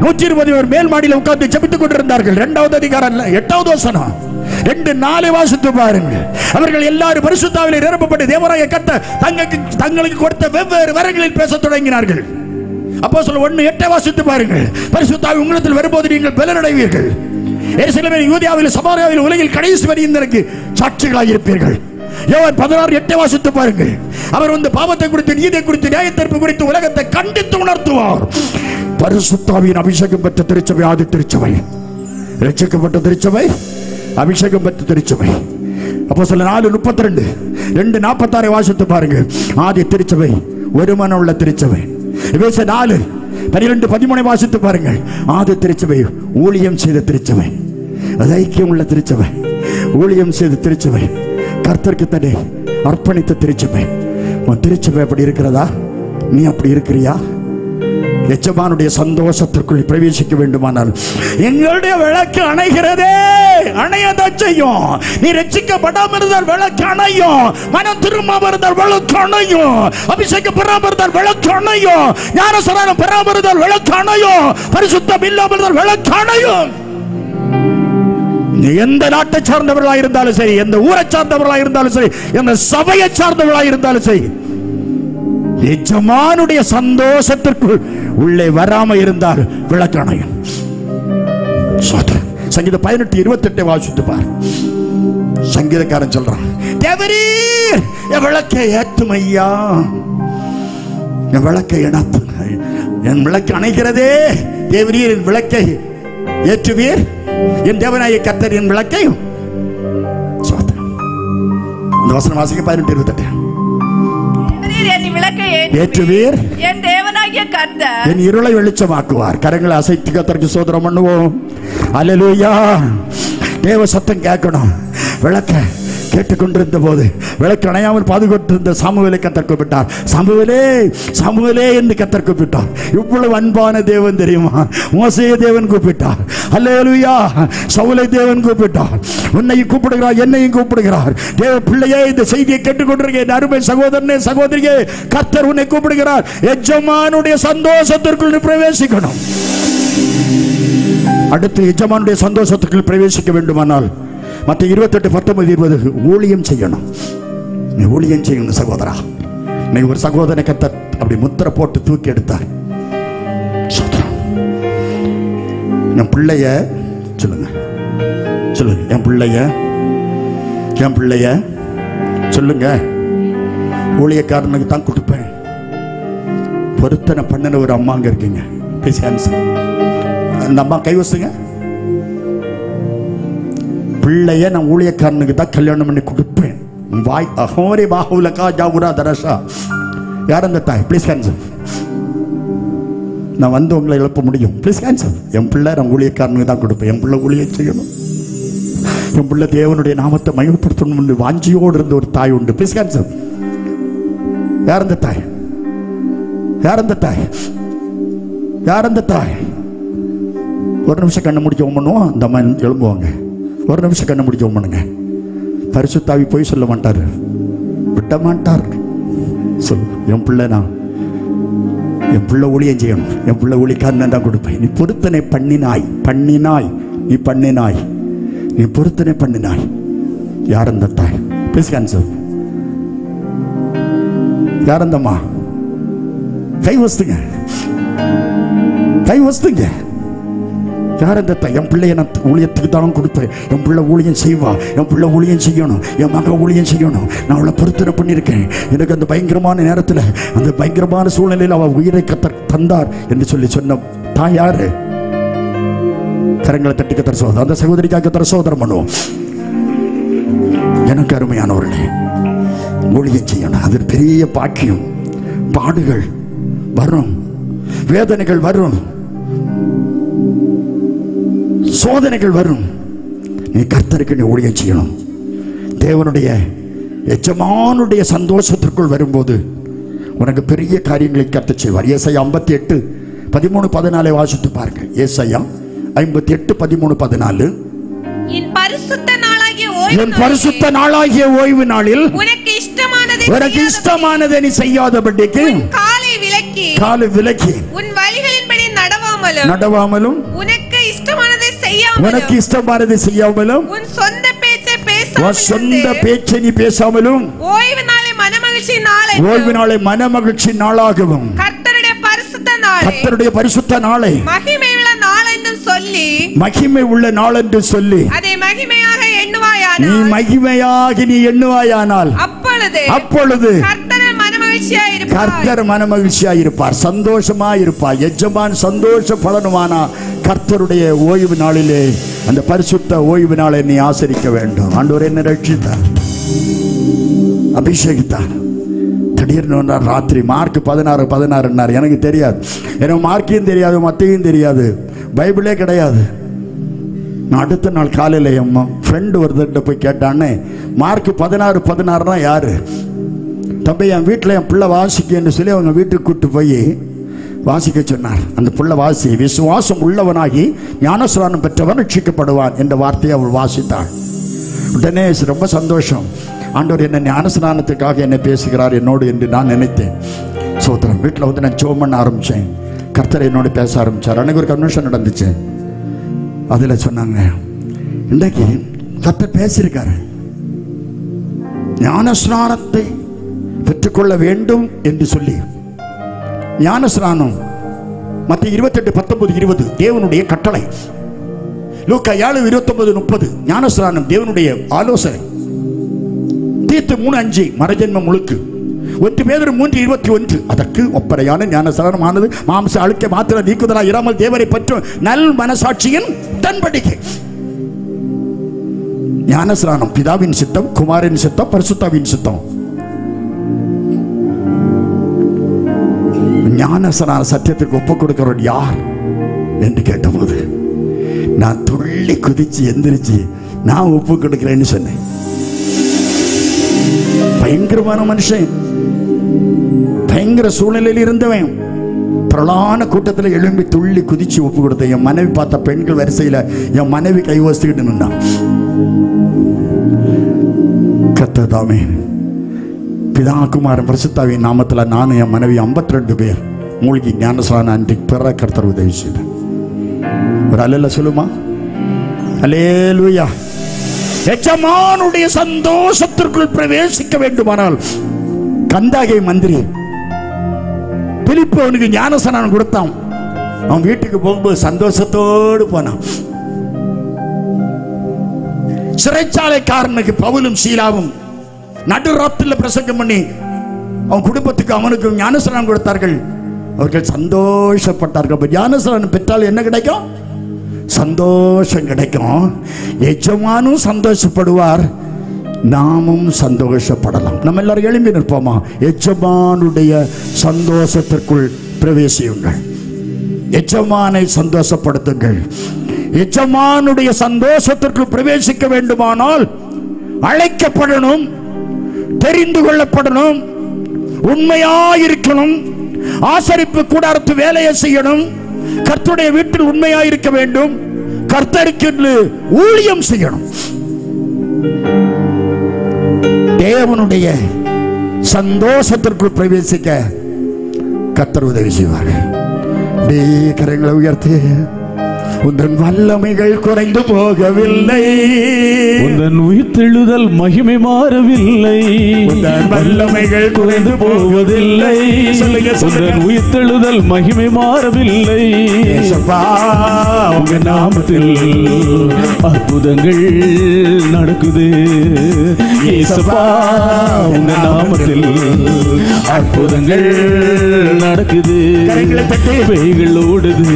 A: 120 பேர் மேல் மாடியில் உட்கார்ந்து ஜெபித்துக் கொண்டிருந்தார்கள். 2வது அதிகாரம் 8வது வசனம். 2:4 வாசித்து பாருங்கள். அவர்கள் எல்லாரும் பரிசுத்த ஆவியிலே நிரப்பப்பட்டு தேவராய கர்த்தர் தங்களுக்கு கொடுத்த வெவ்வேறு வரங்களில் பேசத் தொடங்கினார்கள். அப்போஸ்தலர் 1:8 வாசித்து பாருங்கள். பரிசுத்த ஆவி உங்களிடத்தில் வரும்போது நீங்கள் பலனடைவீர்கள். எருசலேமில், யூதேயாவில், சமாரியாவில், உலகில் கடைசி வரைக்கும் சாட்சிகளாக இருப்பீர்கள். யோவான் 16:8 வாசித்து பாருங்கள். அவர் வந்து பாவத்தை குறித்து, நீதியை குறித்து, நியாயத்தீர்ப்பு குறித்து உலகத்தை கண்டித்து உணர்த்துவார். பரிசுத்த ஆவியின் அபிஷேகம் பெற்ற திருச்சபை ஆதி திருச்சபை, ரட்சிக்கப்பட்ட திருச்சபை, அபிஷேகம் பெற்ற திருச்சபை. அப்போஸ்தலர் 4:32 2:46 வாசித்து பாருங்கள். ஆதி திருச்சபை ஒரு மனம் உள்ள திருச்சபை. எபேசியர் 12-13 வாசித்து பாருங்கள். ஆதி திருச்சபை ஊழியம் செய்த திருச்சபை, ஐக்கியம் உள்ள திருச்சபை, ஊழியம் செய்த திருச்சபை, கர்த்தருக்கு தன்னை அர்ப்பணித்த திருச்சபை. உன் திருச்சபை அப்படி இருக்கிறதா? நீ அப்படி இருக்கிறியா? எஜமானுடைய சந்தோஷத்திற்குள் பிரவேசிக்க வேண்டுமானால் எங்களுடைய விளக்கு அணைகிறதே, அணையதான் செய்யும். நீ ரட்சிக்கப்படாமல் இருந்தால் விளக்கு அணையும், மனம் திரும்பாமல் இருந்தால் விளக்கு அணையும், அபிஷேகம் பெறாமல் இருந்தால் விளக்கு அணையும், ஞானஸ்நானம் பெறாமல் இருந்தால் விளக்கு அணையும், பரிசுத்தம் இல்லாமல் இருந்தால் விளக்கு அணையும். எந்த நாட்டை சார்ந்தவர்களாக இருந்தாலும் சரி, எந்த ஊரை சார்ந்தவர்களாக இருந்தாலும் சரி, எந்த சபையை சார்ந்தவர்களாக இருந்தாலும் சரி, எஜமானுடைய சந்தோஷத்திற்குள் உள்ளே வராம இருந்தால் விளக்கணையும். சங்கீதம் 18:28 வாசித்து பார். சங்கீதக்காரன் சொல்றான், தேவரீர் என் விளக்கை ஏற்றும் ஐயா, என் விளக்கை இணைத்து, என் விளக்கு அணைகிறதே. தேவரீர் என் விளக்கை ஏற்றுவீர், என் தேவனாய கர்த்தர் என் விளக்கை. இந்த வசனம் வாசிக்க 18:28. ஏற்றுவீர்,
C: என் தேவனாகிய கர்த்தர்
A: என் இருளை வெளிச்சமாக்குவார். கரங்களை அசைத்து கர்த்தருக்கு ஸ்தோத்திரம் பண்ணுவோம். அல்லேலூயா. தேவ சத்தம் கேட்கணும். விளக்க கேட்டுக்கொண்டிருந்த போது விளக்கு அணையாமல் பாதுகாத்திருந்த சாமுவேலை கர்த்தர் கூப்பிட்டார். சாமுவேலே, சாமுவேலே என்று கர்த்தர் கூப்பிட்டார். இவ்வளவு அன்பான தேவன் தெரியுமா? மோசேயை தேவன் கூப்பிட்டார். அல்லேலூயா. சவுலை தேவன் கூப்பிட்டார். உன்னையும் கூப்பிடுகிறார், என்னையும் கூப்பிடுகிறார். தேவ பிள்ளையே, இந்த செய்தியை கேட்டுக்கொண்டிருக்கேன் அருமை சகோதரனே, சகோதரியே, கர்த்தர் உன்னை கூப்பிடுகிறார். எஜமானுடைய சந்தோஷத்திற்குள் பிரவேசிக்கணும். அடுத்து எஜமானுடைய சந்தோஷத்திற்குள் பிரவேசிக்க வேண்டுமானால் மத்திய 28:19-20 ஊழியம் செய்யணும். நீ ஊழியம் செய்யணும் சகோதரா. நீ ஒரு சகோதரனை கர்த்தர் அப்படி முத்திரை போட்டு தூக்கி எடுத்தார். என் பிள்ளைய சொல்லுங்க, சொல்லுங்க, என் பிள்ளைய, என் பிள்ளைய சொல்லுங்க, ஊழியக்காரனுக்கு தான் கொடுப்பேன். பொருத்தனை பண்ணின ஒரு அம்மா அங்க இருக்கீங்க, அந்த அம்மா கை வசுங்க. பிள்ளைய நான் ஊழியக்காரனுக்கு தான் கல்யாணம் பண்ணி கொடுப்பேன். வாய் அகோரி பாகுலகா ஜாகுரா தரசா. யார் அந்த தாய்? Please cancel. நான் வந்து உங்களை எழுப்ப முடியும். Please cancel. என் பிள்ளை நான் ஊழியக்காரனுக்கு தான் கொடுப்பேன். என் பிள்ளை ஊழியம் செய்யணும், என் பிள்ளை தேவனுடைய நாமத்தை மகிமைப்படுத்தணும் வாஞ்சியோடு இருந்த ஒரு தாய் உண்டு. Please cancel. யார் அந்த தாய்? யார் அந்த தாய்? யார் அந்த தாய்? ஒரு நிமிஷம் கண்ணை முடிக்க பண்ணுவோம். அந்த அம்மா எழும்புவாங்க. ஒரு நிமிஷம் கண்ணை முடிக்க பண்ணுங்க. பரிசுத்தாவி போய் சொல்ல மாட்டார், விட்ட மாட்டார். சொல், என் பிள்ளை நான், என் பிள்ளை ஊழியம் செய்யணும், என் பிள்ளை ஊழியக்காரன் தான் கொடுப்பேன். நீ பொருத்தனை பண்ணினாய், பண்ணினாய், நீ பண்ணினாய், நீ பொருத்தனை பண்ணினாய். யார் அந்த தாய்? Please cancel. யார் அந்தம்மா? கை வஸ்துங்க, கை வஸ்துங்க. யார் அந்த தாய்? என் பிள்ளைய நான் ஊழியத்துக்கு தான் கொடுப்பேன். என் பிள்ளை ஊழியம் செய்வா, என் பிள்ளை ஊழியம் செய்யணும், என் மகன் ஊழியம் செய்யணும். நான் அவளை பொருத்தனை பண்ணியிருக்கேன். எனக்கு அந்த பயங்கரமான நேரத்தில், அந்த பயங்கரமான சூழ்நிலையில் அவள் உயிரை கர்த்தர் தந்தார் என்று சொல்லி சொன்ன தாய் யாரு? கரங்களை தட்டி கர்த்தர் சோதரம், அந்த சகோதரிக்காக கர்த்தர் சோதரம் பண்ணுவோம். எனக்கு அருமையானவர்களே, ஊழியம் செய்யணும். அது பெரிய பாக்கியம். பாடுகள் வரும், வேதனைகள் வரும், சோதனைகள் வரும். நீ கர்த்தருக்கு நீ ஊழியம் செய்யணும். தேவனுடைய எஜமானுடைய சந்தோஷத்திற்குள் வரும்போது உனக்கு பெரிய காரியங்களை கர்த்தர் செய்வார். ஏசாயா 58:13-14 வாசித்து பாருங்க. ஏசாயா 58:13-14.
C: என் பரிசுத்த
A: நாளாகிய ஓய்வு நாளில்
C: உனக்கு
A: இஷ்டமானதை நீ செய்யாதபடிக்கு காலை விலக்கி
C: உன் வழிகளின்படி
A: நடவாமலும் உனக்கு இஷ்டமானதை செய்யாமலும்
C: உன் சொந்த
A: பேச்சை நீ பேசாமலும்
C: ஓய்வு
A: நாளை மனமகிழ்ச்சி நாளாகவும் கர்த்தருடைய பரிசுத்த நாளை மகிமை உள்ள நாள் என்று சொல்லி
C: அதை மகிமையாக
A: நீ மகிமையாக நீ எண்ணுவாயானால் அப்பொழுது கர்த்தர் மனமகிழ்ச்சியா இருப்பார், சந்தோஷமா இருப்பார். எஜமான் சந்தோஷப்படணுமானா கர்த்தருடைய ஓய்வு நாளிலே, அந்த பரிசுத்த ஓய்வு நாளை நீ ஆசரிக்க வேண்டும். ஆண்டவர் என்ன ரட்சித்தார், அபிஷேகித்தார். திடீர்னு வந்தார் ராத்திரி. மார்க் 16:16 எனக்கு தெரியாது, எனக்கு மார்க்கையும் தெரியாது, மத்தையும் தெரியாது, பைபிளே கிடையாது. நான் அடுத்த நாள் காலையில் என் ஃப்ரெண்டு ஒருத்தர்கிட்ட போய் கேட்டான்னு, மார்க் 16:16 யாரு தம்பி, என் வீட்டில் என் பிள்ளை வாசிக்கன்னு சொல்லி அவங்க வீட்டுக்கு கூப்பிட்டு போய் வாசிக்க சொன்னார். அந்த பிள்ளை வாசி, விசுவாசம் உள்ளவனாகி ஞானஸ்நானம் பெற்றவன் ரட்சிக்கப்படுவான் என்ற வார்த்தையை அவள் வாசித்தாள். உடனே ரொம்ப சந்தோஷம், ஆண்டவர் என்ன ஞானஸ்நானத்துக்காக என்ன பேசுகிறார் என்னோடு என்று நான் நினைத்தேன். சோத்திரம். வீட்டில் வந்து நான் ஜெபம் பண்ண ஆரம்பித்தேன். கர்த்தர் என்னோடு பேச ஆரம்பித்தார். அன்றைக்கு ஒரு கன்வென்ஷன் நடந்துச்சு. அதில் சொன்னாங்க, இன்றைக்கு கர்த்தர் பேசியிருக்காரு, ஞானஸ்நானத்தை பெற்றுக்கொள்ள வேண்டும் என்று சொல்லி. ஞானஸ்நானம் மத்திய 28:19-20 தேவனுடைய கட்டளை. லூக்கா 7:29-30 ஞானஸ்நானம் தேவனுடைய ஆலோசனை. தீத்து 3:5 மரஜன்ம முழுக்கு. 1 பேதுரு 3:21 அதற்கு ஒப்பரையான ஞானஸ்நானமானது மாம்ச அழுக்கை மாத்திர நீக்குதலா இராமல் தேவரை பற்றும் நல் மனசாட்சியின் தன்படிக்கை. ஞானஸ்நானம் பிதாவின் சித்தம், குமாரின் சித்தம், பரிசுத்தாவின் சித்தம். ஞானஸ்நான சத்தியத்துக்கு ஒப்பு கொடுக்கிறவர் யார் என்று கேட்டபோது நான் துள்ளி குதிச்சு எந்திரிச்சு நான் ஒப்பு கொடுக்கிறேன்னு சொன்னேன். பயங்கரமான மனுஷன், பயங்கர சூழ்நிலையில் இருந்தவன், பிரளான கூட்டத்தில் எழும்பி துள்ளி குதிச்சு ஒப்பு கொடுத்தேன். என் மனைவி பார்த்த பெண்கள் வரிசையில் என் மனைவி கைவசிக்கிட்டு நின்றான். கர்த்தர் பிதா குமாரன் பரிசுத்தாவின் நாமத்தில் நானும் என் மனைவி 52 பேர் மூழ்கி ஞானஸ்நானம் அன்றைக்கு பெற கர்த்தர் உதவி செய்தார். ஒரு அல்லேலூயா சொல்லுமா? அல்லேலூயா. எஜமானுடைய சந்தோஷத்திற்குள் பிரவேசிக்க வேண்டுமானால் கந்தாகை மந்திரி பிலிப்பு அவனுக்கு ஞானஸ்நானம் கொடுத்தான். அவன் வீட்டுக்கு போகும்போது சந்தோஷத்தோடு போனான். சிறைச்சாலைக்காரனுக்கு பவுலும் சீலாவும் நடுராத்திரில பிரசங்கம் பண்ணி அவன் குடும்பத்துக்கு அவனுக்கு ஞானஸ்நானம் கொடுத்தார்கள். அவர்கள் சந்தோஷப்பட்டார்கள். ஞானஸ்நானம் பெற்றால் என்ன கிடைக்கும்? சந்தோஷம் கிடைக்கும். எஜமானும் சந்தோஷப்படுவார், நாமும் சந்தோஷப்படலாம். நம்ம எல்லாரும் எழும்பி நிற்போமா? எஜமானுடைய சந்தோஷத்திற்குள் பிரவேசியுங்கள். எஜமானை சந்தோஷப்படுத்துங்கள். எஜமானுடைய சந்தோஷத்திற்குள் பிரவேசிக்க வேண்டுமானால் அழைக்கப்படணும், தெரிந்து கொள்ளப்படணும், உண்மையாயிருக்கணும், ஆசரிப்பு கூடாரத்து வேலையை செய்யணும், கர்த்தருடைய வீட்டில் உண்மையாயிருக்க வேண்டும், கர்த்தருக்கு ஊழியம் செய்யணும். தேவனுடைய சந்தோஷத்திற்குள் பிரவேசிக்க கர்த்தர் உதவி செய்வார்கள். கரங்களை உயர்த்தி, உந்தன் வல்லமைகள் குறைந்து போகவில்லை,
B: உந்தன் உயிர்த்தெழுதல் மகிமை மாறவில்லை,
A: உந்தன் வல்லமைகள் குறைந்து போவதில்லை.
B: உந்தன் உயிர்த்தெழுதல் மகிமை மாறவில்லை. உங்க நாமத்தில் அற்புதங்கள் நடக்குது. ஏசப்பா உங்க நாமத்தில் அற்புதங்கள் நடக்குது. பேய்கள் ஓடுது,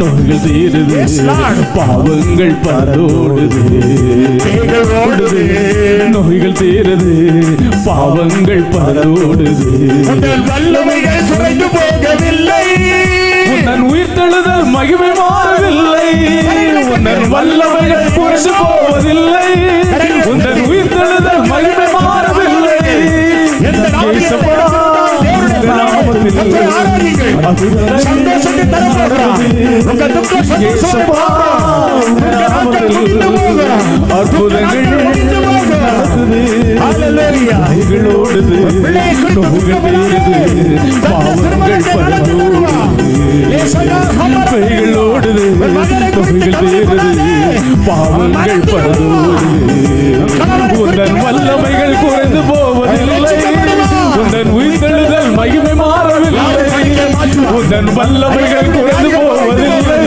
B: நோய்கள் தீருது, பாவங்கள் பரதோடுது. ஓடுது, நோய்கள் தீருது, பாவங்கள் பரதோடுது.
A: வல்லமைகள் குறைந்து போகவில்லை,
B: உன்னன் உயிர்த்தெழுதல் மகிமை மாறவில்லை, உன்னன் வல்லமைகள் குறைந்து போவதில்லை, உன்னன் உயிர்த்தெழுதல் மகிமை மாறவில்லை. பாவங்கள் பரதோடு உந்தன் வல்லமைகள் குறைந்து போவதில்லை, உந்தன் உயிர்த்தெழுதல் மகிமை மாறவில்லை, உந்தன் வல்லமைகள் குறைந்து போவதில்லை,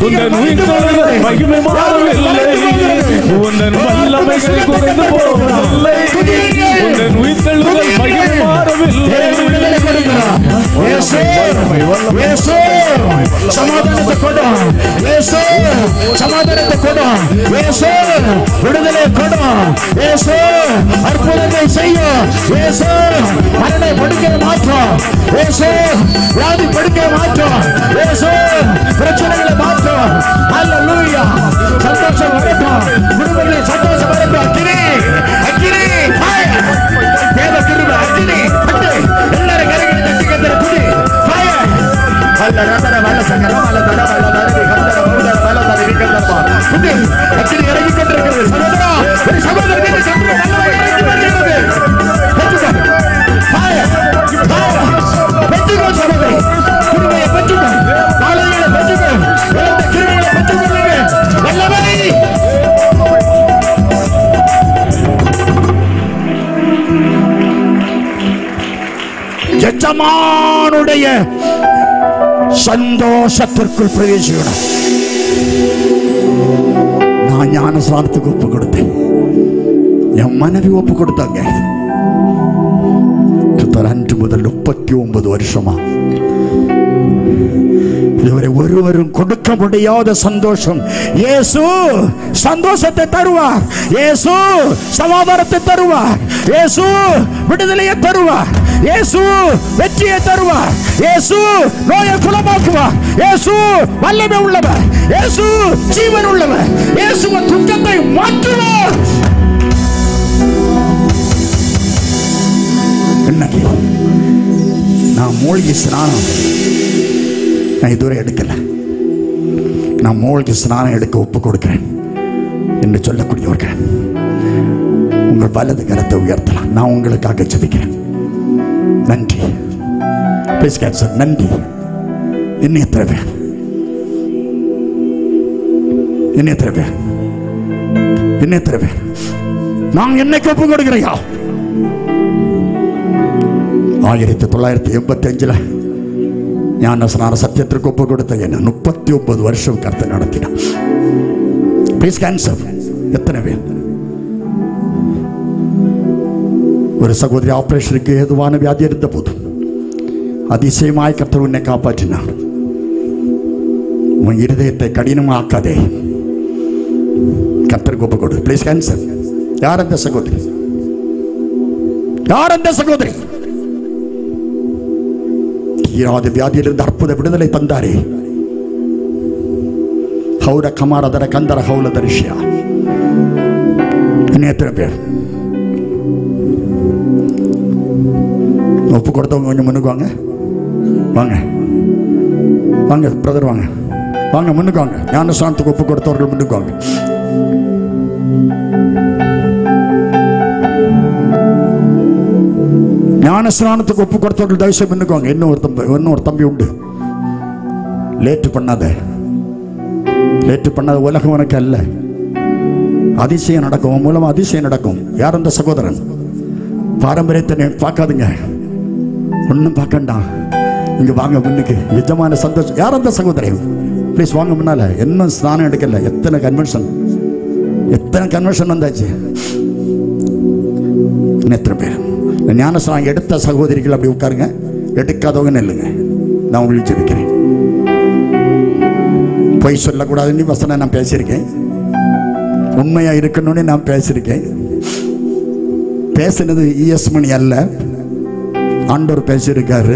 B: உந்தன் உயிர்த்தெழுதல் மகிமை மாறவில்லை, உந்தன் வல்லமைகள் குறைந்து போவதில்லை, உந்தன் உயிர்த்தெழுதல் மகிமை மாறவில்லை.
A: சமாதானத்தை கொடு, சமாதானத்தை கொடு. விடுதலை கொடும். இயேசு அற்புதத்தை செய்யும். இயேசு மரண படுக்கையை மாற்றும். இயேசு வியாதி படுக்கையை மாற்றும். இயேசு பிரச்சனைகளை மாற்றும். ஹல்லேலூயா. சந்தோஷம் வரட்டும். குடும்பங்களை சந்தோஷம் வரட்டும். அக்கினி அக்கினி ஃபயர். தேவ கிருபை அக்கினி பட்டு எல்லாரும் கரங்களை தட்டி கத்தர துதி ஃபயர். அல்லரதர வல்லசங்கர வல்லதர வல்லதர கந்தர மூதர வல்லதர விக்கந்தப்பா துதி அக்கினி இறங்கி கொண்டிருக்கிறது. சகோதரா ஒரு சகோதரன் மீது சத்துரு வல்லமை இறங்கி வருகிறது. பெற்றுக்கோ ஃபயர் ஃபயர். பெற்றுக்கோ சகோதரி. கிருபையை பெற்றுக்கோ. காலையில பெற்றுக்கோ. இந்த கிருபையை பெற்றுக்கொள்ளுங்க. வல்லமை எஜமானுடைய சந்தோஷத்திற்குள் பிரவேசிக்கணும். நான் ஞானஸ்நானத்துக்கு ஒப்பு கொடுத்தேன். என் மனைவி ஒப்பு கொடுத்தாங்க. 5 முதல் 39 வருஷமா இதுவரை ஒருவரும் கொடுக்க முடியாத சந்தோஷம். இயேசு சந்தோஷத்தை தருவார். இயேசு சமாதானத்தை தருவார். இயேசு விடுதலையை தருவார். இயேசு வெற்றியை தருவார். இயேசு நோயை குணமாக்குவார். இயேசு வல்லமை உள்ளவர். இயேசு ஜீவன் உள்ளவர். இயேசு துக்கத்தை மாற்றுவார். இன்னைக்கு நான் மூழ்கி ஸ்நானம் நான் இதுவரை எடுக்கல. நான் மூழ்கி ஸ்நானம் எடுக்க ஒப்பு கொடுக்கிறேன் என்று சொல்லக்கூடியவர்கள் உங்கள் வலது கரத்தை உயர்த்தலாம். நான் உங்களுக்காக ஜெபிக்கிறேன். நன்றி. Please cancer. நன்றி. இன்னும் எத்தனை பேர் இன்னும் எத்தனை பேர் இன்னும் எத்தனை பேர் நான் என்னைக்கு ஒப்பு கொடுக்கிறையா? 1985 ஞானஸ்நான சத்தியத்திற்கு ஒப்பு கொடுத்த என்ன 39 வருஷம் கர்த்தர் நடத்தினார். Please cancer. எத்தனை பேர்? ஒரு சகோதரி ஆபரேஷனுக்கு ஏதுவான வியாதி இருந்த போது அதிசயமாய் கர்த்தர் உன்னை காப்பாற்றினார். உன் இருதயத்தை கடினமாக்காதே. கர்த்தருக்கு ஒப்பு கொடு. Please cancer. யார் அந்த சகோதரி? யார் அந்த சகோதரி? தீராத வியாதியிலிருந்து அற்புத விடுதலை தந்தாரே. ஹவுர கமாரதர கந்தர ஹவுல தரிசியா. இன்னும் எத்தனை பேர் ஒப்பு கொடுத்தவங்க கொஞ்சம் முன்னுக்கு வாங்க. வாங்க வாங்க பிரதர் வாங்க வாங்க முன்னுக்கு வாங்க. ஞானஸ்நானத்துக்கு ஒப்பு கொடுத்தவர்கள் முன்னுக்கு வாங்க. ஞானஸ்நானத்துக்கு ஒப்பு கொடுத்தவர்கள் தயவுசெய்து முன்னுக்கு வாங்க. இன்னும் ஒரு தம்பி உண்டு. லேட்டு பண்ணாத. உலகம் உனக்கு அல்ல. அதிசயம் நடக்கும். மூலமா அதிசயம் நடக்கும். யார் அந்த சகோதரன்? பாரம்பரியத்தை பார்க்காதுங்க. ஒன்றும் பார்க்கண்டாம். இங்க வாங்க முன்னுக்கு. நிஜமான சந்தோஷம். யார் அந்த சகோதரன்? ப்ளீஸ் வாங்க முன்னால. இன்னும் ஸ்நானம் எடுக்கல. எத்தனை கன்வென்ஷன் வந்தாச்சு. எத்தனை பேர் ஞானஸ்நானம் எடுத்த சகோதரிகள் அப்படி உட்காருங்க. எடுக்காதவங்க நில்லுங்க. நான் உங்களுக்கு ஜெபிக்கிறேன். பொய் சொல்லக்கூடாதுன்னு வசனம் நான் பேசியிருக்கேன். உண்மையா இருக்கணும்னு நான் பேசியிருக்கேன். பேசினது ES மணி அல்ல, ஆண்டவர் பேசியிருக்காரு.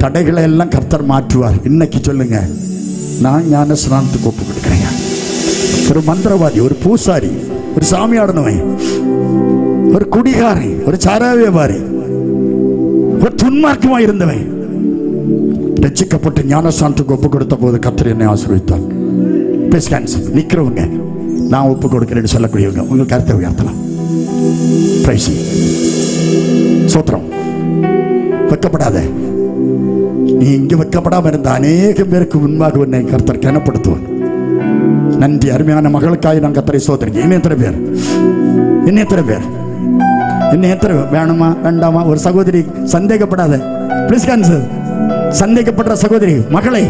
A: தடைகளை எல்லாம் கர்த்தர் மாற்றுவார். இன்னைக்கு சொல்லுங்க, நான் ஞானஸ்நானத்துக்கு ஒப்பு கொடுக்கிறேன். ஒரு மந்திரவாதி, ஒரு பூசாரி, ஒரு சாமியாடனவன், ஒரு குடிகாரி, ஒரு சாரா வியாபாரி, ஒரு துன்மார்க்கமா இருந்தவன் ரட்சிக்கப்பட்டு ஞானஸ்நானத்துக்கு ஒப்பு கொடுத்த போது கர்த்தர் என்னை ஆசீர்வதித்தார். Please cancel. நிற்கிறவங்க நான் ஒப்பு கொடுக்கிறேன்னு சொல்லக்கூடியவங்க உங்கள் கருத்தை உயர்த்தலாம். பிரைஸ் சோத்திரம். வெக்கப்படாத. நீ இங்கே வெக்கப்படாமல் இருந்த அநேக பேருக்கு முன்பாக உன்னை கர்த்தர் கனப்படுத்துவார். நன்றி. அருமையான மகளுக்காக நான் கர்த்தரை சோதரிக்கிறேன். இன்னும் எத்தனை பேர் வேணுமா வேண்டாமா? ஒரு சகோதரி சந்தேகப்படாத. Please cancel. சந்தேகப்படுற சகோதரி மகளை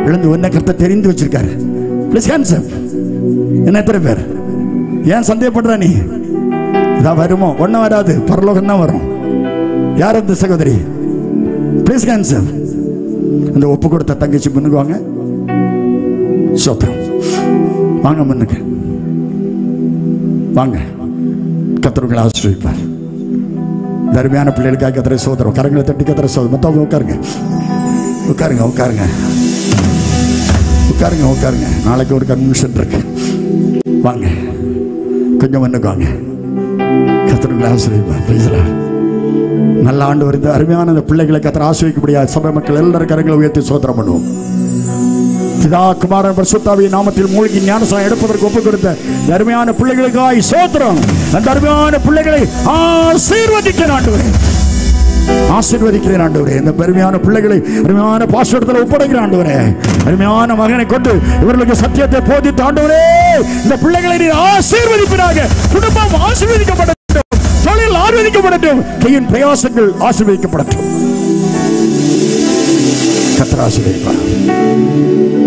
A: விழுந்து உன்னை கர்த்தர் தெரிந்து வச்சிருக்காரு. Please cancel. என்ன எத்தனை பேர்? ஏன் சந்தேகப்படுற? நீ இதான் வருமோ? ஒன்றும் வராது, பரலோகம் தான் வரும். யார் அந்த சகோதரி? Please cancel. அந்த ஒப்பு கொடுத்த தங்கச்சி முன்னுக்கு வாங்க. சோத்திரம். வாங்க முன்னுக்கு. வாங்க, கர்த்தர் ஆசீர்வதிப்பார். தர்மியான பிள்ளைகளுக்காக கர்த்தரை சோதரம். கரங்களை தட்டி கர்த்தரை சோதரம். மற்றவங்க உட்காருங்க, உட்காருங்க, உட்காருங்க, உட்காருங்க, உட்காருங்க. நாளைக்கு ஒரு கன்வென்ஷன் இருக்கு. வாங்க, கொஞ்சம் முன்னுக்கு வாங்க. கர்த்தர் ஆசீர்வதிப்பார். Praise the Lord. நல்ல ஆண்டவர், இந்த அருமையான இந்த பிள்ளைகளை கர்த்தர் ஆசீர்வதிக்கக்கூடிய சபை மக்கள் எல்லாரும் கரங்களை உயர்த்தி சோதரம் பண்ணுவோம். பிதா குமாரன் பரிசுத்தாவியின் நாமத்தில் மூழ்கி ஞானஸ்நானம் எடுப்பதற்கு ஒப்புக் கொடுத்த அருமையான பிள்ளைகளுக்காய் சோத்திரம். அந்த அருமையான பிள்ளைகளை ஆசீர்வதிக்கிறேன் ஆண்டவரே, ஆசீர்வதிக்கிறேன் ஆண்டவரே. இந்த பெருமையான பிள்ளைகளை அருமையான பாஸ்டர்ல ஒப்படைக்கிறேன் ஆண்டவரே. அருமையான மகனை கொண்டு இவர்களுக்கு சத்தியத்தை போதித்து ஆண்டவரே, இந்த பிள்ளைகளை நீர் ஆசீர்வதிப்பதாக. குடும்பம் ஆசீர்வதிக்கப்படட்டும், தொழில் ஆசீர்வதிக்கப்படட்டும், கையின் பிரயாசங்கள் ஆசீர்வதிக்கப்படட்டும். கர்த்தர் ஆசீர்வதிப்பார்.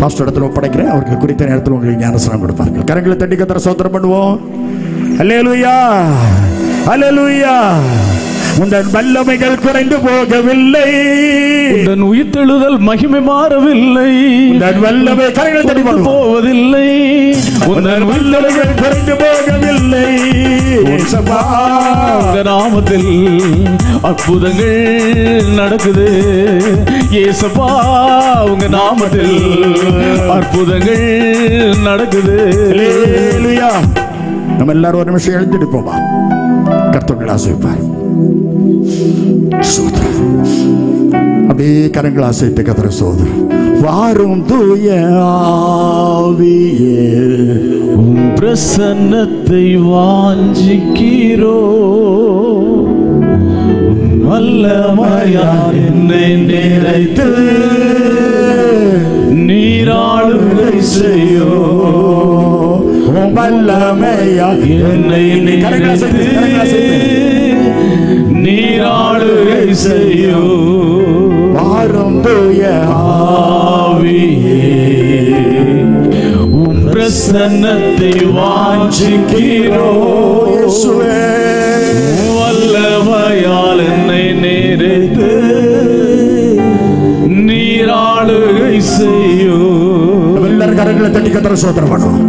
A: பாஸ்டர் இடத்துல ஒப்படைக்கிறேன். அவருக்கு குறித்த நேரத்தில் உங்களுக்கு ஞானஸ்நானம் கொடுப்பார்கள். கரங்களை தட்டி கர்த்தரை ஸ்தோத்திரம் பண்ணுவோம். அல்லேலூயா, அல்லேலூயா. உந்தன் வல்லமைகள் குறைந்து போகவில்லை,
B: உந்தன் உயிர்த்தெழுதல் மகிமை மாறவில்லை,
A: உந்தன் வல்லமை கரங்களை தட்டி
B: போவதில்லை,
A: உந்தன் வல்லமைகள் குறைந்து போகவில்லை.
B: உங்க நாமத்தில் அற்புதங்கள் நடக்குது ஏசப்பா, உங்க நாமத்தில் அற்புதங்கள் நடக்குது.
A: அல்லேலூயா. நம்ம எல்லாரும் ஒரு நிமிஷம் எழுந்திட்டு போமா. கர்த்தர் ஆசீர்வதிப்பார். அப்படியே கரங்கள் ஆசைத்து கர்த்தரை சோதரம். வாரும் தூய ஆவியே,
B: உம் பிரசன்னத்தை வாஞ்சிக்கிறோ, வல்லமையால் என்னை நிறைத்து நீராளுகை செய்யோ,
A: வல்லமையால்
B: என்னை நிறைத்து நீராளுகை செய்யோ.
A: வாரும் தூய
B: ஆவியே, உம் பிரசன்னத்தை வாஞ்சிக்கிறோ, வல்லமையால் என்னை நிறைத்து நீராளுகை செய்யோ.
A: எல்லாரும் கரங்களை தட்டி கர்த்தரை ஸ்தோத்திரம் பண்ணுவோம்.